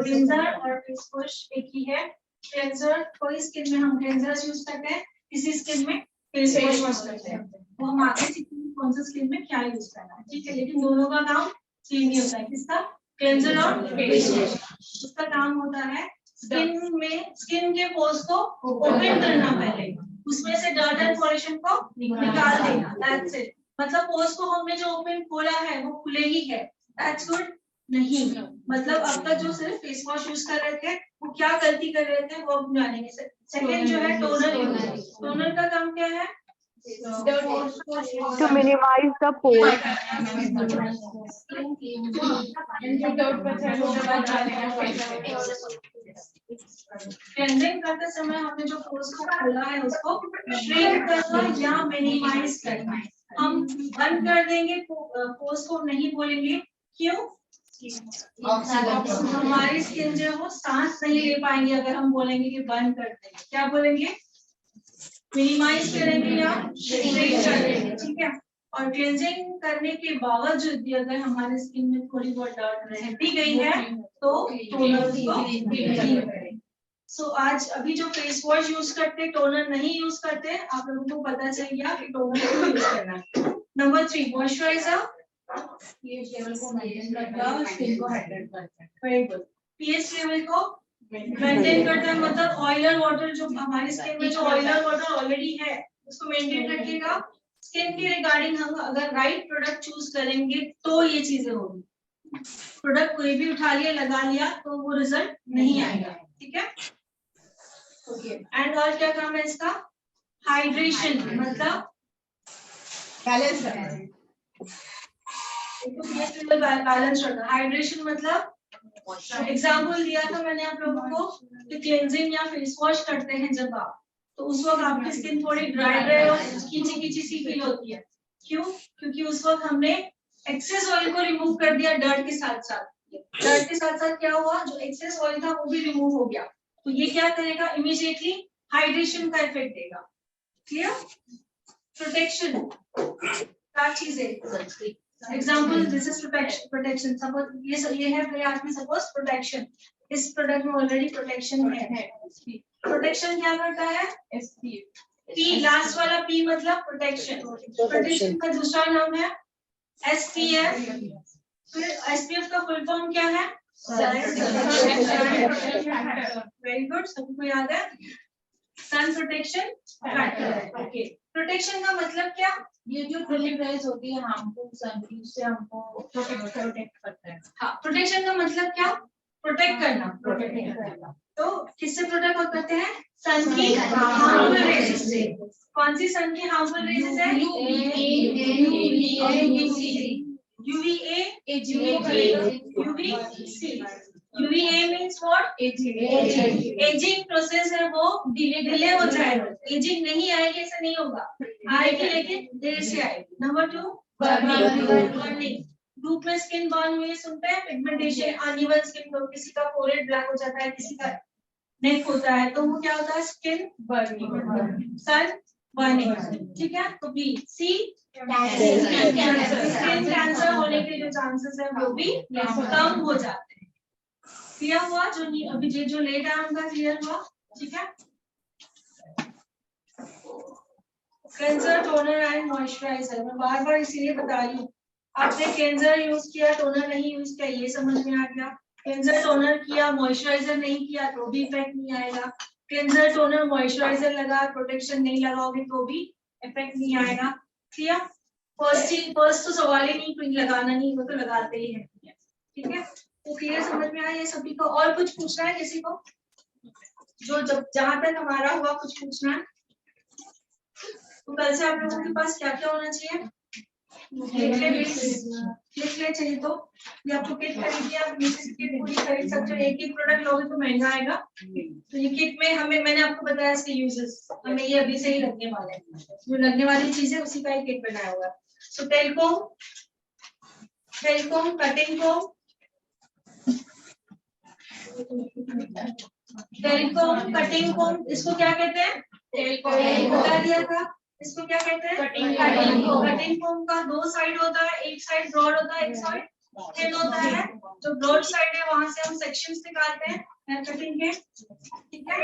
क्लेंजर और फेस वॉश एक ही है। क्लेंजर कोई स्किन में हम क्लेंजर यूज करते हैं, किसी स्किन में फेस वॉश यूज करते हैं, वो हम आगे सीखेंगे कौन सा स्किन में क्या यूज करना है, ठीक है। लेकिन दोनों का काम सेम ही होता है, किसका, क्लेंजर और फेस वॉश। उसका काम होता है स्किन में, स्किन के पोर्स को ओपन करना, पहले उसमें से डर्ट एंड पॉल्यूशन को निकाल देना, दैट्स इट। मतलब पोर्स को हमने जो ओपन खोला है वो खुले ही है, दैट्स गुड नहीं। मतलब अब तक जो सिर्फ फेस वॉश यूज कर रहे थे वो क्या गलती कर रहे थे वो अब जानेंगे। सेकंड जो है टोनर यूज। टोनर का काम क्या है, To minimize the pores. Cleansing करते समय हमने जो पोर्स को खोला है उसको श्रिंक करना या मिनिमाइज करना। हम बंद कर देंगे पोर्स को, नहीं बोलेंगे क्यों? हमारी स्किन जो है वो सांस नहीं ले पाएंगे अगर हम बोलेंगे कि बंद कर देंगे। क्या बोलेंगे? मिनिमाइज करेंगे या श्रिंक करेंगे, ठीक है। और क्लेंजिंग करने के बावजूद भी अगर हमारी स्किन में थोड़ी बहुत डर्ट रह भी गई है तो टोनर उसको रिमूव करेंगे। सो आज अभी जो फेस वॉश यूज करते, टोनर नहीं यूज करते, आप लोगों को पता चल गया कि टोनर क्यों यूज करना है। नंबर 3 मॉइस्चराइजर, पीएच लेवल को मेंटेन करता है, स्किन को हाइड्रेट करता है। Very good. पीएच लेवल को मेंटेन करता है मतलब ऑयलर वाटर, जो हमारी स्किन में जो ऑयलर वाटर ऑलरेडी है उसको मेंटेन रखेगा। स्किन के रिगार्डिंग हम अगर राइट प्रोडक्ट चूज करेंगे तो ये चीजें होगी। प्रोडक्ट कोई भी उठा लिया लगा लिया तो वो रिजल्ट नहीं आएगा, ठीक है। ओके एंड और क्या काम है इसका? हाइड्रेशन मतलब बैलेंस करना, बैलेंस रखना। हाइड्रेशन मतलब एग्जाम्पल दिया था मैंने आप लोगों को कि क्लेंजिंग या फेस वॉश करते हैं जब आप, तो उस वक्त आपकी स्किन थोड़ी ड्राई ड्राई और खींची खींची सी फील होती है। क्यों? क्योंकि उस वक्त हमने एक्सेस ऑयल को रिमूव कर दिया डर्ट के साथ साथ। डर्ट के साथ साथ क्या हुआ, जो एक्सेस ऑयल था वो भी रिमूव हो गया। तो ये क्या करेगा? इमीडिएटली हाइड्रेशन का इफेक्ट देगा। क्लियर? प्रोटेक्शन क्या चीज है? Example this is protection. Suppose ये है मेरे हाथ में, सपोज प्रोटेक्शन, इस प्रोडक्ट में ऑलरेडी प्रोटेक्शन है। प्रोटेक्शन क्या करता है? पी, लास्ट वाला पी मतलब प्रोटेक्शन। प्रोटेक्शन का दूसरा नाम है एसपीएफ। फिर एसपीएफ का फुल फॉर्म क्या है? वेरी गुड, सबको याद है? Sun protection factor. Okay, protection का मतलब क्या? ये जो प्रोटेक्ट रेज होती है हार्मफुल सन से हमको प्रोटेक्ट करता है। हाँ, प्रोटेक्शन का मतलब क्या? प्रोटेक्ट करना। तो किससे प्रोटेक्ट करते हैं? सन की हार्मफुल रेजेस से। कौन सी सन की हार्मफुल रेजेस है? UVA means what? Ageing process है वो डिले हो जाएगा। एजिंग नहीं आएगी ऐसा नहीं होगा, आएगी लेकिन देर से आएगी। Number 2 burning. धूप में स्किन बर्न हुई सुनते हैं, पिगमेंटेशन, अनइवन स्किन, तो किसी का फोरहेड ब्लैक हो जाता है, किसी का नेक होता है, तो वो क्या होता है? स्किन बर्निंग, सन बर्निंग, ठीक है। तो बी सी स्किन कैंसर होने के जो चांसेस है वो भी कम हो जाते हैं। क्लियर हुआ? जो अभी जो लेट आया उनका क्लियर हुआ, ठीक है। क्लेंजर, टोनर एंड मॉइस्चराइजर, मैं बार बार इसीलिए बता रही हूँ। आपने क्लेंजर यूज किया, टोनर नहीं यूज किया, ये समझ में आ गया। क्लेंजर टोनर किया, मॉइस्चराइजर नहीं किया तो भी इफेक्ट नहीं आएगा। क्लेंजर टोनर मॉइस्चराइजर लगा, प्रोटेक्शन नहीं लगाओगे तो भी इफेक्ट नहीं आएगा। क्लियर? फर्स्ट तो सवाल ही नहीं, लगाना नहीं, वो तो लगाते ही है, ठीक है। तो क्लियर समझ में आया ये सभी को? और कुछ पूछना है किसी को? जो जब जहां तक हमारा हुआ कुछ पूछना है तो कल से आप लोगों के पास क्या क्या होना चाहिए? लिख ले चाहिए तो ये आपको किट खरीदिए, आप नीचे से किट पूरी खरीद सकते हो। एक ही प्रोडक्ट लोगे तो महंगा आएगा। तो ये किट में हमें, मैंने आपको बताया इसके यूजेस, हमें ये अभी से ही लगने वाले हैं, जो लगने वाली चीजें उसी का ही किट बनाया हुआ है। सो टेलकोम, कटिंग कोम, टेलकोम, कटिंग कोम, इसको क्या कहते हैं? बता दिया था। इसको क्या कहते हैं? कटिंग कोम का 2 साइड होता है, एक साइड ब्रॉड होता है, एक साइड थिन होता है। जो ब्रॉड साइड है वहां से हम सेक्शंस निकालते हैं हेयर कटिंग के, ठीक है।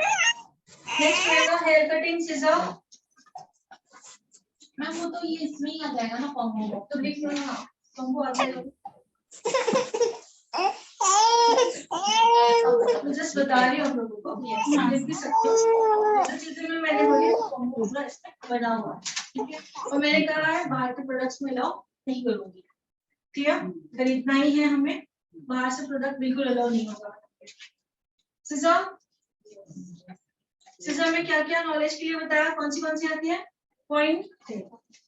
नेक्स्ट रहेगा हेयर कटिंग सिजर। मैम वो तो ये इसमें ही आ जाएगा ना, कॉम्बो तो लिख लो ना, कॉम्बो आ जाएगा। मैं जस्ट बता रही हूँ आप लोगों को, लिख भी सकते हो। जो चीजें में मैंने बोली कॉम्बो पूरा इसमें बना हुआ है, ठीक है। और मैंने कहा है बाहर के प्रोडक्ट्स में अलाउ नहीं करूंगी, क्लियर? खरीदना ही है हमें, बाहर से प्रोडक्ट बिल्कुल अलाउ नहीं होगा। सिजर में क्या क्या नॉलेज के लिए बताया? कौन सी आती है? पॉइंट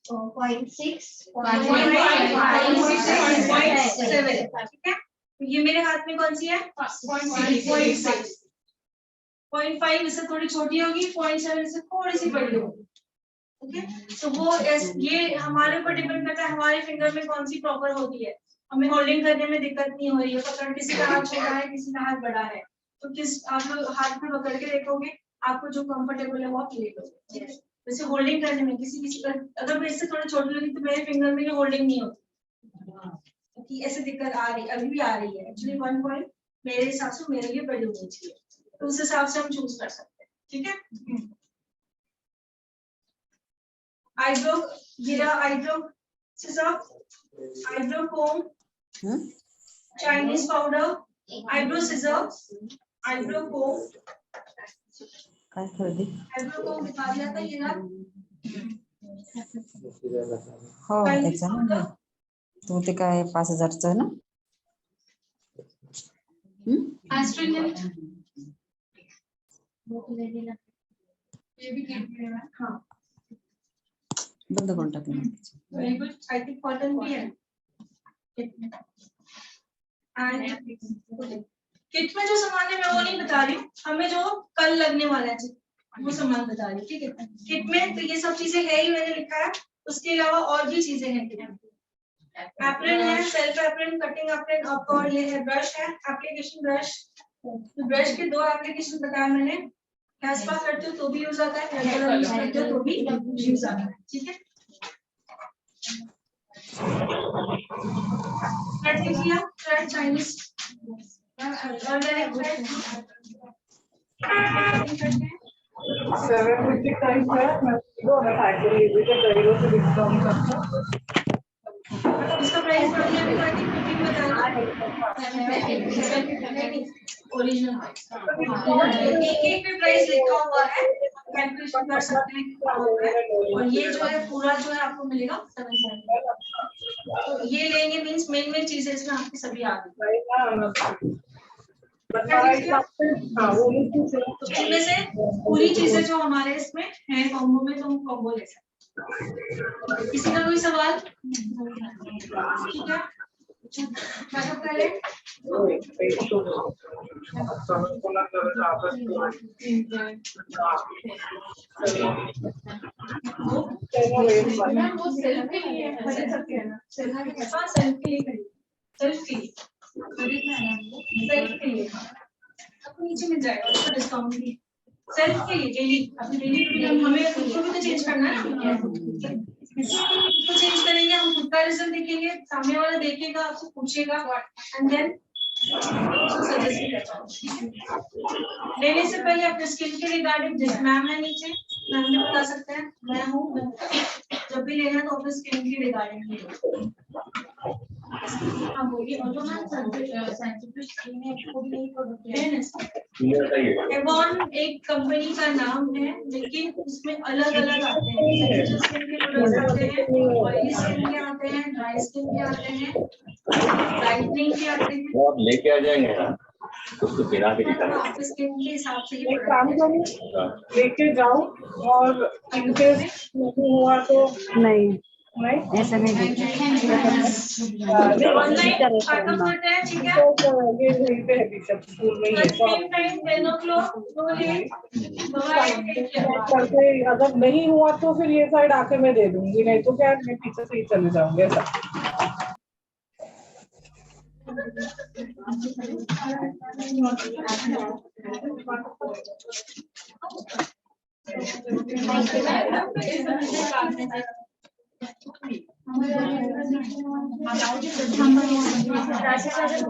0.6 0.7 ठीक है। तो ये मेरे हाथ में कौन सी है 0.6 0.5 इससे थोड़ी छोटी होगी 0.7 इससे थोड़ी सी बड़ी होगी ओके। तो वो ये हमारे ऊपर डिपेंड करता है हमारे फिंगर में कौन सी प्रॉपर होती है। हमें होल्डिंग करने में दिक्कत नहीं हो रही है। पकड़ किसी का हाथ छोटा है किसी का हाथ बड़ा है तो किस आप लोग हाथ में पकड़ के देखोगे आपको जो कंफर्टेबल है वो आप ले लोगे। जैसे होल्डिंग करने में किसी का अगर मैं इससे थोड़ा छोटी लगी तो मेरे फिंगर में ये होल्डिंग नहीं होती क्योंकि ऐसे दिक्कत आ रही अभी भी आ रही है। एक्चुअली 1 पॉइंट मेरे हिसाब से मेरे लिए बड़ी होनी चाहिए तो उस हिसाब से हम चूज कर सकते हैं ठीक है। आईब्रो गिरा eyebrow eyebrow comb Chinese powder eyebrow scissor eyebrow comb काय खरेदी आईब्रो कोम दिखा दिया था ये ना हो त्याचा ना तो ते काय 5000च ना एस्ट्रिंजेंट ये भी किट में है हाँ बंद करून टाकलं very good I think cotton भी है किट में जो सामान है मैं वो नहीं बता रही हूँ हमें जो कल लगने वाला है वो सामान बता रही हूँ ठीक है। किट में तो ये सब चीजें है ही मैंने लिखा है उसके अलावा और भी चीजें हैं किट में। एप्रन है सेल्फ एप्रन कटिंग एप्रन और ये है ब्रश है एप्लीकेशन ब्रश। ब्रश के 2 एप्लीकेशन बताया मैंने हेयर स्पा करते हो तो भी यूज आता है हेयर कलर यूज करते हो तो भी यूज आता है ठीक है। थ्रेड देखिए thread Chinese organic thread 750 time है मैं फैक्ट्री विजिट करेगा तो डिस्काउंट करता इसका प्राइस पड़ गया अभी 15 बताना ओरिजिनल एक पे प्राइस लिखा हुआ है कैलकुलेशन कर सकते हैं और ये जो है पूरा जो है आपको मिलेगा 770। तो ये लेंगे मींस मेन चीजें इसमें आपकी सभी आ गई। इनमें से पूरी चीजें जो हमारे इसमें है कॉम्बो में तो हम कॉम्बो ले सकते हैं। किसी का कोई सवाल ठीक है मतलब पहले वो सेल्फ के लिए खरीद सकते हैं ना सेल्फ के लिए सेल्फ के लिए खरीदना है सेल्फ के लिए आपको नीचे मिल जाएगा उसका डिस्काउंट भी सेल्फ के लिए डेली अपनी डेली रूटीन हमें खुद को भी तो चेंज करना है ना तो चेंज करेंगे हम खुद का रिजल्ट देखेंगे सामने वाला देखेगा आपसे पूछेगा एंड देन सजेस्ट करेगा। लेने से पहले अपने स्किन के रिगार्डिंग जिस मैम है नीचे मैम भी बता सकते हैं मैं हूँ जब भी लेना तो अपने स्किन के रिगार्डिंग ही हाँ बोलिए और जो मैम साइंटिफिक स्किन है वो भी नहीं प्रोडक्ट है एवॉन एक कंपनी का नाम है लेकिन उसमें अलग अलग आते हैं सेंसिटिव स्किन के प्रोडक्ट्स आते हैं ऑयली स्किन के आते हैं ड्राई स्किन के आते हैं ब्राइटनिंग के आते हैं वो आप लेके आ जाएंगे ना उसको पिला के दिखाना आपके स्किन के हिसाब से ये एक काम करो लेके जाओ और इनके नहीं हुआ तो नाही नहीं ऐसा नहीं ऑनलाइन चेकअप करते हैं ठीक है तो ये वहीं पे है बिशप स्कूल में ही है तो करके अगर नहीं हुआ तो फिर ये साइड आके मैं दे दूंगी नहीं तो क्या मैं पीछे से ही चले जाऊंगी ऐसा